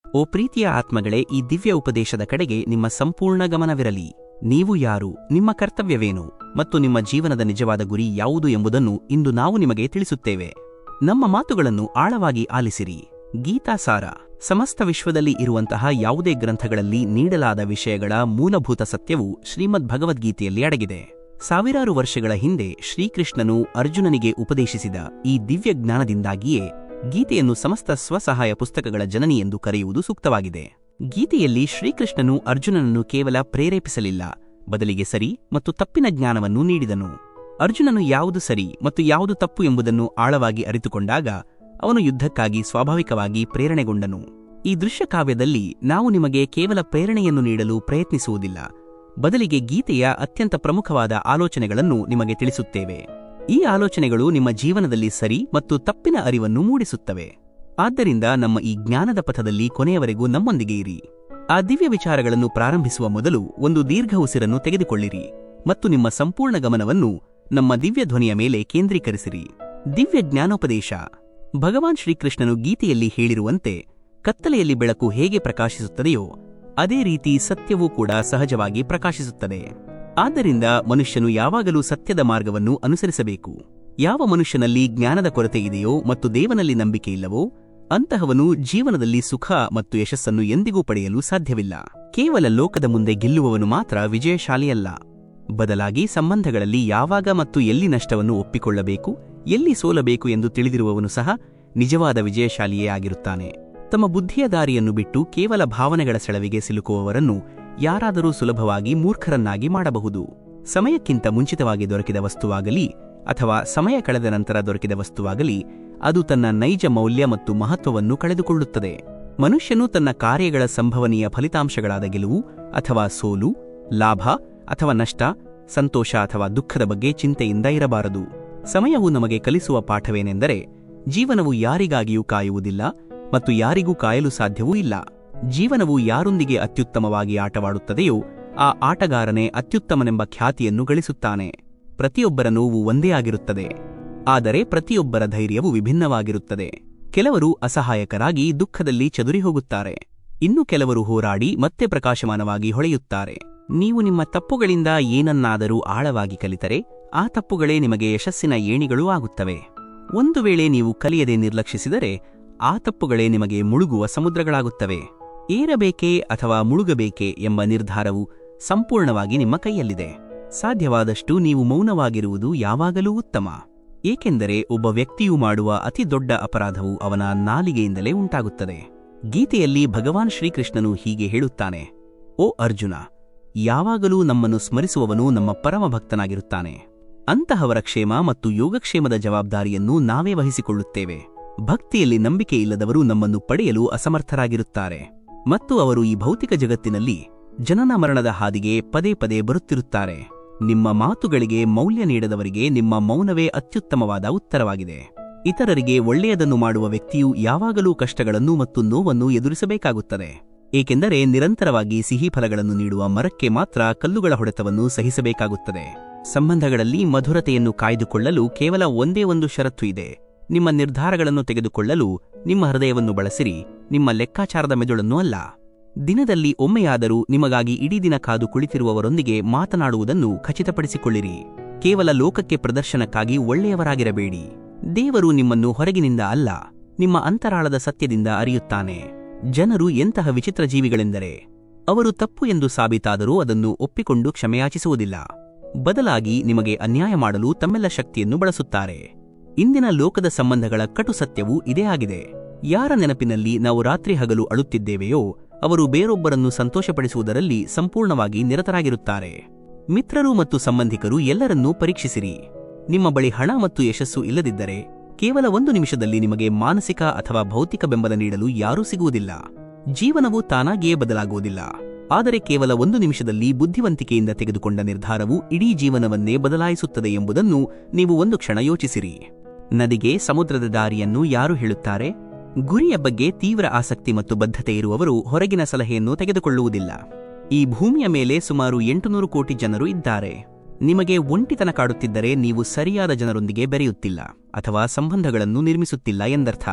ಓ ಪ್ರೀತಿಯ ಆತ್ಮಗಳೇ, ಈ ದಿವ್ಯ ಉಪದೇಶದ ಕಡೆಗೆ ನಿಮ್ಮ ಸಂಪೂರ್ಣ ಗಮನವಿರಲಿ. ನೀವು ಯಾರು, ನಿಮ್ಮ ಕರ್ತವ್ಯವೇನು ಮತ್ತು ನಿಮ್ಮ ಜೀವನದ ನಿಜವಾದ ಗುರಿ ಯಾವುದು ಎಂಬುದನ್ನು ಇಂದು ನಾವು ನಿಮಗೆ ತಿಳಿಸುತ್ತೇವೆ. ನಮ್ಮ ಮಾತುಗಳನ್ನು ಆಳವಾಗಿ ಆಲಿಸಿರಿ. ಗೀತಾಸಾರ. ಸಮಸ್ತ ವಿಶ್ವದಲ್ಲಿ ಇರುವಂತಹ ಯಾವುದೇ ಗ್ರಂಥಗಳಲ್ಲಿ ನೀಡಲಾದ ವಿಷಯಗಳ ಮೂಲಭೂತ ಸತ್ಯವು ಶ್ರೀಮದ್ ಭಗವದ್ಗೀತೆಯಲ್ಲಿ ಅಡಗಿದೆ. ಸಾವಿರಾರು ವರ್ಷಗಳ ಹಿಂದೆ ಶ್ರೀಕೃಷ್ಣನು ಅರ್ಜುನನಿಗೆ ಉಪದೇಶಿಸಿದ ಈ ದಿವ್ಯ ಜ್ಞಾನದಿಂದಾಗಿಯೇ ಗೀತೆಯನ್ನು ಸಮಸ್ತ ಸ್ವಸಹಾಯ ಪುಸ್ತಕಗಳ ಜನನಿ ಎಂದು ಕರೆಯುವುದು ಸೂಕ್ತವಾಗಿದೆ. ಗೀತೆಯಲ್ಲಿ ಶ್ರೀಕೃಷ್ಣನು ಅರ್ಜುನನನ್ನು ಕೇವಲ ಪ್ರೇರೇಪಿಸಲಿಲ್ಲ, ಬದಲಿಗೆ ಸರಿ ಮತ್ತು ತಪ್ಪಿನ ಜ್ಞಾನವನ್ನು ನೀಡಿದನು. ಅರ್ಜುನನು ಯಾವುದು ಸರಿ ಮತ್ತು ಯಾವುದು ತಪ್ಪು ಎಂಬುದನ್ನು ಆಳವಾಗಿ ಅರಿತುಕೊಂಡಾಗ ಅವನು ಯುದ್ಧಕ್ಕಾಗಿ ಸ್ವಾಭಾವಿಕವಾಗಿ ಪ್ರೇರಣೆಗೊಂಡನು. ಈ ದೃಶ್ಯಕಾವ್ಯದಲ್ಲಿ ನಾವು ನಿಮಗೆ ಕೇವಲ ಪ್ರೇರಣೆಯನ್ನು ನೀಡಲು ಪ್ರಯತ್ನಿಸುವುದಿಲ್ಲ, ಬದಲಿಗೆ ಗೀತೆಯ ಅತ್ಯಂತ ಪ್ರಮುಖವಾದ ಆಲೋಚನೆಗಳನ್ನು ನಿಮಗೆ ತಿಳಿಸುತ್ತೇವೆ. ಈ ಆಲೋಚನೆಗಳು ನಿಮ್ಮ ಜೀವನದಲ್ಲಿ ಸರಿ ಮತ್ತು ತಪ್ಪಿನ ಅರಿವನ್ನು ಮೂಡಿಸುತ್ತವೆ. ಆದ್ದರಿಂದ ನಮ್ಮ ಈ ಜ್ಞಾನದ ಪಥದಲ್ಲಿ ಕೊನೆಯವರೆಗೂ ನಮ್ಮೊಂದಿಗೆ ಇರಿ. ಆ ದಿವ್ಯ ವಿಚಾರಗಳನ್ನು ಪ್ರಾರಂಭಿಸುವ ಮೊದಲು ಒಂದು ದೀರ್ಘ ಉಸಿರನ್ನು ತೆಗೆದುಕೊಳ್ಳಿರಿ ಮತ್ತು ನಿಮ್ಮ ಸಂಪೂರ್ಣ ಗಮನವನ್ನು ನಮ್ಮ ದಿವ್ಯ ಧ್ವನಿಯ ಮೇಲೆ ಕೇಂದ್ರೀಕರಿಸಿರಿ. ದಿವ್ಯ ಜ್ಞಾನೋಪದೇಶ. ಭಗವಾನ್ ಶ್ರೀಕೃಷ್ಣನು ಗೀತೆಯಲ್ಲಿ ಹೇಳಿರುವಂತೆ, ಕತ್ತಲೆಯಲ್ಲಿ ಬೆಳಕು ಹೇಗೆ ಪ್ರಕಾಶಿಸುತ್ತದೆಯೋ ಅದೇ ರೀತಿ ಸತ್ಯವೂ ಕೂಡ ಸಹಜವಾಗಿ ಪ್ರಕಾಶಿಸುತ್ತದೆ. ಆದ್ದರಿಂದ ಮನುಷ್ಯನು ಯಾವಾಗಲೂ ಸತ್ಯದ ಮಾರ್ಗವನ್ನು ಅನುಸರಿಸಬೇಕು. ಯಾವ ಮನುಷ್ಯನಲ್ಲಿ ಜ್ಞಾನದ ಕೊರತೆ ಇದೆಯೋ ಮತ್ತು ದೇವನಲ್ಲಿ ನಂಬಿಕೆ ಇಲ್ಲವೋ ಅಂತಹವನು ಜೀವನದಲ್ಲಿ ಸುಖ ಮತ್ತು ಯಶಸ್ಸನ್ನು ಎಂದಿಗೂ ಪಡೆಯಲು ಸಾಧ್ಯವಿಲ್ಲ. ಕೇವಲ ಲೋಕದ ಮುಂದೆ ಗೆಲ್ಲುವವನು ಮಾತ್ರ ವಿಜಯಶಾಲಿಯಲ್ಲ. ಬದಲಾಗಿ ಸಂಬಂಧಗಳಲ್ಲಿ ಯಾವಾಗ ಮತ್ತು ಎಲ್ಲಿ ನಷ್ಟವನ್ನು ಒಪ್ಪಿಕೊಳ್ಳಬೇಕು, ಎಲ್ಲಿ ಸೋಲಬೇಕು ಎಂದು ತಿಳಿದಿರುವವನು ಸಹ ನಿಜವಾದ ವಿಜಯಶಾಲಿಯೇ ಆಗಿರುತ್ತಾನೆ. ತಮ್ಮ ಬುದ್ಧಿಯ ದಾರಿಯನ್ನು ಬಿಟ್ಟು ಕೇವಲ ಭಾವನೆಗಳ ಸೆಳವಿಗೆ ಸಿಲುಕುವವರನ್ನು ಯಾರಾದರೂ ಸುಲಭವಾಗಿ ಮೂರ್ಖರನ್ನಾಗಿ ಮಾಡಬಹುದು. ಸಮಯಕ್ಕಿಂತ ಮುಂಚಿತವಾಗಿ ದೊರಕಿದ ವಸ್ತುವಾಗಲಿ ಅಥವಾ ಸಮಯ ಕಳೆದ ನಂತರ ದೊರಕಿದ ವಸ್ತುವಾಗಲಿ ಅದು ತನ್ನ ನೈಜ ಮೌಲ್ಯ ಮತ್ತು ಮಹತ್ವವನ್ನು ಕಳೆದುಕೊಳ್ಳುತ್ತದೆ. ಮನುಷ್ಯನು ತನ್ನ ಕಾರ್ಯಗಳ ಸಂಭವನೀಯ ಫಲಿತಾಂಶಗಳಾದ ಗೆಲುವು ಅಥವಾ ಸೋಲು, ಲಾಭ ಅಥವಾ ನಷ್ಟ, ಸಂತೋಷ ಅಥವಾ ದುಃಖದ ಬಗ್ಗೆ ಚಿಂತೆಯಿಂದ ಇರಬಾರದು. ಸಮಯವು ನಮಗೆ ಕಲಿಸುವ ಪಾಠವೇನೆಂದರೆ, ಜೀವನವು ಯಾರಿಗಾಗಿಯೂ ಕಾಯುವುದಿಲ್ಲ ಮತ್ತು ಯಾರಿಗೂ ಕಾಯಲು ಸಾಧ್ಯವೂ ಇಲ್ಲ. ಜೀವನವು ಯಾರೊಂದಿಗೆ ಅತ್ಯುತ್ತಮವಾಗಿ ಆಟವಾಡುತ್ತದೆಯೋ ಆ ಆಟಗಾರನೇ ಅತ್ಯುತ್ತಮನೆಂಬ ಖ್ಯಾತಿಯನ್ನು ಗಳಿಸುತ್ತಾನೆ. ಪ್ರತಿಯೊಬ್ಬರ ನೋವು ಒಂದೇ ಆಗಿರುತ್ತದೆ, ಆದರೆ ಪ್ರತಿಯೊಬ್ಬರ ಧೈರ್ಯವು ವಿಭಿನ್ನವಾಗಿರುತ್ತದೆ. ಕೆಲವರು ಅಸಹಾಯಕರಾಗಿ ದುಃಖದಲ್ಲಿ ಚದುರಿ ಹೋಗುತ್ತಾರೆ, ಇನ್ನು ಕೆಲವರು ಹೋರಾಡಿ ಮತ್ತೆ ಪ್ರಕಾಶಮಾನವಾಗಿ ಹೊಳೆಯುತ್ತಾರೆ. ನೀವು ನಿಮ್ಮ ತಪ್ಪುಗಳಿಂದ ಏನನ್ನಾದರೂ ಆಳವಾಗಿ ಕಲಿತರೆ ಆ ತಪ್ಪುಗಳೇ ನಿಮಗೆ ಯಶಸ್ಸಿನ ಏಣಿಗಳೂ ಆಗುತ್ತವೆ. ಒಂದು ವೇಳೆ ನೀವು ಕಲಿಯದೆ ನಿರ್ಲಕ್ಷಿಸಿದರೆ ಆ ತಪ್ಪುಗಳೇ ನಿಮಗೆ ಮುಳುಗುವ ಸಮುದ್ರಗಳಾಗುತ್ತವೆ. ಏರಬೇಕೇ ಅಥವಾ ಮುಳುಗಬೇಕೇ ಎಂಬ ನಿರ್ಧಾರವು ಸಂಪೂರ್ಣವಾಗಿ ನಿಮ್ಮ ಕೈಯಲ್ಲಿದೆ. ಸಾಧ್ಯವಾದಷ್ಟು ನೀವು ಮೌನವಾಗಿರುವುದು ಯಾವಾಗಲೂ ಉತ್ತಮ, ಏಕೆಂದರೆ ಒಬ್ಬ ವ್ಯಕ್ತಿಯು ಮಾಡುವ ಅತಿ ದೊಡ್ಡ ಅಪರಾಧವು ಅವನ ನಾಲಿಗೆಯಿಂದಲೇ ಉಂಟಾಗುತ್ತದೆ. ಗೀತೆಯಲ್ಲಿ ಭಗವಾನ್ ಶ್ರೀಕೃಷ್ಣನು ಹೀಗೆ ಹೇಳುತ್ತಾನೆ, ಓ ಅರ್ಜುನ, ಯಾವಾಗಲೂ ನಮ್ಮನ್ನು ಸ್ಮರಿಸುವವನು ನಮ್ಮ ಪರಮಭಕ್ತನಾಗಿರುತ್ತಾನೆ. ಅಂತಹವರ ಕ್ಷೇಮ ಮತ್ತು ಯೋಗಕ್ಷೇಮದ ಜವಾಬ್ದಾರಿಯನ್ನು ನಾವೇ ವಹಿಸಿಕೊಳ್ಳುತ್ತೇವೆ. ಭಕ್ತಿಯಲ್ಲಿ ನಂಬಿಕೆ ಇಲ್ಲದವರು ನಮ್ಮನ್ನು ಪಡೆಯಲು ಅಸಮರ್ಥರಾಗಿರುತ್ತಾರೆ ಮತ್ತು ಅವರು ಈ ಭೌತಿಕ ಜಗತ್ತಿನಲ್ಲಿ ಜನನ ಮರಣದ ಹಾದಿಗೆ ಪದೇ ಪದೇ ಬರುತ್ತಿರುತ್ತಾರೆ. ನಿಮ್ಮ ಮಾತುಗಳಿಗೆ ಮೌಲ್ಯ ನೀಡದವರಿಗೆ ನಿಮ್ಮ ಮೌನವೇ ಅತ್ಯುತ್ತಮವಾದ ಉತ್ತರವಾಗಿದೆ. ಇತರರಿಗೆ ಒಳ್ಳೆಯದನ್ನು ಮಾಡುವ ವ್ಯಕ್ತಿಯು ಯಾವಾಗಲೂ ಕಷ್ಟಗಳನ್ನು ಮತ್ತು ನೋವನ್ನು ಎದುರಿಸಬೇಕಾಗುತ್ತದೆ, ಏಕೆಂದರೆ ನಿರಂತರವಾಗಿ ಸಿಹಿ ಫಲಗಳನ್ನು ನೀಡುವ ಮರಕ್ಕೆ ಮಾತ್ರ ಕಲ್ಲುಗಳ ಹೊಡೆತವನ್ನು ಸಹಿಸಬೇಕಾಗುತ್ತದೆ. ಸಂಬಂಧಗಳಲ್ಲಿ ಮಧುರತೆಯನ್ನು ಕಾಯ್ದುಕೊಳ್ಳಲು ಕೇವಲ ಒಂದೇ ಒಂದು ಷರತ್ತು ಇದೆ. ನಿಮ್ಮ ನಿರ್ಧಾರಗಳನ್ನು ತೆಗೆದುಕೊಳ್ಳಲು ನಿಮ್ಮ ಹೃದಯವನ್ನು ಬಳಸಿರಿ, ನಿಮ್ಮ ಲೆಕ್ಕಾಚಾರದ ಮೆದುಳನ್ನು ಅಲ್ಲ. ದಿನದಲ್ಲಿ ಒಮ್ಮೆಯಾದರೂ ನಿಮಗಾಗಿ ಇಡೀ ದಿನ ಕಾದು ಕುಳಿತಿರುವವರೊಂದಿಗೆ ಮಾತನಾಡುವುದನ್ನು ಖಚಿತಪಡಿಸಿಕೊಳ್ಳಿರಿ. ಕೇವಲ ಲೋಕಕ್ಕೆ ಪ್ರದರ್ಶನಕ್ಕಾಗಿ ಒಳ್ಳೆಯವರಾಗಿರಬೇಡಿ. ದೇವರು ನಿಮ್ಮನ್ನು ಹೊರಗಿನಿಂದ ಅಲ್ಲ, ನಿಮ್ಮ ಅಂತರಾಳದ ಸತ್ಯದಿಂದ ಅರಿಯುತ್ತಾನೆ. ಜನರು ಎಂತಹ ವಿಚಿತ್ರ ಜೀವಿಗಳೆಂದರೆ, ಅವರು ತಪ್ಪು ಎಂದು ಸಾಬೀತಾದರೂ ಅದನ್ನು ಒಪ್ಪಿಕೊಂಡು ಕ್ಷಮೆಯಾಚಿಸುವುದಿಲ್ಲ. ಬದಲಾಗಿ ನಿಮಗೆ ಅನ್ಯಾಯ ಮಾಡಲು ತಮ್ಮೆಲ್ಲ ಶಕ್ತಿಯನ್ನು ಬಳಸುತ್ತಾರೆ. ಇಂದಿನ ಲೋಕದ ಸಂಬಂಧಗಳ ಕಟು ಸತ್ಯವೂ ಇದೇ ಆಗಿದೆ. ಯಾರ ನೆನಪಿನಲ್ಲಿ ನಾವು ರಾತ್ರಿ ಹಗಲು ಅಳುತ್ತಿದ್ದೇವೆಯೋ ಅವರು ಬೇರೊಬ್ಬರನ್ನು ಸಂತೋಷಪಡಿಸುವುದರಲ್ಲಿ ಸಂಪೂರ್ಣವಾಗಿ ನಿರತರಾಗಿರುತ್ತಾರೆ. ಮಿತ್ರರು ಮತ್ತು ಸಂಬಂಧಿಕರು ಎಲ್ಲರನ್ನೂ ಪರೀಕ್ಷಿಸಿರಿ. ನಿಮ್ಮ ಬಳಿ ಹಣ ಮತ್ತು ಯಶಸ್ಸು ಇಲ್ಲದಿದ್ದರೆ ಕೇವಲ ಒಂದು ನಿಮಿಷದಲ್ಲಿ ನಿಮಗೆ ಮಾನಸಿಕ ಅಥವಾ ಭೌತಿಕ ಬೆಂಬಲ ನೀಡಲು ಯಾರೂ ಸಿಗುವುದಿಲ್ಲ. ಜೀವನವು ತಾನಾಗಿಯೇ ಬದಲಾಗುವುದಿಲ್ಲ, ಆದರೆ ಕೇವಲ ಒಂದು ನಿಮಿಷದಲ್ಲಿ ಬುದ್ಧಿವಂತಿಕೆಯಿಂದ ತೆಗೆದುಕೊಂಡ ನಿರ್ಧಾರವು ಇಡೀ ಜೀವನವನ್ನೇ ಬದಲಾಯಿಸುತ್ತದೆ ಎಂಬುದನ್ನು ನೀವು ಒಂದು ಕ್ಷಣ ಯೋಚಿಸಿರಿ. ನದಿಗೆ ಸಮುದ್ರದ ದಾರಿಯನ್ನು ಯಾರು ಹೇಳುತ್ತಾರೆ? ಗುರಿಯ ಬಗ್ಗೆ ತೀವ್ರ ಆಸಕ್ತಿ ಮತ್ತು ಬದ್ಧತೆ ಇರುವವರು ಹೊರಗಿನ ಸಲಹೆಯನ್ನು ತೆಗೆದುಕೊಳ್ಳುವುದಿಲ್ಲ. ಈ ಭೂಮಿಯ ಮೇಲೆ ಸುಮಾರು 800 ಕೋಟಿ ಜನರು ಇದ್ದಾರೆ. ನಿಮಗೆ ಒಂಟಿತನ ಕಾಡುತ್ತಿದ್ದರೆ ನೀವು ಸರಿಯಾದ ಜನರೊಂದಿಗೆ ಬೆರೆಯುತ್ತಿಲ್ಲ ಅಥವಾ ಸಂಬಂಧಗಳನ್ನು ನಿರ್ಮಿಸುತ್ತಿಲ್ಲ ಎಂದರ್ಥ.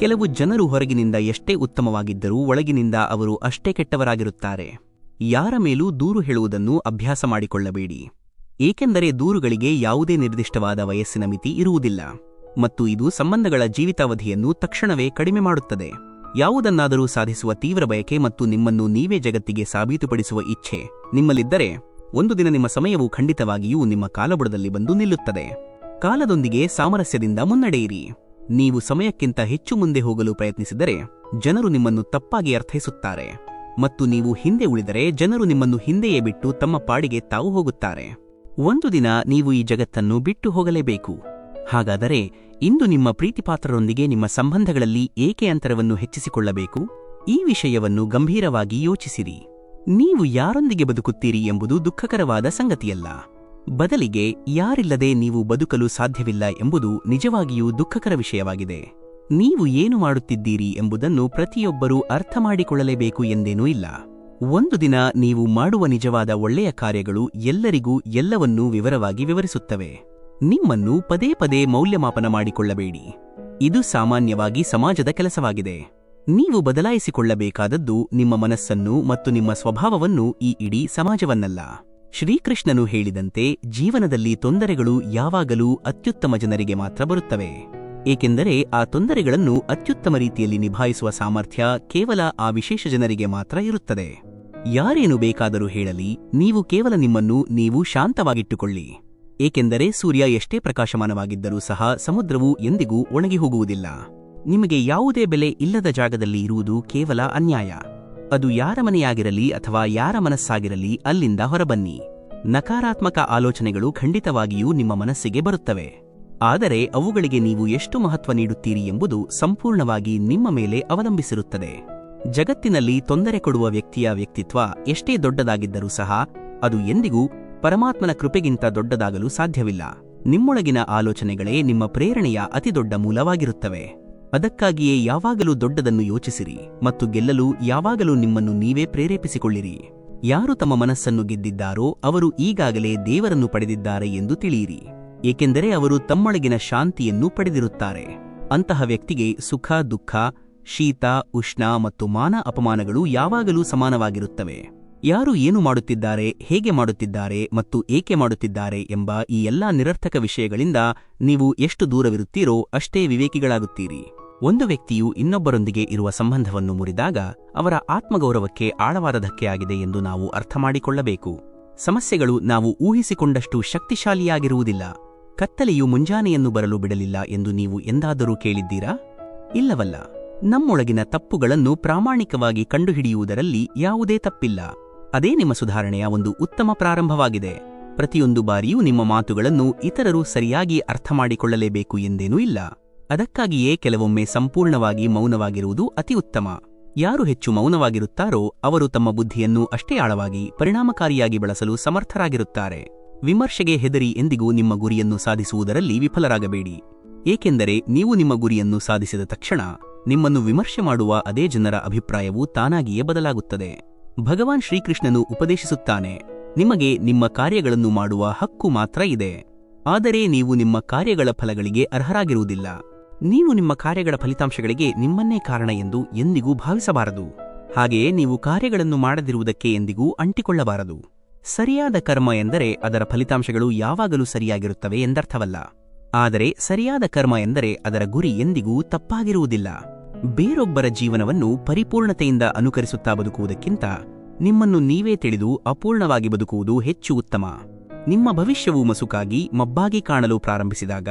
ಕೆಲವು ಜನರು ಹೊರಗಿನಿಂದ ಎಷ್ಟೇ ಉತ್ತಮವಾಗಿದ್ದರೂ ಒಳಗಿನಿಂದ ಅವರು ಅಷ್ಟೇ ಕೆಟ್ಟವರಾಗಿರುತ್ತಾರೆ. ಯಾರ ಮೇಲೂ ದೂರು ಹೇಳುವುದನ್ನು ಅಭ್ಯಾಸ ಮಾಡಿಕೊಳ್ಳಬೇಡಿ, ಏಕೆಂದರೆ ದೂರುಗಳಿಗೆ ಯಾವುದೇ ನಿರ್ದಿಷ್ಟವಾದ ವಯಸ್ಸಿನ ಮಿತಿ ಇರುವುದಿಲ್ಲ ಮತ್ತು ಇದು ಸಂಬಂಧಗಳ ಜೀವಿತಾವಧಿಯನ್ನು ತಕ್ಷಣವೇ ಕಡಿಮೆ ಮಾಡುತ್ತದೆ. ಯಾವುದನ್ನಾದರೂ ಸಾಧಿಸುವ ತೀವ್ರ ಬಯಕೆ ಮತ್ತು ನಿಮ್ಮನ್ನು ನೀವೇ ಜಗತ್ತಿಗೆ ಸಾಬೀತುಪಡಿಸುವ ಇಚ್ಛೆ ನಿಮ್ಮಲ್ಲಿದ್ದರೆ ಒಂದು ದಿನ ನಿಮ್ಮ ಸಮಯವು ಖಂಡಿತವಾಗಿಯೂ ನಿಮ್ಮ ಕಾಲಬುಡದಲ್ಲಿ ಬಂದು ನಿಲ್ಲುತ್ತದೆ. ಕಾಲದೊಂದಿಗೆ ಸಾಮರಸ್ಯದಿಂದ ಮುನ್ನಡೆಯಿರಿ. ನೀವು ಸಮಯಕ್ಕಿಂತ ಹೆಚ್ಚು ಮುಂದೆ ಹೋಗಲು ಪ್ರಯತ್ನಿಸಿದರೆ ಜನರು ನಿಮ್ಮನ್ನು ತಪ್ಪಾಗಿ ಅರ್ಥೈಸುತ್ತಾರೆ ಮತ್ತು ನೀವು ಹಿಂದೆ ಉಳಿದರೆ ಜನರು ನಿಮ್ಮನ್ನು ಹಿಂದೆಯೇ ಬಿಟ್ಟು ತಮ್ಮ ಪಾಡಿಗೆ ತಾವು ಹೋಗುತ್ತಾರೆ. ಒಂದು ದಿನ ನೀವು ಈ ಜಗತ್ತನ್ನು ಬಿಟ್ಟು ಹೋಗಲೇಬೇಕು. ಹಾಗಾದರೆ ಇಂದು ನಿಮ್ಮ ಪ್ರೀತಿಪಾತ್ರರೊಂದಿಗೆ ನಿಮ್ಮ ಸಂಬಂಧಗಳಲ್ಲಿ ಏಕೆ ಅಂತರವನ್ನು ಹೆಚ್ಚಿಸಿಕೊಳ್ಳಬೇಕು? ಈ ವಿಷಯವನ್ನು ಗಂಭೀರವಾಗಿ ಯೋಚಿಸಿರಿ. ನೀವು ಯಾರೊಂದಿಗೆ ಬದುಕುತ್ತೀರಿ ಎಂಬುದು ದುಃಖಕರವಾದ ಸಂಗತಿಯಲ್ಲ. ಬದಲಿಗೆ ಯಾರಿಲ್ಲದೆ ನೀವು ಬದುಕಲು ಸಾಧ್ಯವಿಲ್ಲ ಎಂಬುದು ನಿಜವಾಗಿಯೂ ದುಃಖಕರ ವಿಷಯವಾಗಿದೆ. ನೀವು ಏನು ಮಾಡುತ್ತಿದ್ದೀರಿ ಎಂಬುದನ್ನು ಪ್ರತಿಯೊಬ್ಬರೂ ಅರ್ಥ ಮಾಡಿಕೊಳ್ಳಲೇಬೇಕು ಎಂದೇನೂ ಇಲ್ಲ. ಒಂದು ದಿನ ನೀವು ಮಾಡುವ ನಿಜವಾದ ಒಳ್ಳೆಯ ಕಾರ್ಯಗಳು ಎಲ್ಲರಿಗೂ ಎಲ್ಲವನ್ನೂ ವಿವರವಾಗಿ ವಿವರಿಸುತ್ತವೆ. ನಿಮ್ಮನ್ನು ಪದೇ ಪದೇ ಮೌಲ್ಯಮಾಪನ ಮಾಡಿಕೊಳ್ಳಬೇಡಿ. ಇದು ಸಾಮಾನ್ಯವಾಗಿ ಸಮಾಜದ ಕೆಲಸವಾಗಿದೆ. ನೀವು ಬದಲಾಯಿಸಿಕೊಳ್ಳಬೇಕಾದದ್ದು ನಿಮ್ಮ ಮನಸ್ಸನ್ನು ಮತ್ತು ನಿಮ್ಮ ಸ್ವಭಾವವನ್ನು, ಈ ಇಡೀ ಸಮಾಜವನ್ನಲ್ಲ. ಶ್ರೀಕೃಷ್ಣನು ಹೇಳಿದಂತೆ ಜೀವನದಲ್ಲಿ ತೊಂದರೆಗಳು ಯಾವಾಗಲೂ ಅತ್ಯುತ್ತಮ ಜನರಿಗೆ ಮಾತ್ರ ಬರುತ್ತವೆ, ಏಕೆಂದರೆ ಆ ತೊಂದರೆಗಳನ್ನು ಅತ್ಯುತ್ತಮ ರೀತಿಯಲ್ಲಿ ನಿಭಾಯಿಸುವ ಸಾಮರ್ಥ್ಯ ಕೇವಲ ಆ ವಿಶೇಷ ಜನರಿಗೆ ಮಾತ್ರ ಇರುತ್ತದೆ. ಯಾರೇನು ಬೇಕಾದರೂ ಹೇಳಲಿ, ನೀವು ಕೇವಲ ನಿಮ್ಮನ್ನು ನೀವು ಶಾಂತವಾಗಿಟ್ಟುಕೊಳ್ಳಿ, ಏಕೆಂದರೆ ಸೂರ್ಯ ಎಷ್ಟೇ ಪ್ರಕಾಶಮಾನವಾಗಿದ್ದರೂ ಸಹ ಸಮುದ್ರವು ಎಂದಿಗೂ ಒಣಗಿ ಹೋಗುವುದಿಲ್ಲ. ನಿಮಗೆ ಯಾವುದೇ ಬೆಲೆ ಇಲ್ಲದ ಜಾಗದಲ್ಲಿ ಇರುವುದು ಕೇವಲ ಅನ್ಯಾಯ. ಅದು ಯಾರ ಮನೆಯಾಗಿರಲಿ ಅಥವಾ ಯಾರ ಮನಸ್ಸಾಗಿರಲಿ, ಅಲ್ಲಿಂದ ಹೊರಬನ್ನಿ. ನಕಾರಾತ್ಮಕ ಆಲೋಚನೆಗಳು ಖಂಡಿತವಾಗಿಯೂ ನಿಮ್ಮ ಮನಸ್ಸಿಗೆ ಬರುತ್ತವೆ, ಆದರೆ ಅವುಗಳಿಗೆ ನೀವು ಎಷ್ಟು ಮಹತ್ವ ನೀಡುತ್ತೀರಿ ಎಂಬುದು ಸಂಪೂರ್ಣವಾಗಿ ನಿಮ್ಮ ಮೇಲೆ ಅವಲಂಬಿಸಿರುತ್ತದೆ. ಜಗತ್ತಿನಲ್ಲಿ ತೊಂದರೆ ಕೊಡುವ ವ್ಯಕ್ತಿಯ ವ್ಯಕ್ತಿತ್ವ ಎಷ್ಟೇ ದೊಡ್ಡದಾಗಿದ್ದರೂ ಸಹ ಅದು ಎಂದಿಗೂ ಪರಮಾತ್ಮನ ಕೃಪೆಗಿಂತ ದೊಡ್ಡದಾಗಲು ಸಾಧ್ಯವಿಲ್ಲ. ನಿಮ್ಮೊಳಗಿನ ಆಲೋಚನೆಗಳೇ ನಿಮ್ಮ ಪ್ರೇರಣೆಯ ಅತಿದೊಡ್ಡ ಮೂಲವಾಗಿರುತ್ತವೆ. ಅದಕ್ಕಾಗಿಯೇ ಯಾವಾಗಲೂ ದೊಡ್ಡದನ್ನು ಯೋಚಿಸಿರಿ ಮತ್ತು ಗೆಲ್ಲಲು ಯಾವಾಗಲೂ ನಿಮ್ಮನ್ನು ನೀವೇ ಪ್ರೇರೇಪಿಸಿಕೊಳ್ಳಿರಿ. ಯಾರು ತಮ್ಮ ಮನಸ್ಸನ್ನು ಗೆದ್ದಿದ್ದಾರೋ ಅವರು ಈಗಾಗಲೇ ದೇವರನ್ನು ಪಡೆದಿದ್ದಾರೆ ಎಂದು ತಿಳಿಯಿರಿ, ಏಕೆಂದರೆ ಅವರು ತಮ್ಮೊಳಗಿನ ಶಾಂತಿಯನ್ನು ಪಡೆದಿರುತ್ತಾರೆ. ಅಂತಹ ವ್ಯಕ್ತಿಗೆ ಸುಖ, ದುಃಖ, ಶೀತ, ಉಷ್ಣ ಮತ್ತು ಮಾನ ಅಪಮಾನಗಳು ಯಾವಾಗಲೂ ಸಮಾನವಾಗಿರುತ್ತವೆ. ಯಾರು ಏನು ಮಾಡುತ್ತಿದ್ದಾರೆ, ಹೇಗೆ ಮಾಡುತ್ತಿದ್ದಾರೆ ಮತ್ತು ಏಕೆ ಮಾಡುತ್ತಿದ್ದಾರೆ ಎಂಬ ಈ ಎಲ್ಲಾ ನಿರರ್ಥಕ ವಿಷಯಗಳಿಂದ ನೀವು ಎಷ್ಟು ದೂರವಿರುತ್ತೀರೋ ಅಷ್ಟೇ ವಿವೇಕಿಗಳಾಗುತ್ತೀರಿ. ಒಂದು ವ್ಯಕ್ತಿಯು ಇನ್ನೊಬ್ಬರೊಂದಿಗೆ ಇರುವ ಸಂಬಂಧವನ್ನು ಮುರಿದಾಗ ಅವರ ಆತ್ಮಗೌರವಕ್ಕೆ ಆಳವಾದ ಧಕ್ಕೆಯಾಗಿದೆ ಎಂದು ನಾವು ಅರ್ಥಮಾಡಿಕೊಳ್ಳಬೇಕು. ಸಮಸ್ಯೆಗಳು ನಾವು ಊಹಿಸಿಕೊಂಡಷ್ಟು ಶಕ್ತಿಶಾಲಿಯಾಗಿರುವುದಿಲ್ಲ. ಕತ್ತಲೆಯು ಮುಂಜಾನೆಯನ್ನು ಬರಲು ಬಿಡಲಿಲ್ಲ ಎಂದು ನೀವು ಎಂದಾದರೂ ಕೇಳಿದ್ದೀರಾ? ಇಲ್ಲವಲ್ಲ. ನಮ್ಮೊಳಗಿನ ತಪ್ಪುಗಳನ್ನು ಪ್ರಾಮಾಣಿಕವಾಗಿ ಕಂಡುಹಿಡಿಯುವುದರಲ್ಲಿ ಯಾವುದೇ ತಪ್ಪಿಲ್ಲ. ಅದೇ ನಿಮ್ಮ ಸುಧಾರಣೆಯ ಒಂದು ಉತ್ತಮ ಪ್ರಾರಂಭವಾಗಿದೆ. ಪ್ರತಿಯೊಂದು ಬಾರಿಯೂ ನಿಮ್ಮ ಮಾತುಗಳನ್ನು ಇತರರು ಸರಿಯಾಗಿ ಅರ್ಥಮಾಡಿಕೊಳ್ಳಲೇಬೇಕು ಎಂದೇನೂ ಇಲ್ಲ. ಅದಕ್ಕಾಗಿಯೇ ಕೆಲವೊಮ್ಮೆ ಸಂಪೂರ್ಣವಾಗಿ ಮೌನವಾಗಿರುವುದು ಅತಿ ಉತ್ತಮ. ಯಾರು ಹೆಚ್ಚು ಮೌನವಾಗಿರುತ್ತಾರೋ ಅವರು ತಮ್ಮ ಬುದ್ಧಿಯನ್ನು ಅಷ್ಟೇ ಆಳವಾಗಿ, ಪರಿಣಾಮಕಾರಿಯಾಗಿ ಬಳಸಲು ಸಮರ್ಥರಾಗಿರುತ್ತಾರೆ. ವಿಮರ್ಶೆಗೆ ಹೆದರಿ ಎಂದಿಗೂ ನಿಮ್ಮ ಗುರಿಯನ್ನು ಸಾಧಿಸುವುದರಲ್ಲಿ ವಿಫಲರಾಗಬೇಡಿ, ಏಕೆಂದರೆ ನೀವು ನಿಮ್ಮ ಗುರಿಯನ್ನು ಸಾಧಿಸಿದ ತಕ್ಷಣ ನಿಮ್ಮನ್ನು ವಿಮರ್ಶೆ ಮಾಡುವ ಅದೇ ಜನರ ಅಭಿಪ್ರಾಯವು ತಾನಾಗಿಯೇ ಬದಲಾಗುತ್ತದೆ. ಭಗವಾನ್ ಶ್ರೀಕೃಷ್ಣನು ಉಪದೇಶಿಸುತ್ತಾನೆ, ನಿಮಗೆ ನಿಮ್ಮ ಕಾರ್ಯಗಳನ್ನು ಮಾಡುವ ಹಕ್ಕು ಮಾತ್ರ ಇದೆ, ಆದರೆ ನೀವು ನಿಮ್ಮ ಕಾರ್ಯಗಳ ಫಲಗಳಿಗೆ ಅರ್ಹರಾಗಿರುವುದಿಲ್ಲ. ನೀವು ನಿಮ್ಮ ಕಾರ್ಯಗಳ ಫಲಿತಾಂಶಗಳಿಗೆ ನಿಮ್ಮನ್ನೇ ಕಾರಣ ಎಂದು ಎಂದಿಗೂ ಭಾವಿಸಬಾರದು. ಹಾಗೆಯೇ ನೀವು ಕಾರ್ಯಗಳನ್ನು ಮಾಡದಿರುವುದಕ್ಕೆ ಎಂದಿಗೂ ಅಂಟಿಕೊಳ್ಳಬಾರದು. ಸರಿಯಾದ ಕರ್ಮ ಎಂದರೆ ಅದರ ಫಲಿತಾಂಶಗಳು ಯಾವಾಗಲೂ ಸರಿಯಾಗಿರುತ್ತವೆ ಎಂದರ್ಥವಲ್ಲ, ಆದರೆ ಸರಿಯಾದ ಕರ್ಮ ಎಂದರೆ ಅದರ ಗುರಿ ಎಂದಿಗೂ ತಪ್ಪಾಗಿರುವುದಿಲ್ಲ. ಬೇರೊಬ್ಬರ ಜೀವನವನ್ನು ಪರಿಪೂರ್ಣತೆಯಿಂದ ಅನುಕರಿಸುತ್ತಾ ಬದುಕುವುದಕ್ಕಿಂತ ನಿಮ್ಮನ್ನು ನೀವೇ ತಿಳಿದು ಅಪೂರ್ಣವಾಗಿ ಬದುಕುವುದು ಹೆಚ್ಚು ಉತ್ತಮ. ನಿಮ್ಮ ಭವಿಷ್ಯವು ಮಸುಕಾಗಿ ಮಬ್ಬಾಗಿ ಕಾಣಲು ಪ್ರಾರಂಭಿಸಿದಾಗ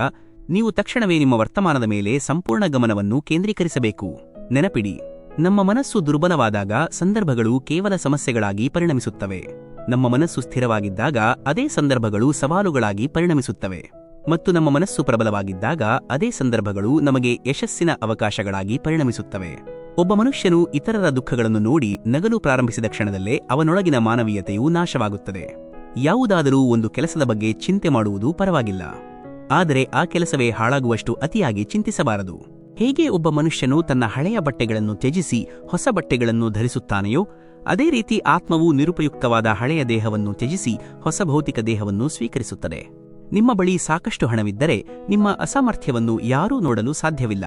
ನೀವು ತಕ್ಷಣವೇ ನಿಮ್ಮ ವರ್ತಮಾನದ ಮೇಲೆ ಸಂಪೂರ್ಣ ಗಮನವನ್ನು ಕೇಂದ್ರೀಕರಿಸಬೇಕು. ನೆನಪಿಡಿ, ನಮ್ಮ ಮನಸ್ಸು ದುರ್ಬಲವಾದಾಗ ಸಂದರ್ಭಗಳು ಕೇವಲ ಸಮಸ್ಯೆಗಳಾಗಿ ಪರಿಣಮಿಸುತ್ತವೆ. ನಮ್ಮ ಮನಸ್ಸು ಸ್ಥಿರವಾಗಿದ್ದಾಗ ಅದೇ ಸಂದರ್ಭಗಳು ಸವಾಲುಗಳಾಗಿ ಪರಿಣಮಿಸುತ್ತವೆ, ಮತ್ತು ನಮ್ಮ ಮನಸ್ಸು ಪ್ರಬಲವಾಗಿದ್ದಾಗ ಅದೇ ಸಂದರ್ಭಗಳು ನಮಗೆ ಯಶಸ್ಸಿನ ಅವಕಾಶಗಳಾಗಿ ಪರಿಣಮಿಸುತ್ತವೆ. ಒಬ್ಬ ಮನುಷ್ಯನು ಇತರರ ದುಃಖಗಳನ್ನು ನೋಡಿ ನಗಲು ಪ್ರಾರಂಭಿಸಿದ ಕ್ಷಣದಲ್ಲೇ ಅವನೊಳಗಿನ ಮಾನವೀಯತೆಯು ನಾಶವಾಗುತ್ತದೆ. ಯಾವುದಾದರೂ ಒಂದು ಕೆಲಸದ ಬಗ್ಗೆ ಚಿಂತೆ ಮಾಡುವುದು ಪರವಾಗಿಲ್ಲ, ಆದರೆ ಆ ಕೆಲಸವೇ ಹಾಳಾಗುವಷ್ಟು ಅತಿಯಾಗಿ ಚಿಂತಿಸಬಾರದು. ಹೇಗೆ ಒಬ್ಬ ಮನುಷ್ಯನು ತನ್ನ ಹಳೆಯ ಬಟ್ಟೆಗಳನ್ನು ತ್ಯಜಿಸಿ ಹೊಸ ಬಟ್ಟೆಗಳನ್ನು ಧರಿಸುತ್ತಾನೆಯೋ, ಅದೇ ರೀತಿ ಆತ್ಮವು ನಿರುಪಯುಕ್ತವಾದ ಹಳೆಯ ದೇಹವನ್ನು ತ್ಯಜಿಸಿ ಹೊಸ ಭೌತಿಕ ದೇಹವನ್ನು ಸ್ವೀಕರಿಸುತ್ತದೆ. ನಿಮ್ಮ ಬಳಿ ಸಾಕಷ್ಟು ಹಣವಿದ್ದರೆ ನಿಮ್ಮ ಅಸಾಮರ್ಥ್ಯವನ್ನು ಯಾರೂ ನೋಡಲು ಸಾಧ್ಯವಿಲ್ಲ.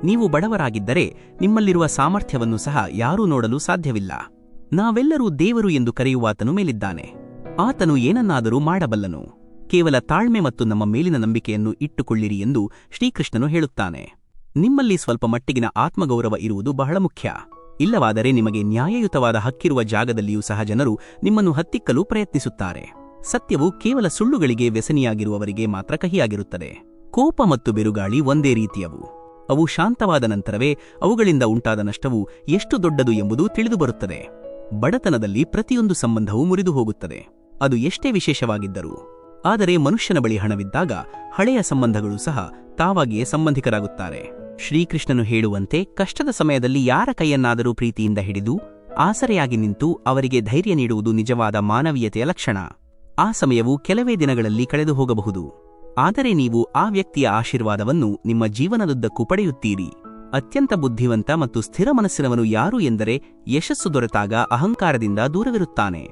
ನೀವು ಬಡವರಾಗಿದ್ದರೆ ನಿಮ್ಮಲ್ಲಿರುವ ಸಾಮರ್ಥ್ಯವನ್ನು ಸಹ ಯಾರೂ ನೋಡಲು ಸಾಧ್ಯವಿಲ್ಲ. ನಾವೆಲ್ಲರೂ ದೇವರು ಎಂದು ಕರೆಯುವಾತನು ಮೇಲಿದ್ದಾನೆ. ಆತನು ಏನನ್ನಾದರೂ ಮಾಡಬಲ್ಲನು. ಕೇವಲ ತಾಳ್ಮೆ ಮತ್ತು ನಮ್ಮ ಮೇಲಿನ ನಂಬಿಕೆಯನ್ನು ಇಟ್ಟುಕೊಳ್ಳಿರಿ ಎಂದು ಶ್ರೀಕೃಷ್ಣನು ಹೇಳುತ್ತಾನೆ. ನಿಮ್ಮಲ್ಲಿ ಸ್ವಲ್ಪ ಮಟ್ಟಿಗಿನ ಆತ್ಮಗೌರವ ಇರುವುದು ಬಹಳ ಮುಖ್ಯ. ಇಲ್ಲವಾದರೆ ನಿಮಗೆ ನ್ಯಾಯಯುತವಾದ ಹಕ್ಕಿರುವ ಜಾಗದಲ್ಲಿಯೂ ಸಹ ಜನರು ನಿಮ್ಮನ್ನು ಹತ್ತಿಕ್ಕಲು ಪ್ರಯತ್ನಿಸುತ್ತಾರೆ. ಸತ್ಯವು ಕೇವಲ ಸುಳ್ಳುಗಳಿಗೆ ವ್ಯಸನಿಯಾಗಿರುವವರಿಗೆ ಮಾತ್ರ ಕಹಿಯಾಗಿರುತ್ತದೆ. ಕೋಪ ಮತ್ತು ಬಿರುಗಾಳಿ ಒಂದೇ ರೀತಿಯವು. ಅವು ಶಾಂತವಾದ ನಂತರವೇ ಅವುಗಳಿಂದ ಉಂಟಾದ ನಷ್ಟವು ಎಷ್ಟು ದೊಡ್ಡದು ಎಂಬುದು ತಿಳಿದುಬರುತ್ತದೆ. ಬಡತನದಲ್ಲಿ ಪ್ರತಿಯೊಂದು ಸಂಬಂಧವೂ ಮುರಿದು ಹೋಗುತ್ತದೆ, ಅದು ಎಷ್ಟೇ ವಿಶೇಷವಾಗಿದ್ದರೂ. ಆದರೆ ಮನುಷ್ಯನ ಬಳಿ ಹಣವಿದ್ದಾಗ ಹಳೆಯ ಸಂಬಂಧಗಳು ಸಹ ತಾವಾಗಿಯೇ ಸಂಬಂಧಿಕರಾಗುತ್ತಾರೆ. ಶ್ರೀಕೃಷ್ಣನು ಹೇಳುವಂತೆ, ಕಷ್ಟದ ಸಮಯದಲ್ಲಿ ಯಾರ ಕೈಯನ್ನಾದರೂ ಪ್ರೀತಿಯಿಂದ ಹಿಡಿದು ಆಸರೆಯಾಗಿ ನಿಂತು ಅವರಿಗೆ ಧೈರ್ಯ ನೀಡುವುದು ನಿಜವಾದ ಮಾನವೀಯತೆಯ ಲಕ್ಷಣ. ಆ ಸಮಯವು ಕೆಲವೇ ದಿನಗಳಲ್ಲಿ ಕಳೆದು ಹೋಗಬಹುದು, ಆದರೆ ನೀವು ಆ ವ್ಯಕ್ತಿಯ ಆಶೀರ್ವಾದವನ್ನು ನಿಮ್ಮ ಜೀವನದುದ್ದಕ್ಕೂ ಪಡೆಯುತ್ತೀರಿ. ಅತ್ಯಂತ ಬುದ್ಧಿವಂತ ಮತ್ತು ಸ್ಥಿರ ಮನಸ್ಸಿನವನು ಯಾರು ಎಂದರೆ, ಯಶಸ್ಸು ದೊರೆತಾಗ ಅಹಂಕಾರದಿಂದ ದೂರವಿರುತ್ತಾನೆ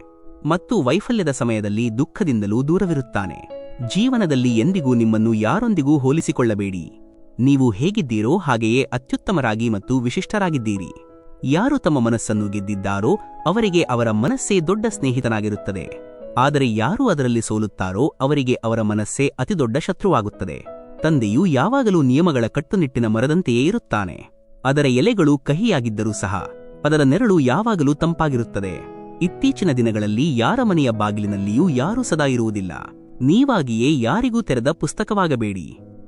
ಮತ್ತು ವೈಫಲ್ಯದ ಸಮಯದಲ್ಲಿ ದುಃಖದಿಂದಲೂ ದೂರವಿರುತ್ತಾನೆ. ಜೀವನದಲ್ಲಿ ಎಂದಿಗೂ ನಿಮ್ಮನ್ನು ಯಾರೊಂದಿಗೂ ಹೋಲಿಸಿಕೊಳ್ಳಬೇಡಿ. ನೀವು ಹೇಗಿದ್ದೀರೋ ಹಾಗೆಯೇ ಅತ್ಯುತ್ತಮರಾಗಿ ಮತ್ತು ವಿಶಿಷ್ಟರಾಗಿದ್ದೀರಿ. ಯಾರು ತಮ್ಮ ಮನಸ್ಸನ್ನು ಗೆದ್ದಿದ್ದಾರೋ ಅವರಿಗೆ ಅವರ ಮನಸ್ಸೇ ದೊಡ್ಡ ಸ್ನೇಹಿತನಾಗಿರುತ್ತದೆ. ಆದರೆ ಯಾರು ಅದರಲ್ಲಿ ಸೋಲುತ್ತಾರೋ ಅವರಿಗೆ ಅವರ ಮನಸ್ಸೇ ಅತಿದೊಡ್ಡ ಶತ್ರುವಾಗುತ್ತದೆ. ತಂದೆಯು ಯಾವಾಗಲೂ ನಿಯಮಗಳ ಕಟ್ಟುನಿಟ್ಟಿನ ಮರದಂತೆಯೇ ಇರುತ್ತಾನೆ. ಅದರ ಎಲೆಗಳು ಕಹಿಯಾಗಿದ್ದರೂ ಸಹ ಅದರ ನೆರಳು ಯಾವಾಗಲೂ ತಂಪಾಗಿರುತ್ತದೆ. ಇತ್ತೀಚಿನ ದಿನಗಳಲ್ಲಿ ಯಾರ ಮನೆಯ ಬಾಗಿಲಿನಲ್ಲಿಯೂ ಯಾರೂ ಸದಾ ಇರುವುದಿಲ್ಲ. ನೀವಾಗಿಯೇ ಯಾರಿಗೂ ತೆರೆದ ಪುಸ್ತಕವಾಗಬೇಡಿ.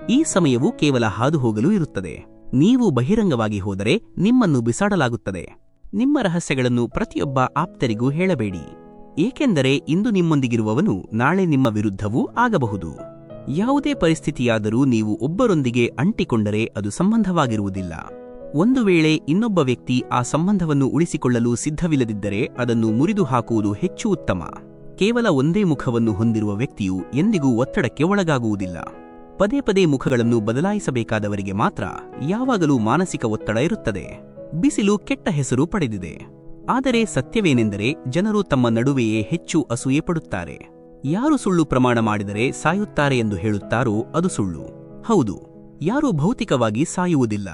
ಈ ಸಮಯವು ಕೇವಲ ಹಾದುಹೋಗಲು ಇರುತ್ತದೆ. ನೀವು ಬಹಿರಂಗವಾಗಿ ಹೋದರೆ ನಿಮ್ಮನ್ನು ಬಿಸಾಡಲಾಗುತ್ತದೆ. ನಿಮ್ಮ ರಹಸ್ಯಗಳನ್ನು ಪ್ರತಿಯೊಬ್ಬ ಆಪ್ತರಿಗೂ ಹೇಳಬೇಡಿ, ಏಕೆಂದರೆ ಇಂದು ನಿಮ್ಮೊಂದಿಗಿರುವವನು ನಾಳೆ ನಿಮ್ಮ ವಿರುದ್ಧವೂ ಆಗಬಹುದು. ಯಾವುದೇ ಪರಿಸ್ಥಿತಿಯಾದರೂ ನೀವು ಒಬ್ಬರೊಂದಿಗೆ ಅಂಟಿಕೊಂಡರೆ ಅದು ಸಂಬಂಧವಾಗಿರುವುದಿಲ್ಲ. ಒಂದು ವೇಳೆ ಇನ್ನೊಬ್ಬ ವ್ಯಕ್ತಿ ಆ ಸಂಬಂಧವನ್ನು ಉಳಿಸಿಕೊಳ್ಳಲು ಸಿದ್ಧವಿಲ್ಲದಿದ್ದರೆ ಅದನ್ನು ಮುರಿದು ಹಾಕುವುದು ಹೆಚ್ಚು ಉತ್ತಮ. ಕೇವಲ ಒಂದೇ ಮುಖವನ್ನು ಹೊಂದಿರುವ ವ್ಯಕ್ತಿಯು ಎಂದಿಗೂ ಒತ್ತಡಕ್ಕೆ ಒಳಗಾಗುವುದಿಲ್ಲ. ಪದೇ ಪದೇ ಮುಖಗಳನ್ನು ಬದಲಾಯಿಸಬೇಕಾದವರಿಗೆ ಮಾತ್ರ ಯಾವಾಗಲೂ ಮಾನಸಿಕ ಒತ್ತಡ ಇರುತ್ತದೆ. ಬಿಸಿಲು ಕೆಟ್ಟ ಹೆಸರು ಪಡೆದಿದೆ. ಆದರೆ ಸತ್ಯವೇನೆಂದರೆ, ಜನರು ತಮ್ಮ ನಡುವೆಯೇ ಹೆಚ್ಚು ಅಸೂಯೆ ಪಡುತ್ತಾರೆ. ಯಾರು ಸುಳ್ಳು ಪ್ರಮಾಣ ಮಾಡಿದರೆ ಸಾಯುತ್ತಾರೆ ಎಂದು ಹೇಳುತ್ತಾರೋ ಅದು ಸುಳ್ಳು. ಹೌದು, ಯಾರೂ ಭೌತಿಕವಾಗಿ ಸಾಯುವುದಿಲ್ಲ,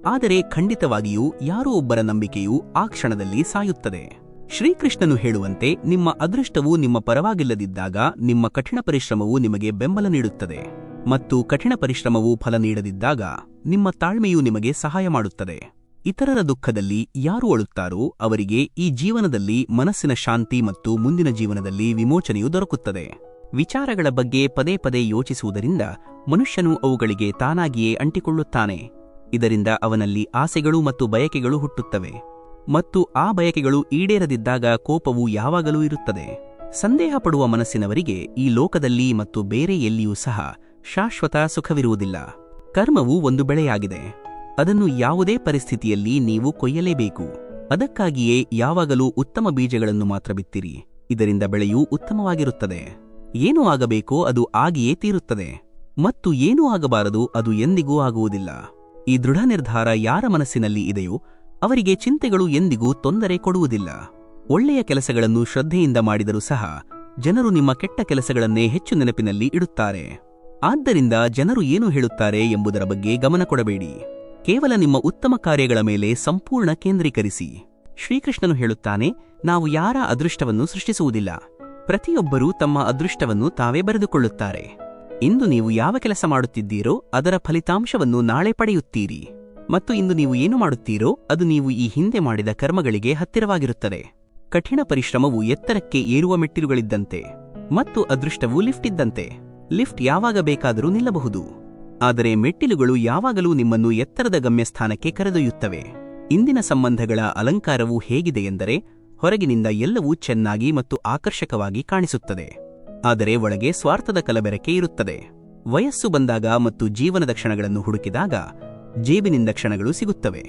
ಆದರೆ ಖಂಡಿತವಾಗಿಯೂ ಯಾರೋ ಒಬ್ಬರ ನಂಬಿಕೆಯು ಆ ಕ್ಷಣದಲ್ಲಿ ಸಾಯುತ್ತದೆ. ಶ್ರೀಕೃಷ್ಣನು ಹೇಳುವಂತೆ, ನಿಮ್ಮ ಅದೃಷ್ಟವು ನಿಮ್ಮ ಪರವಾಗಿಲ್ಲದಿದ್ದಾಗ ನಿಮ್ಮ ಕಠಿಣ ಪರಿಶ್ರಮವು ನಿಮಗೆ ಬೆಂಬಲ ನೀಡುತ್ತದೆ, ಮತ್ತು ಕಠಿಣ ಪರಿಶ್ರಮವು ಫಲ ನೀಡದಿದ್ದಾಗ ನಿಮ್ಮ ತಾಳ್ಮೆಯು ನಿಮಗೆ ಸಹಾಯ ಮಾಡುತ್ತದೆ. ಇತರರ ದುಃಖದಲ್ಲಿ ಯಾರು ಅಳುತ್ತಾರೋ ಅವರಿಗೆ ಈ ಜೀವನದಲ್ಲಿ ಮನಸ್ಸಿನ ಶಾಂತಿ ಮತ್ತು ಮುಂದಿನ ಜೀವನದಲ್ಲಿ ವಿಮೋಚನೆಯು ದೊರಕುತ್ತದೆ. ವಿಚಾರಗಳ ಬಗ್ಗೆ ಪದೇ ಪದೇ ಯೋಚಿಸುವುದರಿಂದ ಮನುಷ್ಯನು ಅವುಗಳಿಗೆ ತಾನಾಗಿಯೇ ಅಂಟಿಕೊಳ್ಳುತ್ತಾನೆ. ಇದರಿಂದ ಅವನಲ್ಲಿ ಆಸೆಗಳು ಮತ್ತು ಬಯಕೆಗಳು ಹುಟ್ಟುತ್ತವೆ, ಮತ್ತು ಆ ಬಯಕೆಗಳು ಈಡೇರದಿದ್ದಾಗ ಕೋಪವು ಯಾವಾಗಲೂ ಇರುತ್ತದೆ. ಸಂದೇಹ ಪಡುವ ಮನಸ್ಸಿನವರಿಗೆ ಈ ಲೋಕದಲ್ಲಿ ಮತ್ತು ಬೇರೆ ಎಲ್ಲಿಯೂ ಸಹ ಶಾಶ್ವತ ಸುಖವಿರುವುದಿಲ್ಲ. ಕರ್ಮವು ಒಂದು ಬೆಳೆಯಾಗಿದೆ, ಅದನ್ನು ಯಾವುದೇ ಪರಿಸ್ಥಿತಿಯಲ್ಲಿ ನೀವು ಕೊಯ್ಯಲೇಬೇಕು. ಅದಕ್ಕಾಗಿಯೇ ಯಾವಾಗಲೂ ಉತ್ತಮ ಬೀಜಗಳನ್ನು ಮಾತ್ರ ಬಿತ್ತಿರಿ. ಇದರಿಂದ ಬೆಳೆಯೂ ಉತ್ತಮವಾಗಿರುತ್ತದೆ. ಏನು ಆಗಬೇಕೋ ಅದು ಆಗಿಯೇ ತೀರುತ್ತದೆ, ಮತ್ತು ಏನೂ ಆಗಬಾರದು ಅದು ಎಂದಿಗೂ ಆಗುವುದಿಲ್ಲ. ಈ ದೃಢ ನಿರ್ಧಾರ ಯಾರ ಮನಸ್ಸಿನಲ್ಲಿ ಇದೆಯೋ ಅವರಿಗೆ ಚಿಂತೆಗಳು ಎಂದಿಗೂ ತೊಂದರೆ ಕೊಡುವುದಿಲ್ಲ. ಒಳ್ಳೆಯ ಕೆಲಸಗಳನ್ನು ಶ್ರದ್ಧೆಯಿಂದ ಮಾಡಿದರೂ ಸಹ ಜನರು ನಿಮ್ಮ ಕೆಟ್ಟ ಕೆಲಸಗಳನ್ನೇ ಹೆಚ್ಚು ನೆನಪಿನಲ್ಲಿ ಇಡುತ್ತಾರೆ. ಆದ್ದರಿಂದ ಜನರು ಏನು ಹೇಳುತ್ತಾರೆ ಎಂಬುದರ ಬಗ್ಗೆ ಗಮನ ಕೊಡಬೇಡಿ. ಕೇವಲ ನಿಮ್ಮ ಉತ್ತಮ ಕಾರ್ಯಗಳ ಮೇಲೆ ಸಂಪೂರ್ಣ ಕೇಂದ್ರೀಕರಿಸಿ. ಶ್ರೀಕೃಷ್ಣನು ಹೇಳುತ್ತಾನೆ, ನಾವು ಯಾರ ಅದೃಷ್ಟವನ್ನು ಸೃಷ್ಟಿಸುವುದಿಲ್ಲ, ಪ್ರತಿಯೊಬ್ಬರೂ ತಮ್ಮ ಅದೃಷ್ಟವನ್ನು ತಾವೇ ಬರೆದುಕೊಳ್ಳುತ್ತಾರೆ. ಇಂದು ನೀವು ಯಾವ ಕೆಲಸ ಮಾಡುತ್ತಿದ್ದೀರೋ ಅದರ ಫಲಿತಾಂಶವನ್ನು ನಾಳೆ ಪಡೆಯುತ್ತೀರಿ, ಮತ್ತು ಇಂದು ನೀವು ಏನು ಮಾಡುತ್ತೀರೋ ಅದು ನೀವು ಈ ಹಿಂದೆ ಮಾಡಿದ ಕರ್ಮಗಳಿಗೆ ಹತ್ತಿರವಾಗಿರುತ್ತದೆ. ಕಠಿಣ ಪರಿಶ್ರಮವು ಎತ್ತರಕ್ಕೆ ಏರುವ ಮೆಟ್ಟಿಲುಗಳಿದ್ದಂತೆ, ಮತ್ತು ಅದೃಷ್ಟವು ಲಿಫ್ಟ್ ಇದ್ದಂತೆ. ಲಿಫ್ಟ್ ಯಾವಾಗ ಬೇಕಾದರೂ ನಿಲ್ಲಬಹುದು, ಆದರೆ ಮೆಟ್ಟಿಲುಗಳು ಯಾವಾಗಲೂ ನಿಮ್ಮನ್ನು ಎತ್ತರದ ಗಮ್ಯಸ್ಥಾನಕ್ಕೆ ಕರೆದೊಯ್ಯುತ್ತವೆ. ಇಂದಿನ ಸಂಬಂಧಗಳ ಅಲಂಕಾರವು ಹೇಗಿದೆಯೆಂದರೆ, ಹೊರಗಿನಿಂದ ಎಲ್ಲವೂ ಚೆನ್ನಾಗಿ ಮತ್ತು ಆಕರ್ಷಕವಾಗಿ ಕಾಣಿಸುತ್ತದೆ, ಆದರೆ ಒಳಗೆ ಸ್ವಾರ್ಥದ ಕಲಬೆರಕೆ ಇರುತ್ತದೆ. ವಯಸ್ಸು ಬಂದಾಗ ಮತ್ತು ಜೀವನದ ಕ್ಷಣಗಳನ್ನು ಹುಡುಕಿದಾಗ ಜೇಬಿನಿಂದ ಕ್ಷಣಗಳು ಸಿಗುತ್ತವೆ.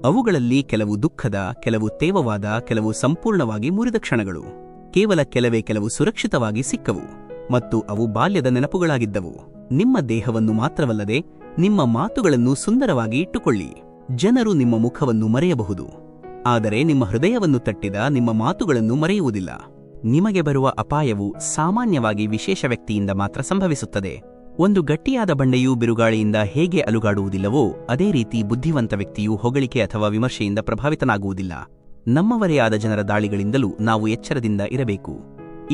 ಅವುಗಳಲ್ಲಿ ಕೆಲವು ದುಃಖದ, ಕೆಲವು ತೇವವಾದ, ಕೆಲವು ಸಂಪೂರ್ಣವಾಗಿ ಮುರಿದ ಕ್ಷಣಗಳು. ಕೇವಲ ಕೆಲವು ಸುರಕ್ಷಿತವಾಗಿ ಸಿಕ್ಕವು, ಮತ್ತು ಅವು ಬಾಲ್ಯದ ನೆನಪುಗಳಾಗಿದ್ದವು. ನಿಮ್ಮ ದೇಹವನ್ನು ಮಾತ್ರವಲ್ಲದೆ ನಿಮ್ಮ ಮಾತುಗಳನ್ನು ಸುಂದರವಾಗಿ ಇಟ್ಟುಕೊಳ್ಳಿ. ಜನರು ನಿಮ್ಮ ಮುಖವನ್ನು ಮರೆಯಬಹುದು, ಆದರೆ ನಿಮ್ಮ ಹೃದಯವನ್ನು ತಟ್ಟಿದ ನಿಮ್ಮ ಮಾತುಗಳನ್ನು ಮರೆಯುವುದಿಲ್ಲ. ನಿಮಗೆ ಬರುವ ಅಪಾಯವು ಸಾಮಾನ್ಯವಾಗಿ ವಿಶೇಷ ವ್ಯಕ್ತಿಯಿಂದ ಮಾತ್ರ ಸಂಭವಿಸುತ್ತದೆ, ಒಂದು ಗಟ್ಟಿಯಾದ ಬಂಡೆಯು ಬಿರುಗಾಳಿಯಿಂದ ಹೇಗೆ ಅಲುಗಾಡುವುದಿಲ್ಲವೋ ಅದೇ ರೀತಿ ಬುದ್ಧಿವಂತ ವ್ಯಕ್ತಿಯು ಹೊಗಳಿಕೆ ಅಥವಾ ವಿಮರ್ಶೆಯಿಂದ ಪ್ರಭಾವಿತನಾಗುವುದಿಲ್ಲ. ನಮ್ಮವರೇ ಆದ ಜನರ ದಾಳಿಗಳಿಂದಲೂ ನಾವು ಎಚ್ಚರದಿಂದ ಇರಬೇಕು.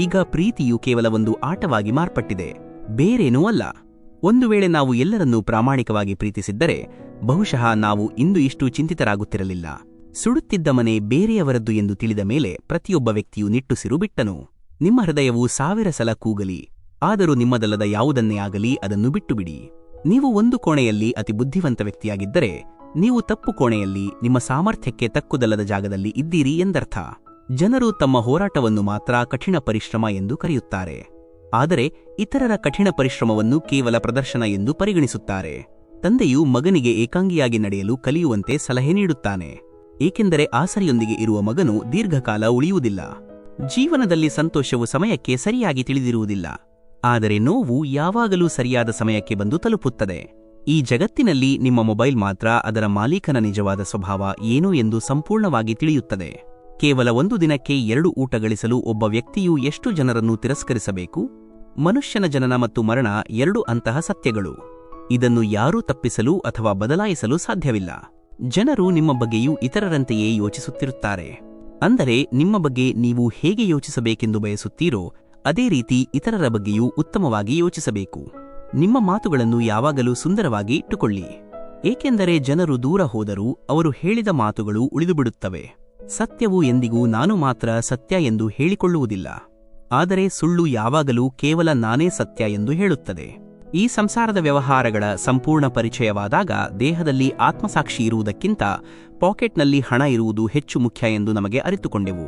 ಈಗ ಪ್ರೀತಿಯು ಕೇವಲ ಒಂದು ಆಟವಾಗಿ ಮಾರ್ಪಟ್ಟಿದೆ, ಬೇರೇನೂ ಅಲ್ಲ. ಒಂದು ವೇಳೆ ನಾವು ಎಲ್ಲರನ್ನೂ ಪ್ರಾಮಾಣಿಕವಾಗಿ ಪ್ರೀತಿಸಿದ್ದರೆ ಬಹುಶಃ ನಾವು ಇಂದು ಇಷ್ಟು ಚಿಂತಿತರಾಗುತ್ತಿರಲಿಲ್ಲ. ಸುಡುತ್ತಿದ್ದ ಮನೆ ಬೇರೆಯವರದ್ದು ಎಂದು ತಿಳಿದ ಮೇಲೆ ಪ್ರತಿಯೊಬ್ಬ ವ್ಯಕ್ತಿಯು ನಿಟ್ಟುಸಿರು ಬಿಟ್ಟನು. ನಿಮ್ಮ ಹೃದಯವು 1000 ಸಲ ಕೂಗಲಿ, ಆದರೂ ನಿಮ್ಮದಲ್ಲದ ಯಾವುದನ್ನೇ ಆಗಲಿ ಅದನ್ನು ಬಿಟ್ಟುಬಿಡಿ. ನೀವು ಒಂದು ಕೋಣೆಯಲ್ಲಿ ಅತಿ ಬುದ್ಧಿವಂತ ವ್ಯಕ್ತಿಯಾಗಿದ್ದರೆ ನೀವು ತಪ್ಪು ಕೋಣೆಯಲ್ಲಿ ನಿಮ್ಮ ಸಾಮರ್ಥ್ಯಕ್ಕೆ ತಕ್ಕುದಲ್ಲದ ಜಾಗದಲ್ಲಿ ಇದ್ದೀರಿ ಎಂದರ್ಥ. ಜನರು ತಮ್ಮ ಹೋರಾಟವನ್ನು ಮಾತ್ರ ಕಠಿಣ ಪರಿಶ್ರಮ ಎಂದು ಕರೆಯುತ್ತಾರೆ, ಆದರೆ ಇತರರ ಕಠಿಣ ಪರಿಶ್ರಮವನ್ನು ಕೇವಲ ಪ್ರದರ್ಶನ ಎಂದು ಪರಿಗಣಿಸುತ್ತಾರೆ. ತಂದೆಯು ಮಗನಿಗೆ ಏಕಾಂಗಿಯಾಗಿ ನಡೆಯಲು ಕಲಿಯುವಂತೆ ಸಲಹೆ ನೀಡುತ್ತಾನೆ, ಏಕೆಂದರೆ ಆಸರೆಯೊಂದಿಗೆ ಇರುವ ಮಗನು ದೀರ್ಘಕಾಲ ಉಳಿಯುವುದಿಲ್ಲ. ಜೀವನದಲ್ಲಿ ಸಂತೋಷವು ಸಮಯಕ್ಕೆ ಸರಿಯಾಗಿ ತಿಳಿದಿರುವುದಿಲ್ಲ, ಆದರೆ ನೋವು ಯಾವಾಗಲೂ ಸರಿಯಾದ ಸಮಯಕ್ಕೆ ಬಂದು ತಲುಪುತ್ತದೆ. ಈ ಜಗತ್ತಿನಲ್ಲಿ ನಿಮ್ಮ ಮೊಬೈಲ್ ಮಾತ್ರ ಅದರ ಮಾಲೀಕನ ನಿಜವಾದ ಸ್ವಭಾವ ಏನು ಎಂದು ಸಂಪೂರ್ಣವಾಗಿ ತಿಳಿಯುತ್ತದೆ. ಕೇವಲ ಒಂದು ದಿನಕ್ಕೆ 2 ಊಟ ಗಳಿಸಲು ಒಬ್ಬ ವ್ಯಕ್ತಿಯು ಎಷ್ಟು ಜನರನ್ನು ತಿರಸ್ಕರಿಸಬೇಕು? ಮನುಷ್ಯನ ಜನನ ಮತ್ತು ಮರಣ 2 ಅಂತಹ ಸತ್ಯಗಳು. ಇದನ್ನು ಯಾರೂ ತಪ್ಪಿಸಲು ಅಥವಾ ಬದಲಾಯಿಸಲು ಸಾಧ್ಯವಿಲ್ಲ. ಜನರು ನಿಮ್ಮ ಬಗ್ಗೆಯೂ ಇತರರಂತೆಯೇ ಯೋಚಿಸುತ್ತಿರುತ್ತಾರೆ. ಅಂದರೆ ನಿಮ್ಮ ಬಗ್ಗೆ ನೀವು ಹೇಗೆ ಯೋಚಿಸಬೇಕೆಂದು ಬಯಸುತ್ತೀರೋ ಅದೇ ರೀತಿ ಇತರರ ಬಗ್ಗೆಯೂ ಉತ್ತಮವಾಗಿ ಯೋಚಿಸಬೇಕು. ನಿಮ್ಮ ಮಾತುಗಳನ್ನು ಯಾವಾಗಲೂ ಸುಂದರವಾಗಿ ಇಟ್ಟುಕೊಳ್ಳಿ, ಏಕೆಂದರೆ ಜನರು ದೂರ ಹೋದರೂ ಅವರು ಹೇಳಿದ ಮಾತುಗಳು ಉಳಿದುಬಿಡುತ್ತವೆ. ಸತ್ಯವು ಎಂದಿಗೂ ನಾನು ಮಾತ್ರ ಸತ್ಯ ಎಂದು ಹೇಳಿಕೊಳ್ಳುವುದಿಲ್ಲ, ಆದರೆ ಸುಳ್ಳು ಯಾವಾಗಲೂ ಕೇವಲ ನಾನೇ ಸತ್ಯ ಎಂದು ಹೇಳುತ್ತದೆ. ಈ ಸಂಸಾರದ ವ್ಯವಹಾರಗಳ ಸಂಪೂರ್ಣ ಪರಿಚಯವಾದಾಗ ದೇಹದಲ್ಲಿ ಆತ್ಮಸಾಕ್ಷಿ ಇರುವುದಕ್ಕಿಂತ ಪಾಕೆಟ್ನಲ್ಲಿ ಹಣ ಇರುವುದು ಹೆಚ್ಚು ಮುಖ್ಯ ಎಂದು ನಮಗೆ ಅರಿತುಕೊಂಡೆವು.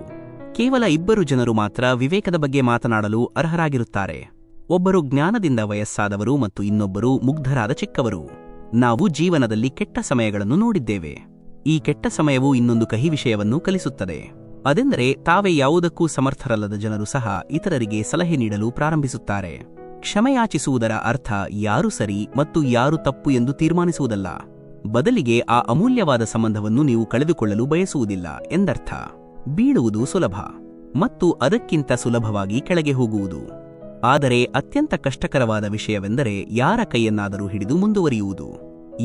ಕೇವಲ 2 ಜನರು ಮಾತ್ರ ವಿವೇಕದ ಬಗ್ಗೆ ಮಾತನಾಡಲು ಅರ್ಹರಾಗಿರುತ್ತಾರೆ. ಒಬ್ಬರು ಜ್ಞಾನದಿಂದ ವಯಸ್ಸಾದವರು ಮತ್ತು ಇನ್ನೊಬ್ಬರು ಮುಗ್ಧರಾದ ಚಿಕ್ಕವರು. ನಾವು ಜೀವನದಲ್ಲಿ ಕೆಟ್ಟ ಸಮಯಗಳನ್ನು ನೋಡಿದ್ದೇವೆ. ಈ ಕೆಟ್ಟ ಸಮಯವು ಇನ್ನೊಂದು ಕಹಿ ವಿಷಯವನ್ನು ಕಲಿಸುತ್ತದೆ. ಅದೆಂದರೆ ತಾವೇ ಯಾವುದಕ್ಕೂ ಸಮರ್ಥರಲ್ಲದ ಜನರು ಸಹ ಇತರರಿಗೆ ಸಲಹೆ ನೀಡಲು ಪ್ರಾರಂಭಿಸುತ್ತಾರೆ. ಕ್ಷಮೆಯಾಚಿಸುವುದರ ಅರ್ಥ ಯಾರು ಸರಿ ಮತ್ತು ಯಾರು ತಪ್ಪು ಎಂದು ತೀರ್ಮಾನಿಸುವುದಲ್ಲ, ಬದಲಿಗೆ ಆ ಅಮೂಲ್ಯವಾದ ಸಂಬಂಧವನ್ನು ನೀವು ಕಳೆದುಕೊಳ್ಳಲು ಬಯಸುವುದಿಲ್ಲ ಎಂದರ್ಥ. ಬೀಳುವುದು ಸುಲಭ ಮತ್ತು ಅದಕ್ಕಿಂತ ಸುಲಭವಾಗಿ ಕೆಳಗೆ ಹೋಗುವುದು. ಆದರೆ ಅತ್ಯಂತ ಕಷ್ಟಕರವಾದ ವಿಷಯವೆಂದರೆ ಯಾರ ಕೈಯನ್ನಾದರೂ ಹಿಡಿದು ಮುಂದುವರಿಯುವುದು.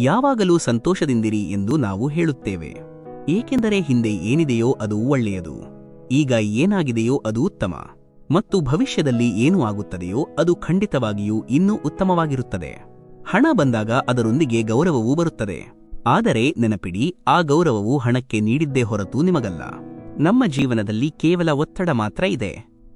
ಯಾವಾಗಲೂ ಸಂತೋಷದಿಂದಿರಿ ಎಂದು ನಾವು ಹೇಳುತ್ತೇವೆ, ಏಕೆಂದರೆ ಹಿಂದೆ ಏನಿದೆಯೋ ಅದು ಒಳ್ಳೆಯದು, ಈಗ ಏನಾಗಿದೆಯೋ ಅದು ಉತ್ತಮ, ಮತ್ತು ಭವಿಷ್ಯದಲ್ಲಿ ಏನು ಆಗುತ್ತದೆಯೋ ಅದು ಖಂಡಿತವಾಗಿಯೂ ಇನ್ನೂ ಉತ್ತಮವಾಗಿರುತ್ತದೆ. ಹಣ ಬಂದಾಗ ಅದರೊಂದಿಗೆ ಗೌರವವೂ ಬರುತ್ತದೆ, ಆದರೆ ನೆನಪಿಡಿ, ಆ ಗೌರವವು ಹಣಕ್ಕೆ ನೀಡಿದ್ದೇ ಹೊರತು ನಿಮಗಲ್ಲ. ನಮ್ಮ ಜೀವನದಲ್ಲಿ ಕೇವಲ ಒತ್ತಡ ಮಾತ್ರ ಇದೆ,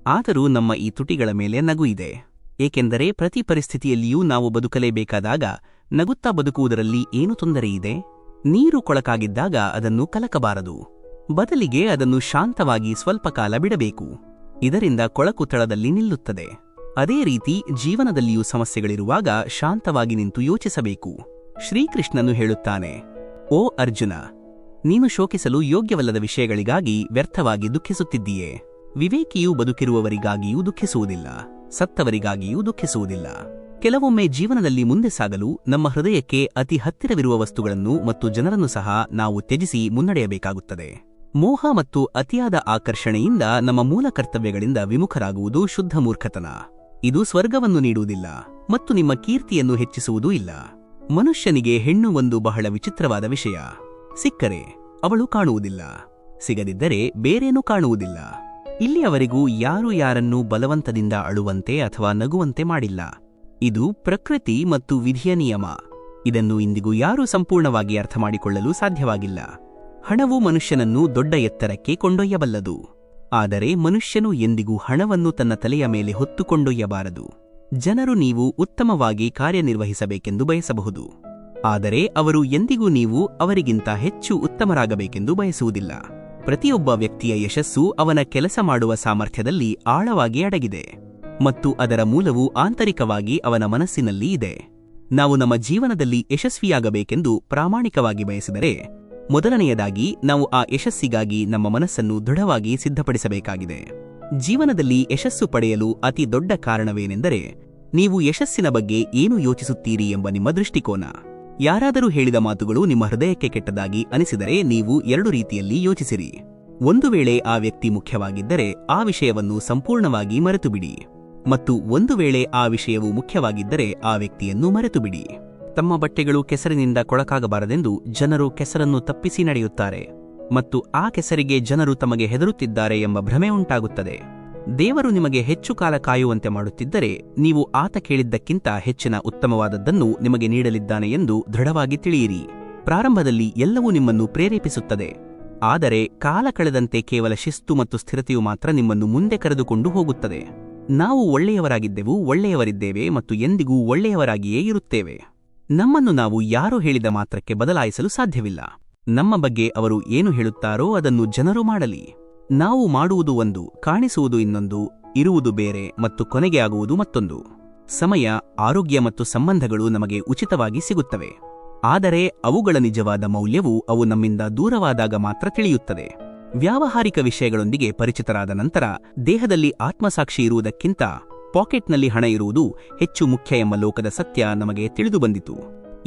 ಆದರೂ ನಮ್ಮ ಈ ತುಟಿಗಳ ಮೇಲೆ ನಗು ಇದೆ, ಏಕೆಂದರೆ ಪ್ರತಿ ಪರಿಸ್ಥಿತಿಯಲ್ಲಿಯೂ ನಾವು ಬದುಕಲೇಬೇಕಾದಾಗ ನಗುತ್ತಾ ಬದುಕುವುದರಲ್ಲಿ ಏನು ತೊಂದರೆಯಿದೆ? ನೀರು ಕೊಳಕಾಗಿದ್ದಾಗ ಅದನ್ನು ಕಲಕಬಾರದು, ಬದಲಿಗೆ ಅದನ್ನು ಶಾಂತವಾಗಿ ಸ್ವಲ್ಪ ಕಾಲ ಬಿಡಬೇಕು. ಇದರಿಂದ ಕೊಳಕು ತಳದಲ್ಲಿ ನಿಲ್ಲುತ್ತದೆ. ಅದೇ ರೀತಿ ಜೀವನದಲ್ಲಿಯೂ ಸಮಸ್ಯೆಗಳಿರುವಾಗ ಶಾಂತವಾಗಿ ನಿಂತು ಯೋಚಿಸಬೇಕು. ಶ್ರೀಕೃಷ್ಣನು ಹೇಳುತ್ತಾನೆ, ಓ ಅರ್ಜುನ, ನೀನು ಶೋಕಿಸಲು ಯೋಗ್ಯವಲ್ಲದ ವಿಷಯಗಳಿಗಾಗಿ ವ್ಯರ್ಥವಾಗಿ ದುಃಖಿಸುತ್ತಿದ್ದೀಯೆ. ವಿವೇಕಿಯೂ ಬದುಕಿರುವವರಿಗಾಗಿಯೂ ದುಃಖಿಸುವುದಿಲ್ಲ, ಸತ್ತವರಿಗಾಗಿಯೂ ದುಃಖಿಸುವುದಿಲ್ಲ. ಕೆಲವೊಮ್ಮೆ ಜೀವನದಲ್ಲಿ ಮುಂದೆ ಸಾಗಲು ನಮ್ಮ ಹೃದಯಕ್ಕೆ ಅತಿ ಹತ್ತಿರವಿರುವ ವಸ್ತುಗಳನ್ನು ಮತ್ತು ಜನರನ್ನು ಸಹ ನಾವು ತ್ಯಜಿಸಿ ಮುನ್ನಡೆಯಬೇಕಾಗುತ್ತದೆ. ಮೋಹ ಮತ್ತು ಅತಿಯಾದ ಆಕರ್ಷಣೆಯಿಂದ ನಮ್ಮ ಮೂಲ ಕರ್ತವ್ಯಗಳಿಂದ ವಿಮುಖರಾಗುವುದು ಶುದ್ಧ ಮೂರ್ಖತನ. ಇದು ಸ್ವರ್ಗವನ್ನು ನೀಡುವುದಿಲ್ಲ ಮತ್ತು ನಿಮ್ಮ ಕೀರ್ತಿಯನ್ನು ಹೆಚ್ಚಿಸುವುದೂ ಇಲ್ಲ. ಮನುಷ್ಯನಿಗೆ ಹೆಣ್ಣು ಒಂದು ಬಹಳ ವಿಚಿತ್ರವಾದ ವಿಷಯ. ಸಿಕ್ಕರೆ ಅವಳು ಕಾಣುವುದಿಲ್ಲ, ಸಿಗದಿದ್ದರೆ ಬೇರೇನೂ ಕಾಣುವುದಿಲ್ಲ. ಇಲ್ಲಿಯವರೆಗೂ ಯಾರೂ ಯಾರನ್ನೂ ಬಲವಂತದಿಂದ ಅಳುವಂತೆ ಅಥವಾ ನಗುವಂತೆ ಮಾಡಿಲ್ಲ. ಇದು ಪ್ರಕೃತಿ ಮತ್ತು ವಿಧಿಯ ನಿಯಮ. ಇದನ್ನು ಇಂದಿಗೂ ಯಾರೂ ಸಂಪೂರ್ಣವಾಗಿ ಅರ್ಥಮಾಡಿಕೊಳ್ಳಲು ಸಾಧ್ಯವಾಗಿಲ್ಲ. ಹಣವು ಮನುಷ್ಯನನ್ನು ದೊಡ್ಡ ಎತ್ತರಕ್ಕೆ ಕೊಂಡೊಯ್ಯಬಲ್ಲದು, ಆದರೆ ಮನುಷ್ಯನು ಎಂದಿಗೂ ಹಣವನ್ನು ತನ್ನ ತಲೆಯ ಮೇಲೆ ಹೊತ್ತುಕೊಂಡೊಯ್ಯಬಾರದು. ಜನರು ನೀವು ಉತ್ತಮವಾಗಿ ಕಾರ್ಯನಿರ್ವಹಿಸಬೇಕೆಂದು ಬಯಸಬಹುದು, ಆದರೆ ಅವರು ಎಂದಿಗೂ ನೀವು ಅವರಿಗಿಂತ ಹೆಚ್ಚು ಉತ್ತಮರಾಗಬೇಕೆಂದು ಬಯಸುವುದಿಲ್ಲ. ಪ್ರತಿಯೊಬ್ಬ ವ್ಯಕ್ತಿಯ ಯಶಸ್ಸು ಅವನ ಕೆಲಸ ಮಾಡುವ ಸಾಮರ್ಥ್ಯದಲ್ಲಿ ಆಳವಾಗಿ ಅಡಗಿದೆ, ಮತ್ತು ಅದರ ಮೂಲವು ಆಂತರಿಕವಾಗಿ ಅವನ ಮನಸ್ಸಿನಲ್ಲಿ ಇದೆ. ನಾವು ನಮ್ಮ ಜೀವನದಲ್ಲಿ ಯಶಸ್ವಿಯಾಗಬೇಕೆಂದು ಪ್ರಾಮಾಣಿಕವಾಗಿ ಬಯಸಿದರೆ, ಮೊದಲನೆಯದಾಗಿ ನಾವು ಆ ಯಶಸ್ಸಿಗಾಗಿ ನಮ್ಮ ಮನಸ್ಸನ್ನು ದೃಢವಾಗಿ ಸಿದ್ಧಪಡಿಸಬೇಕಾಗಿದೆ. ಜೀವನದಲ್ಲಿ ಯಶಸ್ಸು ಪಡೆಯಲು ಅತಿ ದೊಡ್ಡ ಕಾರಣವೇನೆಂದರೆ ನೀವು ಯಶಸ್ಸಿನ ಬಗ್ಗೆ ಏನು ಯೋಚಿಸುತ್ತೀರಿ ಎಂಬ ನಿಮ್ಮ ದೃಷ್ಟಿಕೋನ. ಯಾರಾದರೂ ಹೇಳಿದ ಮಾತುಗಳು ನಿಮ್ಮ ಹೃದಯಕ್ಕೆ ಕೆಟ್ಟದಾಗಿ ಅನಿಸಿದರೆ ನೀವು 2 ರೀತಿಯಲ್ಲಿ ಯೋಚಿಸಿರಿ. ಒಂದು ವೇಳೆ ಆ ವ್ಯಕ್ತಿ ಮುಖ್ಯವಾಗಿದ್ದರೆ ಆ ವಿಷಯವನ್ನು ಸಂಪೂರ್ಣವಾಗಿ ಮರೆತುಬಿಡಿ. ಮತ್ತು ಒಂದು ವೇಳೆ ಆ ವಿಷಯವು ಮುಖ್ಯವಾಗಿದ್ದರೆ ಆ ವ್ಯಕ್ತಿಯನ್ನು ಮರೆತುಬಿಡಿ. ತಮ್ಮ ಬಟ್ಟೆಗಳು ಕೆಸರಿನಿಂದ ಕೊಳಕಾಗಬಾರದೆಂದು ಜನರು ಕೆಸರನ್ನು ತಪ್ಪಿಸಿ ನಡೆಯುತ್ತಾರೆ, ಮತ್ತು ಆ ಕೆಸರಿಗೆ ಜನರು ತಮಗೆ ಹೆದರುತ್ತಿದ್ದಾರೆ ಎಂಬ ಭ್ರಮೆ ಉಂಟಾಗುತ್ತದೆ. ದೇವರು ನಿಮಗೆ ಹೆಚ್ಚು ಕಾಲ ಕಾಯುವಂತೆ ಮಾಡುತ್ತಿದ್ದರೆ ನೀವು ಆತ ಕೇಳಿದ್ದಕ್ಕಿಂತ ಹೆಚ್ಚಿನ ಉತ್ತಮವಾದದ್ದನ್ನು ನಿಮಗೆ ನೀಡಲಿದ್ದಾನೆ ಎಂದು ದೃಢವಾಗಿ ತಿಳಿಯಿರಿ. ಪ್ರಾರಂಭದಲ್ಲಿ ಎಲ್ಲವೂ ನಿಮ್ಮನ್ನು ಪ್ರೇರೇಪಿಸುತ್ತದೆ, ಆದರೆ ಕಾಲ ಕಳೆದಂತೆ ಕೇವಲ ಶಿಸ್ತು ಮತ್ತು ಸ್ಥಿರತೆಯು ಮಾತ್ರ ನಿಮ್ಮನ್ನು ಮುಂದೆ ಕರೆದುಕೊಂಡು ಹೋಗುತ್ತದೆ. ನಾವು ಒಳ್ಳೆಯವರಾಗಿದ್ದೆವು, ಒಳ್ಳೆಯವರಿದ್ದೇವೆ ಮತ್ತು ಎಂದಿಗೂ ಒಳ್ಳೆಯವರಾಗಿಯೇ ಇರುತ್ತೇವೆ. ನಮ್ಮನ್ನು ನಾವು ಯಾರೋ ಹೇಳಿದ ಮಾತ್ರಕ್ಕೆ ಬದಲಾಯಿಸಲು ಸಾಧ್ಯವಿಲ್ಲ. ನಮ್ಮ ಬಗ್ಗೆ ಅವರು ಏನು ಹೇಳುತ್ತಾರೋ ಅದನ್ನು ಜನರು ಮಾಡಲಿ. ನಾವು ಮಾಡುವುದು ಒಂದು, ಕಾಣಿಸುವುದು ಇನ್ನೊಂದು, ಇರುವುದು ಬೇರೆ ಮತ್ತು ಕೊನೆಗೆ ಆಗುವುದು ಮತ್ತೊಂದು. ಸಮಯ, ಆರೋಗ್ಯ ಮತ್ತು ಸಂಬಂಧಗಳು ನಮಗೆ ಉಚಿತವಾಗಿ ಸಿಗುತ್ತವೆ, ಆದರೆ ಅವುಗಳ ನಿಜವಾದ ಮೌಲ್ಯವು ಅವು ನಮ್ಮಿಂದ ದೂರವಾದಾಗ ಮಾತ್ರ ತಿಳಿಯುತ್ತದೆ. ವ್ಯಾವಹಾರಿಕ ವಿಷಯಗಳೊಂದಿಗೆ ಪರಿಚಿತರಾದ ನಂತರ ದೇಹದಲ್ಲಿ ಆತ್ಮಸಾಕ್ಷಿ ಇರುವುದಕ್ಕಿಂತ ಪಾಕೆಟ್ನಲ್ಲಿ ಹಣ ಇರುವುದು ಹೆಚ್ಚು ಮುಖ್ಯ ಎಂಬ ಲೋಕದ ಸತ್ಯ ನಮಗೆ ತಿಳಿದುಬಂದಿತು.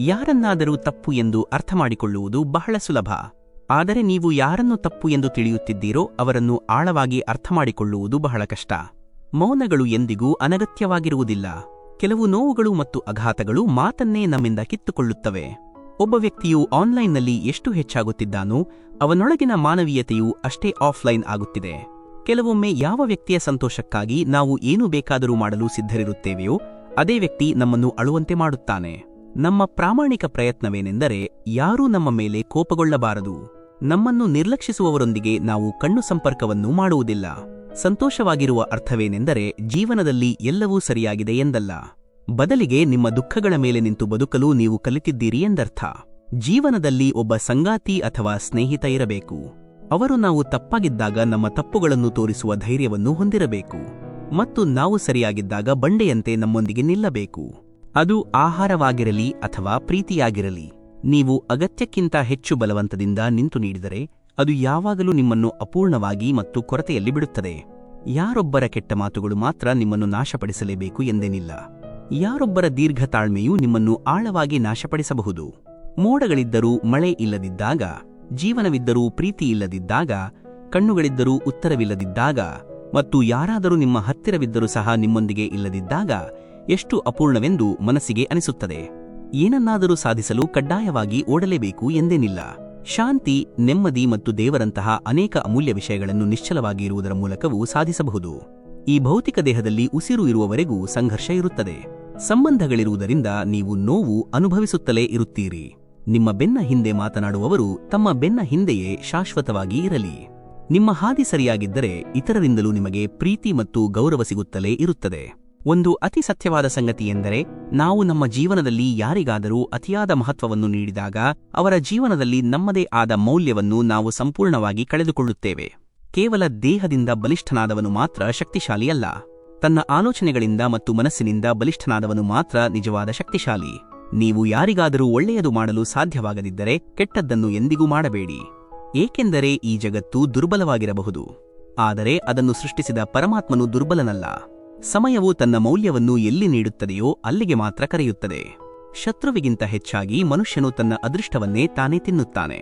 ಯಾರನ್ನಾದರೂ ತಪ್ಪು ಎಂದು ಅರ್ಥಮಾಡಿಕೊಳ್ಳುವುದು ಬಹಳ ಸುಲಭ, ಆದರೆ ನೀವು ಯಾರನ್ನು ತಪ್ಪು ಎಂದು ತಿಳಿಯುತ್ತಿದ್ದೀರೋ ಅವರನ್ನು ಆಳವಾಗಿ ಅರ್ಥಮಾಡಿಕೊಳ್ಳುವುದು ಬಹಳ ಕಷ್ಟ. ಮೌನಗಳು ಎಂದಿಗೂ ಅನಗತ್ಯವಾಗಿರುವುದಿಲ್ಲ. ಕೆಲವು ನೋವುಗಳು ಮತ್ತು ಆಘಾತಗಳು ಮಾತನ್ನೇ ನಮ್ಮಿಂದ ಕಿತ್ತುಕೊಳ್ಳುತ್ತವೆ. ಒಬ್ಬ ವ್ಯಕ್ತಿಯು ಆನ್ಲೈನ್ನಲ್ಲಿ ಎಷ್ಟು ಹೆಚ್ಚಾಗುತ್ತಿದ್ದಾನೋ ಅವನೊಳಗಿನ ಮಾನವೀಯತೆಯು ಅಷ್ಟೇ ಆಫ್ಲೈನ್ ಆಗುತ್ತಿದೆ. ಕೆಲವೊಮ್ಮೆ ಯಾವ ವ್ಯಕ್ತಿಯ ಸಂತೋಷಕ್ಕಾಗಿ ನಾವು ಏನು ಬೇಕಾದರೂ ಮಾಡಲು ಸಿದ್ಧರಿರುತ್ತೇವೆಯೋ ಅದೇ ವ್ಯಕ್ತಿ ನಮ್ಮನ್ನು ಅಳುವಂತೆ ಮಾಡುತ್ತಾನೆ. ನಮ್ಮ ಪ್ರಾಮಾಣಿಕ ಪ್ರಯತ್ನವೇನೆಂದರೆ ಯಾರೂ ನಮ್ಮ ಮೇಲೆ ಕೋಪಗೊಳ್ಳಬಾರದು. ನಮ್ಮನ್ನು ನಿರ್ಲಕ್ಷಿಸುವವರೊಂದಿಗೆ ನಾವು ಕಣ್ಣು ಸಂಪರ್ಕವನ್ನು ಮಾಡುವುದಿಲ್ಲ. ಸಂತೋಷವಾಗಿರುವ ಅರ್ಥವೇನೆಂದರೆ ಜೀವನದಲ್ಲಿ ಎಲ್ಲವೂ ಸರಿಯಾಗಿದೆ ಎಂದಲ್ಲ, ಬದಲಿಗೆ ನಿಮ್ಮ ದುಃಖಗಳ ಮೇಲೆ ನಿಂತು ಬದುಕಲು ನೀವು ಕಲಿತಿದ್ದೀರಿ ಎಂದರ್ಥ. ಜೀವನದಲ್ಲಿ ಒಬ್ಬ ಸಂಗಾತಿ ಅಥವಾ ಸ್ನೇಹಿತ ಇರಬೇಕು. ಅವರು ನಾವು ತಪ್ಪಾಗಿದ್ದಾಗ ನಮ್ಮ ತಪ್ಪುಗಳನ್ನು ತೋರಿಸುವ ಧೈರ್ಯವನ್ನು ಹೊಂದಿರಬೇಕು, ಮತ್ತು ನಾವು ಸರಿಯಾಗಿದ್ದಾಗ ಬಂಡೆಯಂತೆ ನಮ್ಮೊಂದಿಗೆ ನಿಲ್ಲಬೇಕು. ಅದು ಆಹಾರವಾಗಿರಲಿ ಅಥವಾ ಪ್ರೀತಿಯಾಗಿರಲಿ. ನೀವು ಅಗತ್ಯಕ್ಕಿಂತ ಹೆಚ್ಚು ಬಲವಂತದಿಂದ ನಿಂತು ನೀಡಿದರೆ ಅದು ಯಾವಾಗಲೂ ನಿಮ್ಮನ್ನು ಅಪೂರ್ಣವಾಗಿ ಮತ್ತು ಕೊರತೆಯಲ್ಲಿ ಬಿಡುತ್ತದೆ. ಯಾರೊಬ್ಬರ ಕೆಟ್ಟ ಮಾತುಗಳು ಮಾತ್ರ ನಿಮ್ಮನ್ನು ನಾಶಪಡಿಸಲೇಬೇಕು ಎಂದೇನಿಲ್ಲ. ಯಾರೊಬ್ಬರ ದೀರ್ಘ ತಾಳ್ಮೆಯೂ ನಿಮ್ಮನ್ನು ಆಳವಾಗಿ ನಾಶಪಡಿಸಬಹುದು. ಮೋಡಗಳಿದ್ದರೂ ಮಳೆ ಇಲ್ಲದಿದ್ದಾಗ, ಜೀವನವಿದ್ದರೂ ಪ್ರೀತಿ ಇಲ್ಲದಿದ್ದಾಗ, ಕಣ್ಣುಗಳಿದ್ದರೂ ಉತ್ತರವಿಲ್ಲದಿದ್ದಾಗ, ಮತ್ತು ಯಾರಾದರೂ ನಿಮ್ಮ ಹತ್ತಿರವಿದ್ದರೂ ಸಹ ನಿಮ್ಮೊಂದಿಗೆ ಇಲ್ಲದಿದ್ದಾಗ ಎಷ್ಟು ಅಪೂರ್ಣವೆಂದು ಮನಸ್ಸಿಗೆ ಅನಿಸುತ್ತದೆ. ಏನನ್ನಾದರೂ ಸಾಧಿಸಲು ಕಡ್ಡಾಯವಾಗಿ ಓಡಲೇಬೇಕು ಎಂದೇನಿಲ್ಲ. ಶಾಂತಿ, ನೆಮ್ಮದಿ ಮತ್ತು ದೇವರಂತಹ ಅನೇಕ ಅಮೂಲ್ಯ ವಿಷಯಗಳನ್ನು ನಿಶ್ಚಲವಾಗಿ ಇರುವುದರ ಮೂಲಕವೂ ಸಾಧಿಸಬಹುದು. ಈ ಭೌತಿಕ ದೇಹದಲ್ಲಿ ಉಸಿರು ಇರುವವರೆಗೂ ಸಂಘರ್ಷ ಇರುತ್ತದೆ. ಸಂಬಂಧಗಳಿರುವುದರಿಂದ ನೀವು ನೋವು ಅನುಭವಿಸುತ್ತಲೇ ಇರುತ್ತೀರಿ. ನಿಮ್ಮ ಬೆನ್ನ ಹಿಂದೆ ಮಾತನಾಡುವವರು ತಮ್ಮ ಬೆನ್ನ ಹಿಂದೆಯೇ ಶಾಶ್ವತವಾಗಿ ಇರಲಿ. ನಿಮ್ಮ ಹಾದಿ ಸರಿಯಾಗಿದ್ದರೆ ಇತರರಿಂದಲೂ ನಿಮಗೆ ಪ್ರೀತಿ ಮತ್ತು ಗೌರವ ಸಿಗುತ್ತಲೇ ಇರುತ್ತದೆ. ಒಂದು ಅತಿ ಸತ್ಯವಾದ ಸಂಗತಿಯೆಂದರೆ ನಾವು ನಮ್ಮ ಜೀವನದಲ್ಲಿ ಯಾರಿಗಾದರೂ ಅತಿಯಾದ ಮಹತ್ವವನ್ನು ನೀಡಿದಾಗ ಅವರ ಜೀವನದಲ್ಲಿ ನಮ್ಮದೇ ಆದ ಮೌಲ್ಯವನ್ನು ನಾವು ಸಂಪೂರ್ಣವಾಗಿ ಕಳೆದುಕೊಳ್ಳುತ್ತೇವೆ. ಕೇವಲ ದೇಹದಿಂದ ಬಲಿಷ್ಠನಾದವನು ಮಾತ್ರ ಶಕ್ತಿಶಾಲಿಯಲ್ಲ. ತನ್ನ ಆಲೋಚನೆಗಳಿಂದ ಮತ್ತು ಮನಸ್ಸಿನಿಂದ ಬಲಿಷ್ಠನಾದವನು ಮಾತ್ರ ನಿಜವಾದ ಶಕ್ತಿಶಾಲಿ. ನೀವು ಯಾರಿಗಾದರೂ ಒಳ್ಳೆಯದು ಮಾಡಲು ಸಾಧ್ಯವಾಗದಿದ್ದರೆ ಕೆಟ್ಟದ್ದನ್ನು ಎಂದಿಗೂ ಮಾಡಬೇಡಿ, ಏಕೆಂದರೆ ಈ ಜಗತ್ತು ದುರ್ಬಲವಾಗಿರಬಹುದು, ಆದರೆ ಅದನ್ನು ಸೃಷ್ಟಿಸಿದ ಪರಮಾತ್ಮನು ದುರ್ಬಲನಲ್ಲ. ಸಮಯವು ತನ್ನ ಮೌಲ್ಯವನ್ನು ಎಲ್ಲಿ ನೀಡುತ್ತದೆಯೋ ಅಲ್ಲಿಗೆ ಮಾತ್ರ ಕರೆಯುತ್ತದೆ. ಶತ್ರುವಿಗಿಂತ ಹೆಚ್ಚಾಗಿ ಮನುಷ್ಯನು ತನ್ನ ಅದೃಷ್ಟವನ್ನೇ ತಾನೇ ತಿನ್ನುತ್ತಾನೆ.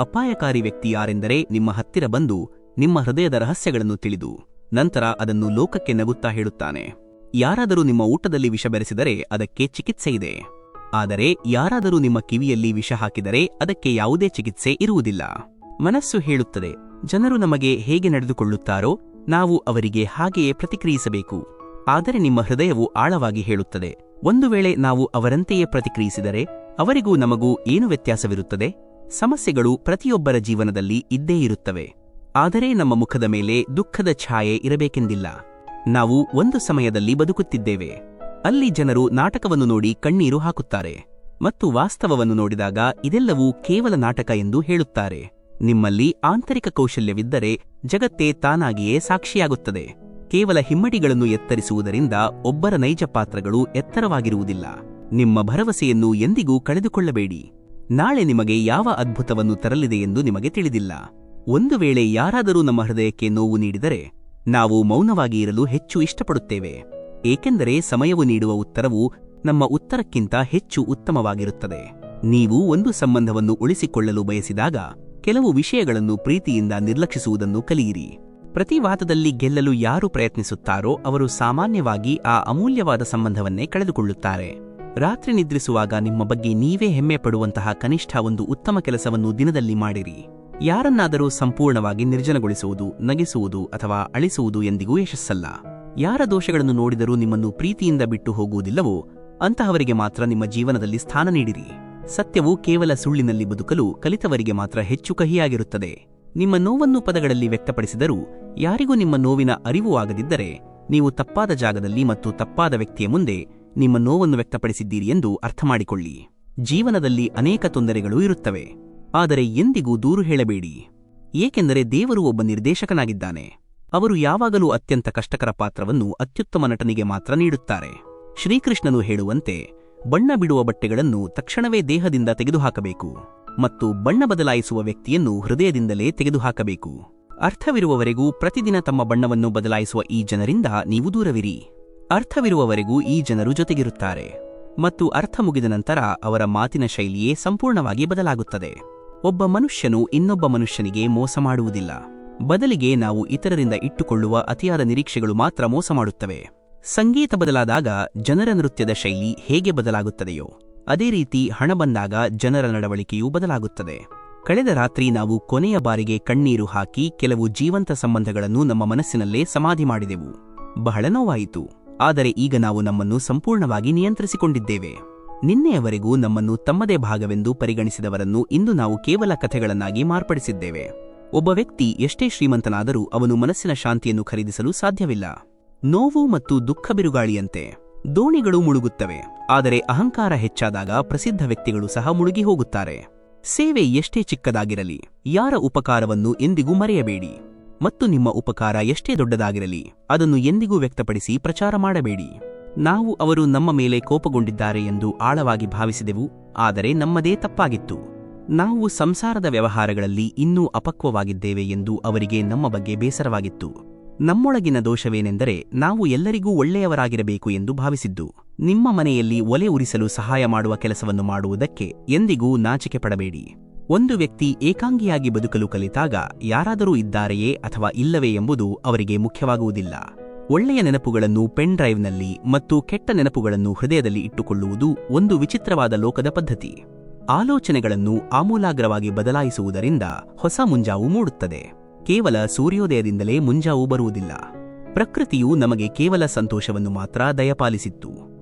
ಅಪಾಯಕಾರಿ ವ್ಯಕ್ತಿ ಯಾರೆಂದರೆ ನಿಮ್ಮ ಹತ್ತಿರ ಬಂದು ನಿಮ್ಮ ಹೃದಯದ ರಹಸ್ಯಗಳನ್ನು ತಿಳಿದು ನಂತರ ಅದನ್ನು ಲೋಕಕ್ಕೆ ನಗುತ್ತಾ ಹೇಳುತ್ತಾನೆ. ಯಾರಾದರೂ ನಿಮ್ಮ ಊಟದಲ್ಲಿ ವಿಷ ಬೆರೆಸಿದರೆ ಅದಕ್ಕೆ ಚಿಕಿತ್ಸೆ ಇದೆ, ಆದರೆ ಯಾರಾದರೂ ನಿಮ್ಮ ಕಿವಿಯಲ್ಲಿ ವಿಷ ಹಾಕಿದರೆ ಅದಕ್ಕೆ ಯಾವುದೇ ಚಿಕಿತ್ಸೆ ಇರುವುದಿಲ್ಲ. ಮನಸ್ಸು ಹೇಳುತ್ತದೆ, ಜನರು ನಮಗೆ ಹೇಗೆ ನಡೆದುಕೊಳ್ಳುತ್ತಾರೋ ನಾವು ಅವರಿಗೆ ಹಾಗೆಯೇ ಪ್ರತಿಕ್ರಿಯಿಸಬೇಕು. ಆದರೆ ನಿಮ್ಮ ಹೃದಯವು ಆಳವಾಗಿ ಹೇಳುತ್ತದೆ, ಒಂದು ವೇಳೆ ನಾವು ಅವರಂತೆಯೇ ಪ್ರತಿಕ್ರಿಯಿಸಿದರೆ ಅವರಿಗೂ ನಮಗೂ ಏನು ವ್ಯತ್ಯಾಸವಿರುತ್ತದೆ? ಸಮಸ್ಯೆಗಳು ಪ್ರತಿಯೊಬ್ಬರ ಜೀವನದಲ್ಲಿ ಇದ್ದೇ ಇರುತ್ತವೆ, ಆದರೆ ನಮ್ಮ ಮುಖದ ಮೇಲೆ ದುಃಖದ ಛಾಯೆ ಇರಬೇಕೆಂದಿಲ್ಲ. ನಾವು ಒಂದು ಸಮಯದಲ್ಲಿ ಬದುಕುತ್ತಿದ್ದೇವೆ, ಅಲ್ಲಿ ಜನರು ನಾಟಕವನ್ನು ನೋಡಿ ಕಣ್ಣೀರು ಹಾಕುತ್ತಾರೆ ಮತ್ತು ವಾಸ್ತವವನ್ನು ನೋಡಿದಾಗ ಇದೆಲ್ಲವೂ ಕೇವಲ ನಾಟಕ ಎಂದು ಹೇಳುತ್ತಾರೆ. ನಿಮ್ಮಲ್ಲಿ ಆಂತರಿಕ ಕೌಶಲ್ಯವಿದ್ದರೆ ಜಗತ್ತೇ ತಾನಾಗಿಯೇ ಸಾಕ್ಷಿಯಾಗುತ್ತದೆ. ಕೇವಲ ಹಿಮ್ಮಡಿಗಳನ್ನು ಎತ್ತರಿಸುವುದರಿಂದ ಒಬ್ಬರ ನೈಜ ಪಾತ್ರಗಳು ಎತ್ತರವಾಗಿರುವುದಿಲ್ಲ. ನಿಮ್ಮ ಭರವಸೆಯನ್ನು ಎಂದಿಗೂ ಕಳೆದುಕೊಳ್ಳಬೇಡಿ. ನಾಳೆ ನಿಮಗೆ ಯಾವ ಅದ್ಭುತವನ್ನು ತರಲಿದೆ ಎಂದು ನಿಮಗೆ ತಿಳಿದಿಲ್ಲ. ಒಂದು ವೇಳೆ ಯಾರಾದರೂ ನಮ್ಮ ಹೃದಯಕ್ಕೆ ನೋವು ನೀಡಿದರೆ ನಾವು ಮೌನವಾಗಿ ಇರಲು ಹೆಚ್ಚು ಇಷ್ಟಪಡುತ್ತೇವೆ, ಏಕೆಂದರೆ ಸಮಯವು ನೀಡುವ ಉತ್ತರವು ನಮ್ಮ ಉತ್ತರಕ್ಕಿಂತ ಹೆಚ್ಚು ಉತ್ತಮವಾಗಿರುತ್ತದೆ. ನೀವು ಒಂದು ಸಂಬಂಧವನ್ನು ಉಳಿಸಿಕೊಳ್ಳಲು ಬಯಸಿದಾಗ ಕೆಲವು ವಿಷಯಗಳನ್ನು ಪ್ರೀತಿಯಿಂದ ನಿರ್ಲಕ್ಷಿಸುವುದನ್ನು ಕಲಿಯಿರಿ. ಪ್ರತಿ ವಾದದಲ್ಲಿ ಗೆಲ್ಲಲು ಯಾರು ಪ್ರಯತ್ನಿಸುತ್ತಾರೋ ಅವರು ಸಾಮಾನ್ಯವಾಗಿ ಆ ಅಮೂಲ್ಯವಾದ ಸಂಬಂಧವನ್ನೇ ಕಳೆದುಕೊಳ್ಳುತ್ತಾರೆ. ರಾತ್ರಿ ನಿದ್ರಿಸುವಾಗ ನಿಮ್ಮ ಬಗ್ಗೆ ನೀವೇ ಹೆಮ್ಮೆ ಪಡುವಂತಹ ಕನಿಷ್ಠ ಒಂದು ಉತ್ತಮ ಕೆಲಸವನ್ನು ದಿನದಲ್ಲಿ ಮಾಡಿರಿ. ಯಾರನ್ನಾದರೂ ಸಂಪೂರ್ಣವಾಗಿ ನಿರ್ಜನಗೊಳಿಸುವುದು, ನಗಿಸುವುದು ಅಥವಾ ಅಳಿಸುವುದು ಎಂದಿಗೂ ಯಶಸ್ಸಲ್ಲ. ಯಾರ ದೋಷಗಳನ್ನು ನೋಡಿದರೂ ನಿಮ್ಮನ್ನು ಪ್ರೀತಿಯಿಂದ ಬಿಟ್ಟು ಹೋಗುವುದಿಲ್ಲವೋ ಅಂತಹವರಿಗೆ ಮಾತ್ರ ನಿಮ್ಮ ಜೀವನದಲ್ಲಿ ಸ್ಥಾನ ನೀಡಿರಿ. ಸತ್ಯವು ಕೇವಲ ಸುಳ್ಳಿನಲ್ಲಿ ಬದುಕಲು ಕಲಿತವರಿಗೆ ಮಾತ್ರ ಹೆಚ್ಚು ಕಹಿಯಾಗಿರುತ್ತದೆ. ನಿಮ್ಮ ನೋವನ್ನು ಪದಗಳಲ್ಲಿ ವ್ಯಕ್ತಪಡಿಸಿದರೂ ಯಾರಿಗೂ ನಿಮ್ಮ ನೋವಿನ ಅರಿವು ಆಗದಿದ್ದರೆ ನೀವು ತಪ್ಪಾದ ಜಾಗದಲ್ಲಿ ಮತ್ತು ತಪ್ಪಾದ ವ್ಯಕ್ತಿಯ ಮುಂದೆ ನಿಮ್ಮ ನೋವನ್ನು ವ್ಯಕ್ತಪಡಿಸಿದ್ದೀರಿ ಎಂದು ಅರ್ಥಮಾಡಿಕೊಳ್ಳಿ. ಜೀವನದಲ್ಲಿ ಅನೇಕ ತೊಂದರೆಗಳು ಇರುತ್ತವೆ, ಆದರೆ ಎಂದಿಗೂ ದೂರು ಹೇಳಬೇಡಿ. ಏಕೆಂದರೆ ದೇವರು ಒಬ್ಬ ನಿರ್ದೇಶಕನಾಗಿದ್ದಾನೆ. ಅವರು ಯಾವಾಗಲೂ ಅತ್ಯಂತ ಕಷ್ಟಕರ ಪಾತ್ರವನ್ನು ಅತ್ಯುತ್ತಮ ನಟನಿಗೆ ಮಾತ್ರ ನೀಡುತ್ತಾರೆ. ಶ್ರೀಕೃಷ್ಣನು ಹೇಳುವಂತೆ, ಬಣ್ಣ ಬಿಡುವ ಬಟ್ಟೆಗಳನ್ನು ತಕ್ಷಣವೇ ದೇಹದಿಂದ ತೆಗೆದುಹಾಕಬೇಕು ಮತ್ತು ಬಣ್ಣ ಬದಲಾಯಿಸುವ ವ್ಯಕ್ತಿಯನ್ನು ಹೃದಯದಿಂದಲೇ ತೆಗೆದುಹಾಕಬೇಕು. ಅರ್ಥವಿರುವವರೆಗೂ ಪ್ರತಿದಿನ ತಮ್ಮ ಬಣ್ಣವನ್ನು ಬದಲಾಯಿಸುವ ಈ ಜನರಿಂದ ನೀವು ದೂರವಿರಿ. ಅರ್ಥವಿರುವವರೆಗೂ ಈ ಜನರು ಜೊತೆಗಿರುತ್ತಾರೆ ಮತ್ತು ಅರ್ಥ ಮುಗಿದ ನಂತರ ಅವರ ಮಾತಿನ ಶೈಲಿಯೇ ಸಂಪೂರ್ಣವಾಗಿ ಬದಲಾಗುತ್ತದೆ. ಒಬ್ಬ ಮನುಷ್ಯನು ಇನ್ನೊಬ್ಬ ಮನುಷ್ಯನಿಗೆ ಮೋಸ ಮಾಡುವುದಿಲ್ಲ. ಬದಲಿಗೆ ನಾವು ಇತರರಿಂದ ಇಟ್ಟುಕೊಳ್ಳುವ ಅತಿಯಾದ ನಿರೀಕ್ಷೆಗಳು ಮಾತ್ರ ಮೋಸ ಮಾಡುತ್ತವೆ. ಸಂಗೀತ ಬದಲಾದಾಗ ಜನರ ನೃತ್ಯದ ಶೈಲಿ ಹೇಗೆ ಬದಲಾಗುತ್ತದೆಯೋ ಅದೇ ರೀತಿ ಹಣ ಬಂದಾಗ ಜನರ ನಡವಳಿಕೆಯೂ ಬದಲಾಗುತ್ತದೆ. ಕಳೆದ ರಾತ್ರಿ ನಾವು ಕೊನೆಯ ಬಾರಿಗೆ ಕಣ್ಣೀರು ಹಾಕಿ ಕೆಲವು ಜೀವಂತ ಸಂಬಂಧಗಳನ್ನು ನಮ್ಮ ಮನಸ್ಸಿನಲ್ಲೇ ಸಮಾಧಿ ಮಾಡಿದೆವು. ಬಹಳ ನೋವಾಯಿತು. ಆದರೆ ಈಗ ನಾವು ನಮ್ಮನ್ನು ಸಂಪೂರ್ಣವಾಗಿ ನಿಯಂತ್ರಿಸಿಕೊಂಡಿದ್ದೇವೆ. ನಿನ್ನೆಯವರೆಗೂ ನಮ್ಮನ್ನು ತಮ್ಮದೇ ಭಾಗವೆಂದು ಪರಿಗಣಿಸಿದವರನ್ನು ಇಂದು ನಾವು ಕೇವಲ ಕಥೆಗಳನ್ನಾಗಿ ಮಾರ್ಪಡಿಸಿದ್ದೇವೆ. ಒಬ್ಬ ವ್ಯಕ್ತಿ ಎಷ್ಟೇ ಶ್ರೀಮಂತನಾದರೂ ಅವನು ಮನಸ್ಸಿನ ಶಾಂತಿಯನ್ನು ಖರೀದಿಸಲು ಸಾಧ್ಯವಿಲ್ಲ. ನೋವು ಮತ್ತು ದುಃಖ ಬಿರುಗಾಳಿಯಂತೆ ದೋಣಿಗಳು ಮುಳುಗುತ್ತವೆ, ಆದರೆ ಅಹಂಕಾರ ಹೆಚ್ಚಾದಾಗ ಪ್ರಸಿದ್ಧ ವ್ಯಕ್ತಿಗಳು ಸಹ ಮುಳುಗಿ ಹೋಗುತ್ತಾರೆ. ಸೇವೆ ಎಷ್ಟೇ ಚಿಕ್ಕದಾಗಿರಲಿ ಯಾರ ಉಪಕಾರವನ್ನು ಎಂದಿಗೂ ಮರೆಯಬೇಡಿ, ಮತ್ತು ನಿಮ್ಮ ಉಪಕಾರ ಎಷ್ಟೇ ದೊಡ್ಡದಾಗಿರಲಿ ಅದನ್ನು ಎಂದಿಗೂ ವ್ಯಕ್ತಪಡಿಸಿ ಪ್ರಚಾರ ಮಾಡಬೇಡಿ. ನಾವು ಅವರು ನಮ್ಮ ಮೇಲೆ ಕೋಪಗೊಂಡಿದ್ದಾರೆ ಎಂದು ಆಳವಾಗಿ ಭಾವಿಸಿದೆವು, ಆದರೆ ನಮ್ಮದೇ ತಪ್ಪಾಗಿತ್ತು. ನಾವು ಸಂಸಾರದ ವ್ಯವಹಾರಗಳಲ್ಲಿ ಇನ್ನೂ ಅಪಕ್ವವಾಗಿದ್ದೇವೆ ಎಂದು ಅವರಿಗೆ ನಮ್ಮ ಬಗ್ಗೆ ಬೇಸರವಾಗಿತ್ತು. ನಮ್ಮೊಳಗಿನ ದೋಷವೇನೆಂದರೆ ನಾವು ಎಲ್ಲರಿಗೂ ಒಳ್ಳೆಯವರಾಗಿರಬೇಕು ಎಂದು ಭಾವಿಸಿದ್ದು. ನಿಮ್ಮ ಮನೆಯಲ್ಲಿ ಒಲೆ ಉರಿಸಲು ಸಹಾಯ ಮಾಡುವ ಕೆಲಸವನ್ನು ಮಾಡುವುದಕ್ಕೆ ಎಂದಿಗೂ ನಾಚಿಕೆ ಪಡಬೇಡಿ. ಒಂದು ವ್ಯಕ್ತಿ ಏಕಾಂಗಿಯಾಗಿ ಬದುಕಲು ಕಲಿತಾಗ ಯಾರಾದರೂ ಇದ್ದಾರೆಯೇ ಅಥವಾ ಇಲ್ಲವೇ ಎಂಬುದು ಅವರಿಗೆ ಮುಖ್ಯವಾಗುವುದಿಲ್ಲ. ಒಳ್ಳೆಯ ನೆನಪುಗಳನ್ನು ಪೆನ್ ಡ್ರೈವ್ನಲ್ಲಿ ಮತ್ತು ಕೆಟ್ಟ ನೆನಪುಗಳನ್ನು ಹೃದಯದಲ್ಲಿ ಇಟ್ಟುಕೊಳ್ಳುವುದು ಒಂದು ವಿಚಿತ್ರವಾದ ಲೋಕದ ಪದ್ಧತಿ. ಆಲೋಚನೆಗಳನ್ನು ಆಮೂಲಾಗ್ರವಾಗಿ ಬದಲಾಯಿಸುವುದರಿಂದ ಹೊಸ ಮುಂಜಾವು ಮೂಡುತ್ತದೆ. ಕೇವಲ ಸೂರ್ಯೋದಯದಿಂದಲೇ ಮುಂಜಾವು ಬರುವುದಿಲ್ಲ. ಪ್ರಕೃತಿಯು ನಮಗೆ ಕೇವಲ ಸಂತೋಷವನ್ನು ಮಾತ್ರ ದಯಪಾಲಿಸಿತ್ತು,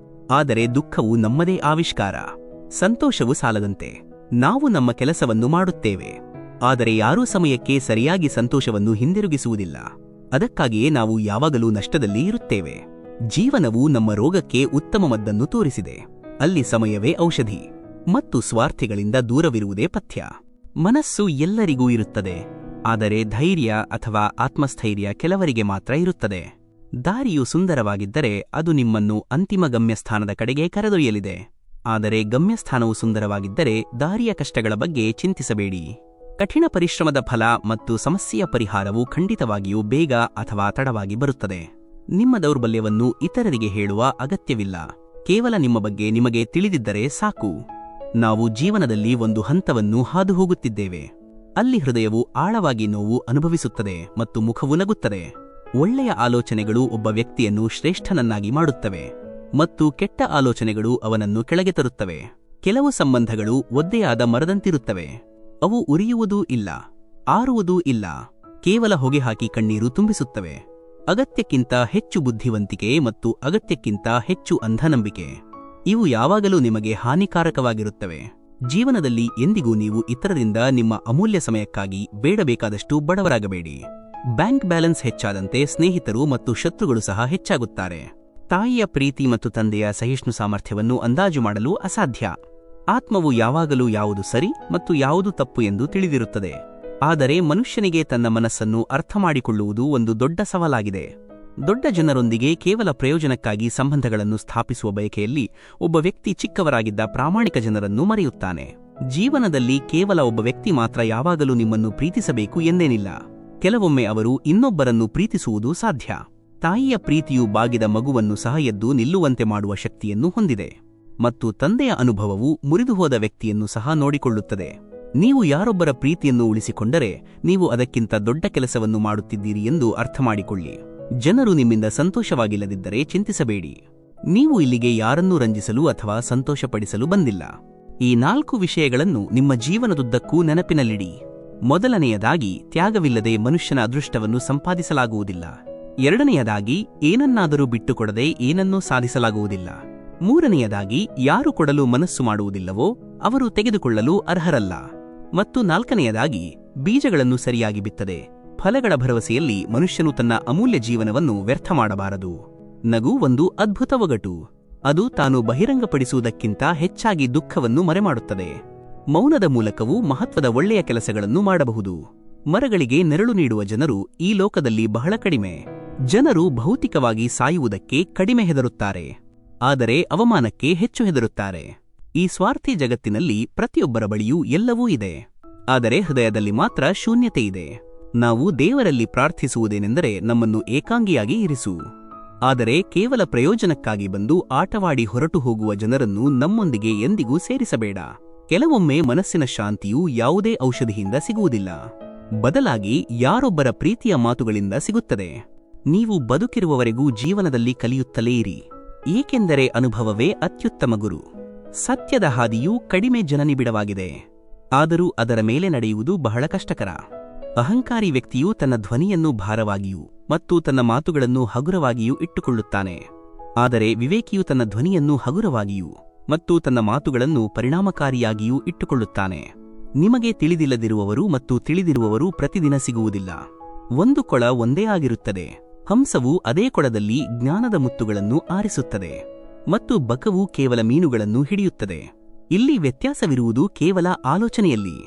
ಆದರೆ ದುಃಖವು ನಮ್ಮದೇ ಆವಿಷ್ಕಾರ. ಸಂತೋಷವು ಸಾಲದಂತೆ ನಾವು ನಮ್ಮ ಕೆಲಸವನ್ನು ಮಾಡುತ್ತೇವೆ, ಆದರೆ ಯಾರೂ ಸಮಯಕ್ಕೆ ಸರಿಯಾಗಿ ಸಂತೋಷವನ್ನು ಹಿಂದಿರುಗಿಸುವುದಿಲ್ಲ. ಅದಕ್ಕಾಗಿಯೇ ನಾವು ಯಾವಾಗಲೂ ನಷ್ಟದಲ್ಲಿ ಇರುತ್ತೇವೆ. ಜೀವನವು ನಮ್ಮ ರೋಗಕ್ಕೆ ಉತ್ತಮ ಮದ್ದನ್ನು ತೋರಿಸಿದೆ. ಅಲ್ಲಿ ಸಮಯವೇ ಔಷಧಿ ಮತ್ತು ಸ್ವಾರ್ಥಿಗಳಿಂದ ದೂರವಿರುವುದೇ ಪಥ್ಯ. ಮನಸ್ಸು ಎಲ್ಲರಿಗೂ ಇರುತ್ತದೆ, ಆದರೆ ಧೈರ್ಯ ಅಥವಾ ಆತ್ಮಸ್ಥೈರ್ಯ ಕೆಲವರಿಗೆ ಮಾತ್ರ ಇರುತ್ತದೆ. ದಾರಿಯು ಸುಂದರವಾಗಿದ್ದರೆ ಅದು ನಿಮ್ಮನ್ನು ಅಂತಿಮ ಗಮ್ಯಸ್ಥಾನದ ಕಡೆಗೆ ಕರೆದೊಯ್ಯಲಿದೆ. ಆದರೆ ಗಮ್ಯಸ್ಥಾನವು ಸುಂದರವಾಗಿದ್ದರೆ ದಾರಿಯ ಕಷ್ಟಗಳ ಬಗ್ಗೆ ಚಿಂತಿಸಬೇಡಿ. ಕಠಿಣ ಪರಿಶ್ರಮದ ಫಲ ಮತ್ತು ಸಮಸ್ಯೆಯ ಪರಿಹಾರವು ಖಂಡಿತವಾಗಿಯೂ ಬೇಗ ಅಥವಾ ತಡವಾಗಿ ಬರುತ್ತದೆ. ನಿಮ್ಮ ದೌರ್ಬಲ್ಯವನ್ನು ಇತರರಿಗೆ ಹೇಳುವ ಅಗತ್ಯವಿಲ್ಲ. ಕೇವಲ ನಿಮ್ಮ ಬಗ್ಗೆ ನಿಮಗೆ ತಿಳಿದಿದ್ದರೆ ಸಾಕು. ನಾವು ಜೀವನದಲ್ಲಿ ಒಂದು ಹಂತವನ್ನು ಹಾದು ಹೋಗುತ್ತಿದ್ದೇವೆ. ಅಲ್ಲಿ ಹೃದಯವು ಆಳವಾಗಿ ನೋವು ಅನುಭವಿಸುತ್ತದೆ ಮತ್ತು ಮುಖವು ನಗುತ್ತದೆ. ಒಳ್ಳೆಯ ಆಲೋಚನೆಗಳು ಒಬ್ಬ ವ್ಯಕ್ತಿಯನ್ನು ಶ್ರೇಷ್ಠನನ್ನಾಗಿ ಮಾಡುತ್ತವೆ ಮತ್ತು ಕೆಟ್ಟ ಆಲೋಚನೆಗಳು ಅವನನ್ನು ಕೆಳಗೆ ತರುತ್ತವೆ. ಕೆಲವು ಸಂಬಂಧಗಳು ಒದ್ದೆಯಾದ ಮರದಂತಿರುತ್ತವೆ. ಅವು ಉರಿಯುವುದೂ ಇಲ್ಲ, ಆರುವುದೂ ಇಲ್ಲ, ಕೇವಲ ಹೊಗೆ ಹಾಕಿ ಕಣ್ಣೀರು ತುಂಬಿಸುತ್ತವೆ. ಅಗತ್ಯಕ್ಕಿಂತ ಹೆಚ್ಚು ಬುದ್ಧಿವಂತಿಕೆ ಮತ್ತು ಅಗತ್ಯಕ್ಕಿಂತ ಹೆಚ್ಚು ಅಂಧನಂಬಿಕೆ ಇವು ಯಾವಾಗಲೂ ನಿಮಗೆ ಹಾನಿಕಾರಕವಾಗಿರುತ್ತವೆ. ಜೀವನದಲ್ಲಿ ಎಂದಿಗೂ ನೀವು ಇತರರಿಂದ ನಿಮ್ಮ ಅಮೂಲ್ಯ ಸಮಯಕ್ಕಾಗಿ ಬೇಡಬೇಕಾದಷ್ಟು ಬಡವರಾಗಬೇಡಿ. ಬ್ಯಾಂಕ್ ಬ್ಯಾಲೆನ್ಸ್ ಹೆಚ್ಚಾದಂತೆ ಸ್ನೇಹಿತರು ಮತ್ತು ಶತ್ರುಗಳು ಸಹ ಹೆಚ್ಚಾಗುತ್ತಾರೆ. ತಾಯಿಯ ಪ್ರೀತಿ ಮತ್ತು ತಂದೆಯ ಸಹಿಷ್ಣು ಸಾಮರ್ಥ್ಯವನ್ನು ಅಂದಾಜು ಮಾಡಲು ಅಸಾಧ್ಯ. ಆತ್ಮವು ಯಾವಾಗಲೂ ಯಾವುದು ಸರಿ ಮತ್ತು ಯಾವುದು ತಪ್ಪು ಎಂದು ತಿಳಿದಿರುತ್ತದೆ. ಆದರೆ ಮನುಷ್ಯನಿಗೆ ತನ್ನ ಮನಸ್ಸನ್ನು ಅರ್ಥಮಾಡಿಕೊಳ್ಳುವುದು ಒಂದು ದೊಡ್ಡ ಸವಾಲಾಗಿದೆ. ದೊಡ್ಡ ಜನರೊಂದಿಗೆ ಕೇವಲ ಪ್ರಯೋಜನಕ್ಕಾಗಿ ಸಂಬಂಧಗಳನ್ನು ಸ್ಥಾಪಿಸುವ ಬಯಕೆಯಲ್ಲಿ ಒಬ್ಬ ವ್ಯಕ್ತಿ ಚಿಕ್ಕವರಾಗಿದ್ದ ಪ್ರಾಮಾಣಿಕ ಜನರನ್ನು ಮರೆಯುತ್ತಾನೆ. ಜೀವನದಲ್ಲಿ ಕೇವಲ ಒಬ್ಬ ವ್ಯಕ್ತಿ ಮಾತ್ರ ಯಾವಾಗಲೂ ನಿಮ್ಮನ್ನು ಪ್ರೀತಿಸಬೇಕು ಎಂದೇನಿಲ್ಲ. ಕೆಲವೊಮ್ಮೆ ಅವರು ಇನ್ನೊಬ್ಬರನ್ನು ಪ್ರೀತಿಸುವುದು ಸಾಧ್ಯ. ತಾಯಿಯ ಪ್ರೀತಿಯು ಬಾಗಿದ ಮಗುವನ್ನು ಸಹ ಎದ್ದು ನಿಲ್ಲುವಂತೆ ಮಾಡುವ ಶಕ್ತಿಯನ್ನು ಹೊಂದಿದೆ ಮತ್ತು ತಂದೆಯ ಅನುಭವವು ಮುರಿದುಹೋದ ವ್ಯಕ್ತಿಯನ್ನು ಸಹ ನೋಡಿಕೊಳ್ಳುತ್ತದೆ. ನೀವು ಯಾರೊಬ್ಬರ ಪ್ರೀತಿಯನ್ನು ಉಳಿಸಿಕೊಂಡರೆ ನೀವು ಅದಕ್ಕಿಂತ ದೊಡ್ಡ ಕೆಲಸವನ್ನು ಮಾಡುತ್ತಿದ್ದೀರಿ ಎಂದು ಅರ್ಥಮಾಡಿಕೊಳ್ಳಿ. ಜನರು ನಿಮ್ಮಿಂದ ಸಂತೋಷವಾಗಿಲ್ಲದಿದ್ದರೆ ಚಿಂತಿಸಬೇಡಿ. ನೀವು ಇಲ್ಲಿಗೆ ಯಾರನ್ನೂ ರಂಜಿಸಲು ಅಥವಾ ಸಂತೋಷಪಡಿಸಲು ಬಂದಿಲ್ಲ. ಈ 4 ವಿಷಯಗಳನ್ನು ನಿಮ್ಮ ಜೀವನದುದ್ದಕ್ಕೂ ನೆನಪಿನಲ್ಲಿಡಿ. ಮೊದಲನೆಯದಾಗಿ, ತ್ಯಾಗವಿಲ್ಲದೆ ಮನುಷ್ಯನ ಅದೃಷ್ಟವನ್ನು ಸಂಪಾದಿಸಲಾಗುವುದಿಲ್ಲ. ಎರಡನೆಯದಾಗಿ, ಏನನ್ನಾದರೂ ಬಿಟ್ಟುಕೊಡದೆ ಏನನ್ನೂ ಸಾಧಿಸಲಾಗುವುದಿಲ್ಲ. ಮೂರನೆಯದಾಗಿ, ಯಾರು ಕೊಡಲು ಮನಸ್ಸು ಮಾಡುವುದಿಲ್ಲವೋ ಅವರು ತೆಗೆದುಕೊಳ್ಳಲು ಅರ್ಹರಲ್ಲ. ಮತ್ತು ನಾಲ್ಕನೆಯದಾಗಿ, ಬೀಜಗಳನ್ನು ಸರಿಯಾಗಿ ಬಿತ್ತದೆ ಫಲಗಳ ಭರವಸೆಯಲ್ಲಿ ಮನುಷ್ಯನು ತನ್ನ ಅಮೂಲ್ಯ ಜೀವನವನ್ನು ವ್ಯರ್ಥ ಮಾಡಬಾರದು. ನಗು ಒಂದು ಅದ್ಭುತ ಒಗಟು. ಅದು ತಾನು ಬಹಿರಂಗಪಡಿಸುವುದಕ್ಕಿಂತ ಹೆಚ್ಚಾಗಿ ದುಃಖವನ್ನು ಮರೆಮಾಡುತ್ತದೆ. ಮೌನದ ಮೂಲಕವೂ ಮಹತ್ವದ ಒಳ್ಳೆಯ ಕೆಲಸಗಳನ್ನು ಮಾಡಬಹುದು. ಮರಗಳಿಗೆ ನೆರಳು ನೀಡುವ ಜನರು ಈ ಲೋಕದಲ್ಲಿ ಬಹಳ ಕಡಿಮೆ. ಜನರು ಭೌತಿಕವಾಗಿ ಸಾಯುವುದಕ್ಕೆ ಕಡಿಮೆ ಹೆದರುತ್ತಾರೆ, ಆದರೆ ಅವಮಾನಕ್ಕೆ ಹೆಚ್ಚು ಹೆದರುತ್ತಾರೆ. ಈ ಸ್ವಾರ್ಥಿ ಜಗತ್ತಿನಲ್ಲಿ ಪ್ರತಿಯೊಬ್ಬರ ಬಳಿಯೂ ಎಲ್ಲವೂ ಇದೆ, ಆದರೆ ಹೃದಯದಲ್ಲಿ ಮಾತ್ರ ಶೂನ್ಯತೆ ಇದೆ. ನಾವು ದೇವರಲ್ಲಿ ಪ್ರಾರ್ಥಿಸುವುದೇನೆಂದರೆ, ನಮ್ಮನ್ನು ಏಕಾಂಗಿಯಾಗಿ ಇರಿಸು. ಆದರೆ ಕೇವಲ ಪ್ರಯೋಜನಕ್ಕಾಗಿ ಬಂದು ಆಟವಾಡಿ ಹೊರಟು ಹೋಗುವ ಜನರನ್ನು ನಮ್ಮೊಂದಿಗೆ ಎಂದಿಗೂ ಸೇರಿಸಬೇಡ. ಕೆಲವೊಮ್ಮೆ ಮನಸ್ಸಿನ ಶಾಂತಿಯು ಯಾವುದೇ ಔಷಧಿಯಿಂದ ಸಿಗುವುದಿಲ್ಲ, ಬದಲಾಗಿ ಯಾರೊಬ್ಬರ ಪ್ರೀತಿಯ ಮಾತುಗಳಿಂದ ಸಿಗುತ್ತದೆ. ನೀವು ಬದುಕಿರುವವರೆಗೂ ಜೀವನದಲ್ಲಿ ಕಲಿಯುತ್ತಲೇ ಇರಿ, ಏಕೆಂದರೆ ಅನುಭವವೇ ಅತ್ಯುತ್ತಮ ಗುರು. ಸತ್ಯದ ಹಾದಿಯೂ ಕಡಿಮೆ ಜನನಿಬಿಡವಾಗಿದೆ, ಆದರೂ ಅದರ ಮೇಲೆ ನಡೆಯುವುದು ಬಹಳ ಕಷ್ಟಕರ. ಅಹಂಕಾರಿ ವ್ಯಕ್ತಿಯು ತನ್ನ ಧ್ವನಿಯನ್ನು ಭಾರವಾಗಿಯೂ ಮತ್ತು ತನ್ನ ಮಾತುಗಳನ್ನು ಹಗುರವಾಗಿಯೂ ಇಟ್ಟುಕೊಳ್ಳುತ್ತಾನೆ, ಆದರೆ ವಿವೇಕಿಯು ತನ್ನ ಧ್ವನಿಯನ್ನು ಹಗುರವಾಗಿಯೂ ಮತ್ತು ತನ್ನ ಮಾತುಗಳನ್ನು ಪರಿಣಾಮಕಾರಿಯಾಗಿಯೂ ಇಟ್ಟುಕೊಳ್ಳುತ್ತಾನೆ. ನಿಮಗೆ ತಿಳಿದಿಲ್ಲದಿರುವವರು ಮತ್ತು ತಿಳಿದಿರುವವರು ಪ್ರತಿದಿನ ಸಿಗುವುದಿಲ್ಲ. ಒಂದು ಕೊಳ ಒಂದೇ ಆಗಿರುತ್ತದೆ. ಹಂಸವು ಅದೇ ಕೊಳದಲ್ಲಿ ಜ್ಞಾನದ ಮುತ್ತುಗಳನ್ನು ಆರಿಸುತ್ತದೆ ಮತ್ತು ಬಕವು ಕೇವಲ ಮೀನುಗಳನ್ನು ಹಿಡಿಯುತ್ತದೆ. ಇಲ್ಲಿ ವ್ಯತ್ಯಾಸವಿರುವುದು ಕೇವಲ ಆಲೋಚನೆಯಲ್ಲಿ.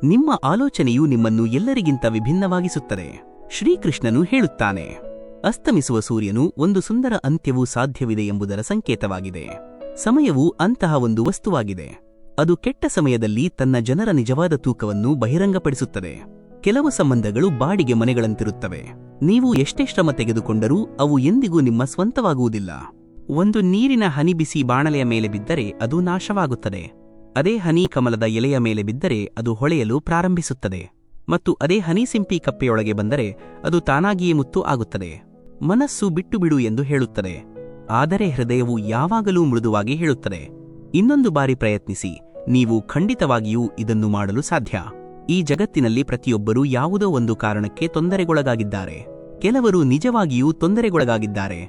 ನಿಮ್ಮ ಆಲೋಚನೆಯು ನಿಮ್ಮನ್ನು ಎಲ್ಲರಿಗಿಂತ ವಿಭಿನ್ನವಾಗಿಸುತ್ತದೆ. ಶ್ರೀಕೃಷ್ಣನು ಹೇಳುತ್ತಾನೆ, ಅಸ್ತಮಿಸುವ ಸೂರ್ಯನು ಒಂದು ಸುಂದರ ಅಂತ್ಯವೂ ಸಾಧ್ಯವಿದೆ ಎಂಬುದರ ಸಂಕೇತವಾಗಿದೆ. ಸಮಯವು ಅಂತಹ ಒಂದು ವಸ್ತುವಾಗಿದೆ. ಅದು ಕೆಟ್ಟ ಸಮಯದಲ್ಲಿ ತನ್ನ ಜನರ ನಿಜವಾದ ತೂಕವನ್ನು ಬಹಿರಂಗಪಡಿಸುತ್ತದೆ. ಕೆಲವು ಸಂಬಂಧಗಳು ಬಾಡಿಗೆ ಮನೆಗಳಂತಿರುತ್ತವೆ. ನೀವು ಎಷ್ಟೇ ಶ್ರಮ ತೆಗೆದುಕೊಂಡರೂ ಅವು ಎಂದಿಗೂ ನಿಮ್ಮ ಸ್ವಂತವಾಗುವುದಿಲ್ಲ. ಒಂದು ನೀರಿನ ಹನಿ ಬಿಸಿ ಬಾಣಲೆಯ ಮೇಲೆ ಬಿದ್ದರೆ ಅದು ನಾಶವಾಗುತ್ತದೆ. ಅದೇ ಹನಿ ಕಮಲದ ಎಲೆಯ ಮೇಲೆ ಬಿದ್ದರೆ ಅದು ಹೊಳೆಯಲು ಪ್ರಾರಂಭಿಸುತ್ತದೆ, ಮತ್ತು ಅದೇ ಹನಿ ಸಿಂಪಿ ಕಪ್ಪೆಯೊಳಗೆ ಬಂದರೆ ಅದು ತಾನಾಗಿಯೇ ಮುತ್ತು ಆಗುತ್ತದೆ. ಮನಸ್ಸು ಬಿಟ್ಟು ಬಿಡು ಎಂದು ಹೇಳುತ್ತದೆ, ಆದರೆ ಹೃದಯವು ಯಾವಾಗಲೂ ಮೃದುವಾಗಿ ಹೇಳುತ್ತದೆ, ಇನ್ನೊಂದು ಬಾರಿ ಪ್ರಯತ್ನಿಸಿ, ನೀವು ಖಂಡಿತವಾಗಿಯೂ ಇದನ್ನು ಮಾಡಲು ಸಾಧ್ಯ. ಈ ಜಗತ್ತಿನಲ್ಲಿ ಪ್ರತಿಯೊಬ್ಬರೂ ಯಾವುದೋ ಒಂದು ಕಾರಣಕ್ಕೆ ತೊಂದರೆಗೊಳಗಾಗಿದ್ದಾರೆ. ಕೆಲವರು ನಿಜವಾಗಿಯೂ ತೊಂದರೆಗೊಳಗಾಗಿದ್ದಾರೆ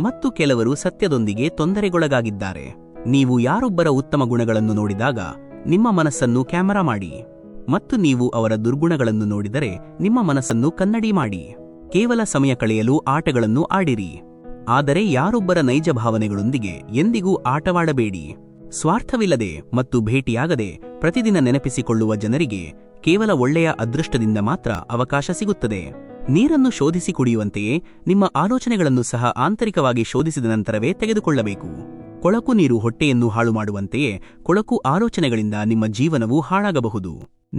ಮತ್ತು ಕೆಲವರು ಸತ್ಯದೊಂದಿಗೆ ತೊಂದರೆಗೊಳಗಾಗಿದ್ದಾರೆ. ನೀವು ಯಾರೊಬ್ಬರ ಉತ್ತಮ ಗುಣಗಳನ್ನು ನೋಡಿದಾಗ ನಿಮ್ಮ ಮನಸ್ಸನ್ನು ಕ್ಯಾಮರಾ ಮಾಡಿ, ಮತ್ತು ನೀವು ಅವರ ದುರ್ಗುಣಗಳನ್ನು ನೋಡಿದರೆ ನಿಮ್ಮ ಮನಸ್ಸನ್ನು ಕನ್ನಡಿ ಮಾಡಿ. ಕೇವಲ ಸಮಯ ಕಳೆಯಲು ಆಟಗಳನ್ನು ಆಡಿರಿ, ಆದರೆ ಯಾರೊಬ್ಬರ ನೈಜ ಭಾವನೆಗಳೊಂದಿಗೆ ಎಂದಿಗೂ ಆಟವಾಡಬೇಡಿ. ಸ್ವಾರ್ಥವಿಲ್ಲದೆ ಮತ್ತು ಭೇಟಿಯಾಗದೆ ಪ್ರತಿದಿನ ನೆನಪಿಸಿಕೊಳ್ಳುವ ಜನರಿಗೆ ಕೇವಲ ಒಳ್ಳೆಯ ಅದೃಷ್ಟದಿಂದ ಮಾತ್ರ ಅವಕಾಶ ಸಿಗುತ್ತದೆ. ನೀರನ್ನು ಶೋಧಿಸಿ ಕುಡಿಯುವಂತೆಯೇ ನಿಮ್ಮ ಆಲೋಚನೆಗಳನ್ನು ಸಹ ಆಂತರಿಕವಾಗಿ ಶೋಧಿಸಿದ ನಂತರವೇ ತೆಗೆದುಕೊಳ್ಳಬೇಕು. ಕೊಳಕು ನೀರು ಹೊಟ್ಟೆಯನ್ನು ಹಾಳು ಮಾಡುವಂತೆಯೇ ಕೊಳಕು ಆಲೋಚನೆಗಳಿಂದ ನಿಮ್ಮ ಜೀವನವೂ ಹಾಳಾಗಬಹುದು.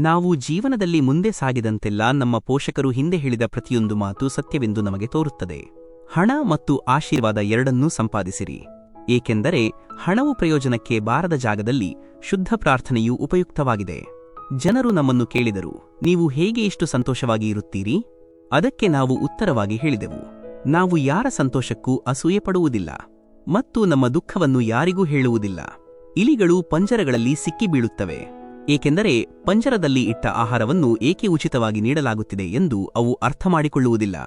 ನಾವು ಜೀವನದಲ್ಲಿ ಮುಂದೆ ಸಾಗಿದಂತೆಲ್ಲ ನಮ್ಮ ಪೋಷಕರು ಹಿಂದೆ ಹೇಳಿದ ಪ್ರತಿಯೊಂದು ಮಾತು ಸತ್ಯವೆಂದು ನಮಗೆ ತೋರುತ್ತದೆ. ಹಣ ಮತ್ತು ಆಶೀರ್ವಾದ ಎರಡನ್ನೂ ಸಂಪಾದಿಸಿರಿ, ಏಕೆಂದರೆ ಹಣವು ಪ್ರಯೋಜನಕ್ಕೆ ಬಾರದ ಜಾಗದಲ್ಲಿ ಶುದ್ಧ ಪ್ರಾರ್ಥನೆಯೂ ಉಪಯುಕ್ತವಾಗಿದೆ. ಜನರು ನಮ್ಮನ್ನು ಕೇಳಿದರು, ನೀವು ಹೇಗೆ ಇಷ್ಟು ಸಂತೋಷವಾಗಿ ಇರುತ್ತೀರಿ? ಅದಕ್ಕೆ ನಾವು ಉತ್ತರವಾಗಿ ಹೇಳಿದೆವು, ನಾವು ಯಾರ ಸಂತೋಷಕ್ಕೂ ಅಸೂಯೆ ಪಡುವುದಿಲ್ಲ ಮತ್ತು ನಮ್ಮ ದುಃಖವನ್ನು ಯಾರಿಗೂ ಹೇಳುವುದಿಲ್ಲ. ಇಲಿಗಳು ಪಂಜರಗಳಲ್ಲಿ ಸಿಕ್ಕಿ ಬೀಳುತ್ತವೆ, ಏಕೆಂದರೆ ಪಂಜರದಲ್ಲಿ ಇಟ್ಟ ಆಹಾರವನ್ನು ಏಕೆ ಉಚಿತವಾಗಿ ನೀಡಲಾಗುತ್ತಿದೆ ಎಂದು ಅವು ಅರ್ಥಮಾಡಿಕೊಳ್ಳುವುದಿಲ್ಲ.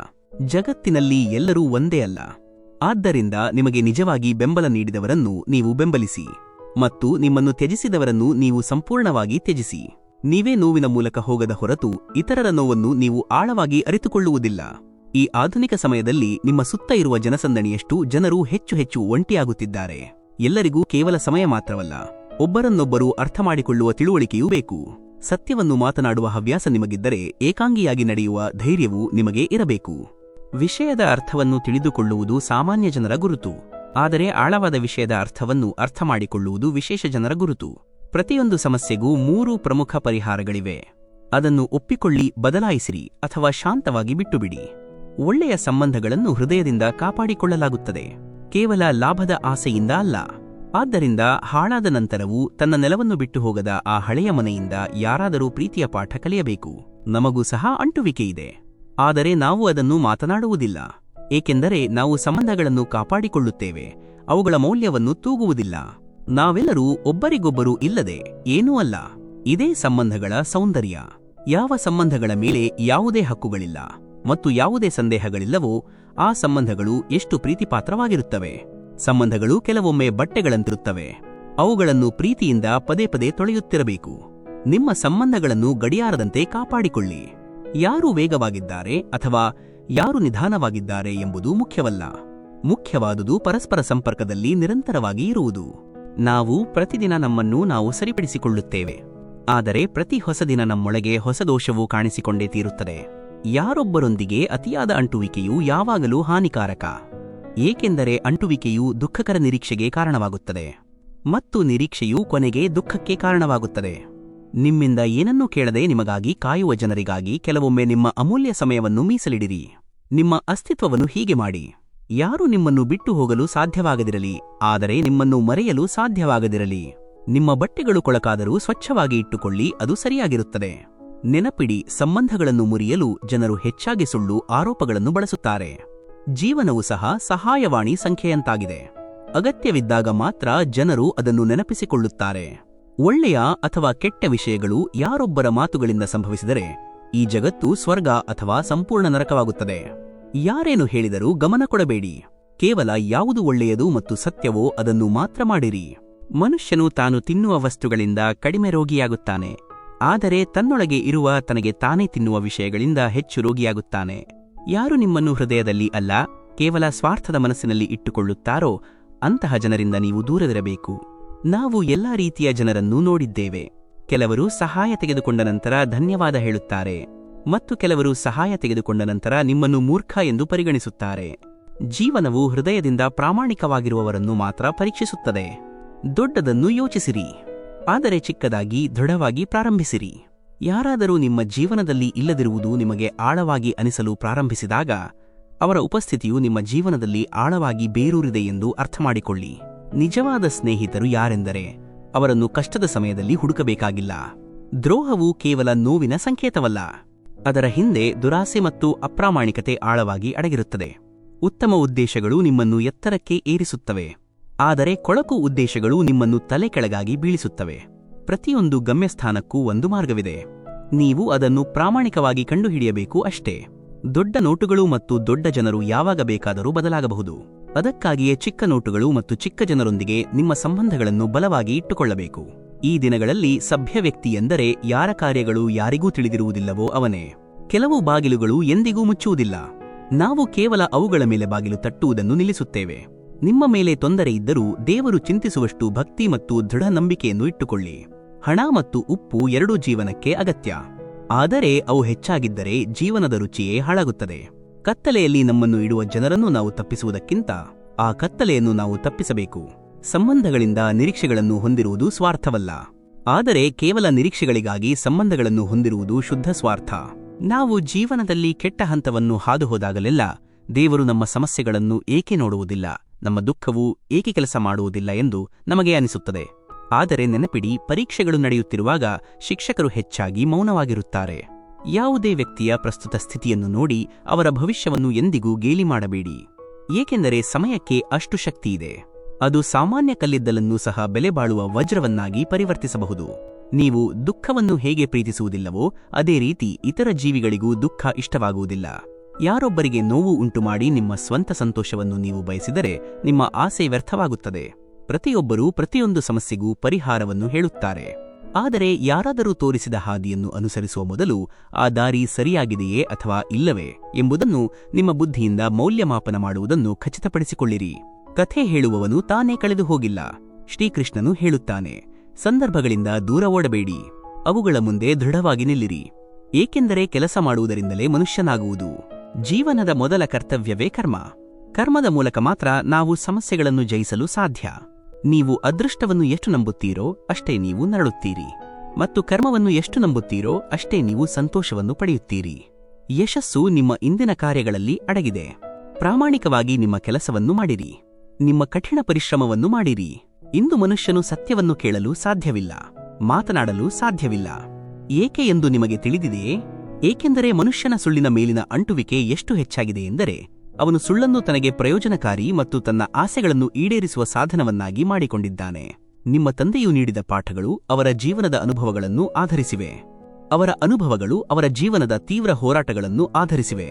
ಜಗತ್ತಿನಲ್ಲಿ ಎಲ್ಲರೂ ಒಂದೇ ಅಲ್ಲ, ಆದ್ದರಿಂದ ನಿಮಗೆ ನಿಜವಾಗಿ ಬೆಂಬಲ ನೀಡಿದವರನ್ನು ನೀವು ಬೆಂಬಲಿಸಿ ಮತ್ತು ನಿಮ್ಮನ್ನು ತ್ಯಜಿಸಿದವರನ್ನು ನೀವು ಸಂಪೂರ್ಣವಾಗಿ ತ್ಯಜಿಸಿ. ನೀವೇ ನೋವಿನ ಮೂಲಕ ಹೋಗದ ಹೊರತು ಇತರರ ನೋವನ್ನು ನೀವು ಆಳವಾಗಿ ಅರಿತುಕೊಳ್ಳುವುದಿಲ್ಲ. ಈ ಆಧುನಿಕ ಸಮಯದಲ್ಲಿ ನಿಮ್ಮ ಸುತ್ತ ಇರುವ ಜನಸಂದಣಿಯಷ್ಟು ಜನರು ಹೆಚ್ಚು ಹೆಚ್ಚು ಒಂಟಿಯಾಗುತ್ತಿದ್ದಾರೆ. ಎಲ್ಲರಿಗೂ ಕೇವಲ ಸಮಯ ಮಾತ್ರವಲ್ಲ, ಒಬ್ಬರನ್ನೊಬ್ಬರು ಅರ್ಥಮಾಡಿಕೊಳ್ಳುವ ತಿಳುವಳಿಕೆಯೂ ಬೇಕು. ಸತ್ಯವನ್ನು ಮಾತನಾಡುವ ಹವ್ಯಾಸ ನಿಮಗಿದ್ದರೆ ಏಕಾಂಗಿಯಾಗಿ ನಡೆಯುವ ಧೈರ್ಯವೂ ನಿಮಗೆ ಇರಬೇಕು. ವಿಷಯದ ಅರ್ಥವನ್ನು ತಿಳಿದುಕೊಳ್ಳುವುದು ಸಾಮಾನ್ಯ ಜನರ ಗುರುತು, ಆದರೆ ಆಳವಾದ ವಿಷಯದ ಅರ್ಥವನ್ನು ಅರ್ಥಮಾಡಿಕೊಳ್ಳುವುದು ವಿಶೇಷ ಜನರ ಗುರುತು. ಪ್ರತಿಯೊಂದು ಸಮಸ್ಯೆಗೂ 3 ಪ್ರಮುಖ ಪರಿಹಾರಗಳಿವೆ. ಅದನ್ನು ಒಪ್ಪಿಕೊಳ್ಳಿ, ಬದಲಾಯಿಸಿರಿ ಅಥವಾ ಶಾಂತವಾಗಿ ಬಿಟ್ಟುಬಿಡಿ. ಒಳ್ಳೆಯ ಸಂಬಂಧಗಳನ್ನು ಹೃದಯದಿಂದ ಕಾಪಾಡಿಕೊಳ್ಳಲಾಗುತ್ತದೆ, ಕೇವಲ ಲಾಭದ ಆಸೆಯಿಂದ ಅಲ್ಲ. ಆದ್ದರಿಂದ ಹಾಳಾದ ನಂತರವೂ ತನ್ನ ನೆಲವನ್ನು ಬಿಟ್ಟು ಹೋಗದ ಆ ಹಳೆಯ ಮನೆಯಿಂದ ಯಾರಾದರೂ ಪ್ರೀತಿಯ ಪಾಠ ಕಲಿಯಬೇಕು. ನಮಗೂ ಸಹ ಅಂಟುವಿಕೆ ಇದೆ, ಆದರೆ ನಾವು ಅದನ್ನು ಮಾತನಾಡುವುದಿಲ್ಲ, ಏಕೆಂದರೆ ನಾವು ಸಂಬಂಧಗಳನ್ನು ಕಾಪಾಡಿಕೊಳ್ಳುತ್ತೇವೆ, ಅವುಗಳ ಮೌಲ್ಯವನ್ನು ತೂಗುವುದಿಲ್ಲ. ನಾವೆಲ್ಲರೂ ಒಬ್ಬರಿಗೊಬ್ಬರು ಇಲ್ಲದೆ ಏನೂ ಅಲ್ಲ. ಇದೇ ಸಂಬಂಧಗಳ ಸೌಂದರ್ಯ. ಯಾವ ಸಂಬಂಧಗಳ ಮೇಲೆ ಯಾವುದೇ ಹಕ್ಕುಗಳಿಲ್ಲ ಮತ್ತು ಯಾವುದೇ ಸಂದೇಹಗಳಿಲ್ಲವೋ ಆ ಸಂಬಂಧಗಳು ಎಷ್ಟು ಪ್ರೀತಿಪಾತ್ರವಾಗಿರುತ್ತವೆ. ಸಂಬಂಧಗಳು ಕೆಲವೊಮ್ಮೆ ಬಟ್ಟೆಗಳಂತಿರುತ್ತವೆ, ಅವುಗಳನ್ನು ಪ್ರೀತಿಯಿಂದ ಪದೇ ಪದೇ ತೊಳೆಯುತ್ತಿರಬೇಕು. ನಿಮ್ಮ ಸಂಬಂಧಗಳನ್ನು ಗಡಿಯಾರದಂತೆ ಕಾಪಾಡಿಕೊಳ್ಳಿ. ಯಾರು ವೇಗವಾಗಿದ್ದಾರೆ ಅಥವಾ ಯಾರು ನಿಧಾನವಾಗಿದ್ದಾರೆ ಎಂಬುದು ಮುಖ್ಯವಲ್ಲ. ಮುಖ್ಯವಾದುದು ಪರಸ್ಪರ ಸಂಪರ್ಕದಲ್ಲಿ ನಿರಂತರವಾಗಿ ಇರುವುದು. ನಾವು ಪ್ರತಿದಿನ ನಮ್ಮನ್ನು ನಾವು ಸರಿಪಡಿಸಿಕೊಳ್ಳುತ್ತೇವೆ, ಆದರೆ ಪ್ರತಿ ಹೊಸ ದಿನ ನಮ್ಮೊಳಗೆ ಹೊಸ ದೋಷವೂ ಕಾಣಿಸಿಕೊಂಡೇ ತೀರುತ್ತದೆ. ಯಾರೊಬ್ಬರೊಂದಿಗೆ ಅತಿಯಾದ ಅಂಟುವಿಕೆಯು ಯಾವಾಗಲೂ ಹಾನಿಕಾರಕ, ಏಕೆಂದರೆ ಅಂಟುವಿಕೆಯು ದುಃಖಕರ ನಿರೀಕ್ಷೆಗೆ ಕಾರಣವಾಗುತ್ತದೆ ಮತ್ತು ನಿರೀಕ್ಷೆಯು ಕೊನೆಗೆ ದುಃಖಕ್ಕೆ ಕಾರಣವಾಗುತ್ತದೆ. ನಿಮ್ಮಿಂದ ಏನನ್ನೂ ಕೇಳದೆ ನಿಮಗಾಗಿ ಕಾಯುವ ಜನರಿಗಾಗಿ ಕೆಲವೊಮ್ಮೆ ನಿಮ್ಮ ಅಮೂಲ್ಯ ಸಮಯವನ್ನು ಮೀಸಲಿಡಿರಿ. ನಿಮ್ಮ ಅಸ್ತಿತ್ವವನ್ನು ಹೀಗೆ ಮಾಡಿ: ಯಾರು ನಿಮ್ಮನ್ನು ಬಿಟ್ಟು ಹೋಗಲು ಸಾಧ್ಯವಾಗದಿರಲಿ, ಆದರೆ ನಿಮ್ಮನ್ನು ಮರೆಯಲು ಸಾಧ್ಯವಾಗದಿರಲಿ. ನಿಮ್ಮ ಬಟ್ಟೆಗಳು ಕೊಳಕಾದರೂ ಸ್ವಚ್ಛವಾಗಿ ಇಟ್ಟುಕೊಳ್ಳಿ, ಅದು ಸರಿಯಾಗಿರುತ್ತದೆ. ನೆನಪಿಡಿ, ಸಂಬಂಧಗಳನ್ನು ಮುರಿಯಲು ಜನರು ಹೆಚ್ಚಾಗಿ ಸುಳ್ಳು ಆರೋಪಗಳನ್ನು ಬಳಸುತ್ತಾರೆ. ಜೀವನವು ಸಹ ಸಹಾಯವಾಣಿ ಸಂಖ್ಯೆಯಂತಾಗಿದೆ. ಅಗತ್ಯವಿದ್ದಾಗ ಮಾತ್ರ ಜನರು ಅದನ್ನು ನೆನಪಿಸಿಕೊಳ್ಳುತ್ತಾರೆ. ಒಳ್ಳೆಯ ಅಥವಾ ಕೆಟ್ಟ ವಿಷಯಗಳು ಯಾರೊಬ್ಬರ ಮಾತುಗಳಿಂದ ಸಂಭವಿಸಿದರೆ ಈ ಜಗತ್ತು ಸ್ವರ್ಗ ಅಥವಾ ಸಂಪೂರ್ಣ ನರಕವಾಗುತ್ತದೆ. ಯಾರೇನು ಹೇಳಿದರೂ ಗಮನ ಕೊಡಬೇಡಿ. ಕೇವಲ ಯಾವುದು ಒಳ್ಳೆಯದು ಮತ್ತು ಸತ್ಯವೋ ಅದನ್ನು ಮಾತ್ರ ಮಾಡಿರಿ. ಮನುಷ್ಯನು ತಾನು ತಿನ್ನುವ ವಸ್ತುಗಳಿಂದ ಕಡಿಮೆ ರೋಗಿಯಾಗುತ್ತಾನೆ, ಆದರೆ ತನ್ನೊಳಗೆ ಇರುವ ತನಗೆ ತಾನೇ ತಿನ್ನುವ ವಿಷಯಗಳಿಂದ ಹೆಚ್ಚು ರೋಗಿಯಾಗುತ್ತಾನೆ. ಯಾರು ನಿಮ್ಮನ್ನು ಹೃದಯದಲ್ಲಿ ಅಲ್ಲ, ಕೇವಲ ಸ್ವಾರ್ಥದ ಮನಸ್ಸಿನಲ್ಲಿ ಇಟ್ಟುಕೊಳ್ಳುತ್ತಾರೋ ಅಂತಹ ಜನರಿಂದ ನೀವು ದೂರವಿರಬೇಕು. ನಾವು ಎಲ್ಲಾ ರೀತಿಯ ಜನರನ್ನು ನೋಡಿದ್ದೇವೆ. ಕೆಲವರು ಸಹಾಯ ತೆಗೆದುಕೊಂಡ ನಂತರ ಧನ್ಯವಾದ ಹೇಳುತ್ತಾರೆ ಮತ್ತು ಕೆಲವರು ಸಹಾಯ ತೆಗೆದುಕೊಂಡ ನಂತರ ನಿಮ್ಮನ್ನು ಮೂರ್ಖ ಎಂದು ಪರಿಗಣಿಸುತ್ತಾರೆ. ಜೀವನವು ಹೃದಯದಿಂದ ಪ್ರಾಮಾಣಿಕವಾಗಿರುವವರನ್ನು ಮಾತ್ರ ಪರೀಕ್ಷಿಸುತ್ತದೆ. ದೊಡ್ಡದನ್ನು ಯೋಚಿಸಿರಿ, ಆದರೆ ಚಿಕ್ಕದಾಗಿ ದೃಢವಾಗಿ ಪ್ರಾರಂಭಿಸಿರಿ. ಯಾರಾದರೂ ನಿಮ್ಮ ಜೀವನದಲ್ಲಿ ಇಲ್ಲದಿರುವುದು ನಿಮಗೆ ಆಳವಾಗಿ ಅನಿಸಲು ಪ್ರಾರಂಭಿಸಿದಾಗ ಅವರ ಉಪಸ್ಥಿತಿಯು ನಿಮ್ಮ ಜೀವನದಲ್ಲಿ ಆಳವಾಗಿ ಬೇರೂರಿದೆ ಎಂದು ಅರ್ಥಮಾಡಿಕೊಳ್ಳಿ. ನಿಜವಾದ ಸ್ನೇಹಿತರು ಯಾರೆಂದರೆ ಅವರನ್ನು ಕಷ್ಟದ ಸಮಯದಲ್ಲಿ ಹುಡುಕಬೇಕಾಗಿಲ್ಲ. ದ್ರೋಹವು ಕೇವಲ ನೋವಿನ ಸಂಕೇತವಲ್ಲ, ಅದರ ಹಿಂದೆ ದುರಾಸೆ ಮತ್ತು ಅಪ್ರಾಮಾಣಿಕತೆ ಆಳವಾಗಿ ಅಡಗಿರುತ್ತದೆ. ಉತ್ತಮ ಉದ್ದೇಶಗಳು ನಿಮ್ಮನ್ನು ಎತ್ತರಕ್ಕೆ ಏರಿಸುತ್ತವೆ, ಆದರೆ ಕೊಳಕು ಉದ್ದೇಶಗಳು ನಿಮ್ಮನ್ನು ತಲೆ ಕೆಳಗಾಗಿ ಬೀಳಿಸುತ್ತವೆ. ಪ್ರತಿಯೊಂದು ಗಮ್ಯಸ್ಥಾನಕ್ಕೂ ಒಂದು ಮಾರ್ಗವಿದೆ, ನೀವು ಅದನ್ನು ಪ್ರಾಮಾಣಿಕವಾಗಿ ಕಂಡುಹಿಡಿಯಬೇಕು ಅಷ್ಟೇ. ದೊಡ್ಡ ನೋಟುಗಳು ಮತ್ತು ದೊಡ್ಡ ಜನರು ಯಾವಾಗ ಬೇಕಾದರೂ ಬದಲಾಗಬಹುದು. ಅದಕ್ಕಾಗಿಯೇ ಚಿಕ್ಕ ನೋಟುಗಳು ಮತ್ತು ಚಿಕ್ಕ ಜನರೊಂದಿಗೆ ನಿಮ್ಮ ಸಂಬಂಧಗಳನ್ನು ಬಲವಾಗಿ ಇಟ್ಟುಕೊಳ್ಳಬೇಕು. ಈ ದಿನಗಳಲ್ಲಿ ಸಭ್ಯ ವ್ಯಕ್ತಿ ಎಂದರೆ ಯಾರ ಕಾರ್ಯಗಳು ಯಾರಿಗೂ ತಿಳಿದಿರುವುದಿಲ್ಲವೋ ಅವನೇ. ಕೆಲವು ಬಾಗಿಲುಗಳು ಎಂದಿಗೂ ಮುಚ್ಚುವುದಿಲ್ಲ, ನಾವು ಕೇವಲ ಅವುಗಳ ಮೇಲೆ ಬಾಗಿಲು ತಟ್ಟುವುದನ್ನು ನಿಲ್ಲಿಸುತ್ತೇವೆ. ನಿಮ್ಮ ಮೇಲೆ ತೊಂದರೆ ಇದ್ದರೂ ದೇವರು ಚಿಂತಿಸುವಷ್ಟು ಭಕ್ತಿ ಮತ್ತು ದೃಢ ನಂಬಿಕೆಯನ್ನು ಇಟ್ಟುಕೊಳ್ಳಿ. ಹಣ ಮತ್ತು ಉಪ್ಪು ಎರಡೂ ಜೀವನಕ್ಕೆ ಅಗತ್ಯ, ಆದರೆ ಅವು ಹೆಚ್ಚಾಗಿದ್ದರೆ ಜೀವನದ ರುಚಿಯೇ ಹಾಳಾಗುತ್ತದೆ. ಕತ್ತಲೆಯಲ್ಲಿ ನಮ್ಮನ್ನು ಇಡುವ ಜನರನ್ನು ನಾವು ತಪ್ಪಿಸುವುದಕ್ಕಿಂತ ಆ ಕತ್ತಲೆಯನ್ನು ನಾವು ತಪ್ಪಿಸಬೇಕು. ಸಂಬಂಧಗಳಿಂದ ನಿರೀಕ್ಷೆಗಳನ್ನು ಹೊಂದಿರುವುದು ಸ್ವಾರ್ಥವಲ್ಲ, ಆದರೆ ಕೇವಲ ನಿರೀಕ್ಷೆಗಳಿಗಾಗಿ ಸಂಬಂಧಗಳನ್ನು ಹೊಂದಿರುವುದು ಶುದ್ಧ ಸ್ವಾರ್ಥ. ನಾವು ಜೀವನದಲ್ಲಿ ಕೆಟ್ಟ ಹಂತವನ್ನು ಹಾದು ಹೋದಾಗಲೆಲ್ಲ ದೇವರು ನಮ್ಮ ಸಮಸ್ಯೆಗಳನ್ನು ಏಕೆ ನೋಡುವುದಿಲ್ಲ, ನಮ್ಮ ದುಃಖವು ಏಕೆ ಕೆಲಸ ಮಾಡುವುದಿಲ್ಲ ಎಂದು ನಮಗೆ ಅನಿಸುತ್ತದೆ. ಆದರೆ ನೆನಪಿಡಿ, ಪರೀಕ್ಷೆಗಳು ನಡೆಯುತ್ತಿರುವಾಗ ಶಿಕ್ಷಕರು ಹೆಚ್ಚಾಗಿ ಮೌನವಾಗಿರುತ್ತಾರೆ. ಯಾವುದೇ ವ್ಯಕ್ತಿಯ ಪ್ರಸ್ತುತ ಸ್ಥಿತಿಯನ್ನು ನೋಡಿ ಅವರ ಭವಿಷ್ಯವನ್ನು ಎಂದಿಗೂ ಗೇಲಿ ಮಾಡಬೇಡಿ, ಏಕೆಂದರೆ ಸಮಯಕ್ಕೆ ಅಷ್ಟು ಶಕ್ತಿಯಿದೆ. ಅದು ಸಾಮಾನ್ಯ ಕಲ್ಲಿದ್ದಲನ್ನು ಸಹ ಬೆಲೆ ಬಾಳುವ ವಜ್ರವನ್ನಾಗಿ ಪರಿವರ್ತಿಸಬಹುದು. ನೀವು ದುಃಖವನ್ನು ಹೇಗೆ ಪ್ರೀತಿಸುವುದಿಲ್ಲವೋ ಅದೇ ರೀತಿ ಇತರ ಜೀವಿಗಳಿಗೂ ದುಃಖ ಇಷ್ಟವಾಗುವುದಿಲ್ಲ. ಯಾರೊಬ್ಬರಿಗೆ ನೋವು ಉಂಟುಮಾಡಿ ನಿಮ್ಮ ಸ್ವಂತ ಸಂತೋಷವನ್ನು ನೀವು ಬಯಸಿದರೆ ನಿಮ್ಮ ಆಸೆ ವ್ಯರ್ಥವಾಗುತ್ತದೆ. ಪ್ರತಿಯೊಬ್ಬರೂ ಪ್ರತಿಯೊಂದು ಸಮಸ್ಯೆಗೂ ಪರಿಹಾರವನ್ನು ಹೇಳುತ್ತಾರೆ, ಆದರೆ ಯಾರಾದರೂ ತೋರಿಸಿದ ಹಾದಿಯನ್ನು ಅನುಸರಿಸುವ ಮೊದಲು ಆ ದಾರಿ ಸರಿಯಾಗಿದೆಯೇ ಅಥವಾ ಇಲ್ಲವೇ ಎಂಬುದನ್ನು ನಿಮ್ಮ ಬುದ್ಧಿಯಿಂದ ಮೌಲ್ಯಮಾಪನ ಮಾಡುವುದನ್ನು ಖಚಿತಪಡಿಸಿಕೊಳ್ಳಿರಿ. ಕಥೆ ಹೇಳುವವನು ತಾನೇ ಕಳೆದು ಹೋಗಿಲ್ಲ. ಶ್ರೀಕೃಷ್ಣನು ಹೇಳುತ್ತಾನೆ, ಸಂದರ್ಭಗಳಿಂದ ದೂರ ಓಡಬೇಡಿ, ಅವುಗಳ ಮುಂದೆ ದೃಢವಾಗಿ ನಿಲ್ಲಿರಿ, ಏಕೆಂದರೆ ಕೆಲಸ ಮಾಡುವುದರಿಂದಲೇ ಮನುಷ್ಯನಾಗುವುದು. ಜೀವನದ ಮೊದಲ ಕರ್ತವ್ಯವೇ ಕರ್ಮ. ಕರ್ಮದ ಮೂಲಕ ಮಾತ್ರ ನಾವು ಸಮಸ್ಯೆಗಳನ್ನು ಜಯಿಸಲು ಸಾಧ್ಯ. ನೀವು ಅದೃಷ್ಟವನ್ನು ಎಷ್ಟು ನಂಬುತ್ತೀರೋ ಅಷ್ಟೇ ನೀವು ನರಳುತ್ತೀರಿ, ಮತ್ತು ಕರ್ಮವನ್ನು ಎಷ್ಟು ನಂಬುತ್ತೀರೋ ಅಷ್ಟೇ ನೀವು ಸಂತೋಷವನ್ನು ಪಡೆಯುತ್ತೀರಿ. ಯಶಸ್ಸು ನಿಮ್ಮ ಇಂದಿನ ಕಾರ್ಯಗಳಲ್ಲಿ ಅಡಗಿದೆ. ಪ್ರಾಮಾಣಿಕವಾಗಿ ನಿಮ್ಮ ಕೆಲಸವನ್ನು ಮಾಡಿರಿ, ನಿಮ್ಮ ಕಠಿಣ ಪರಿಶ್ರಮವನ್ನು ಮಾಡಿರಿ. ಇಂದು ಮನುಷ್ಯನು ಸತ್ಯವನ್ನು ಕೇಳಲು ಸಾಧ್ಯವಿಲ್ಲ, ಮಾತನಾಡಲು ಸಾಧ್ಯವಿಲ್ಲ. ಏಕೆ ಎಂದು ನಿಮಗೆ ತಿಳಿದಿದೆಯೇ? ಏಕೆಂದರೆ ಮನುಷ್ಯನ ಸುಳ್ಳಿನ ಮೇಲಿನ ಅಂಟುವಿಕೆ ಎಷ್ಟು ಹೆಚ್ಚಾಗಿದೆ ಎಂದರೆ ಅವನು ಸುಳ್ಳನ್ನು ತನಗೆ ಪ್ರಯೋಜನಕಾರಿ ಮತ್ತು ತನ್ನ ಆಸೆಗಳನ್ನು ಈಡೇರಿಸುವ ಸಾಧನವನ್ನಾಗಿ ಮಾಡಿಕೊಂಡಿದ್ದಾನೆ. ನಿಮ್ಮ ತಂದೆಯು ನೀಡಿದ ಪಾಠಗಳು ಅವರ ಜೀವನದ ಅನುಭವಗಳನ್ನು ಆಧರಿಸಿವೆ. ಅವರ ಅನುಭವಗಳು ಅವರ ಜೀವನದ ತೀವ್ರ ಹೋರಾಟಗಳನ್ನು ಆಧರಿಸಿವೆ.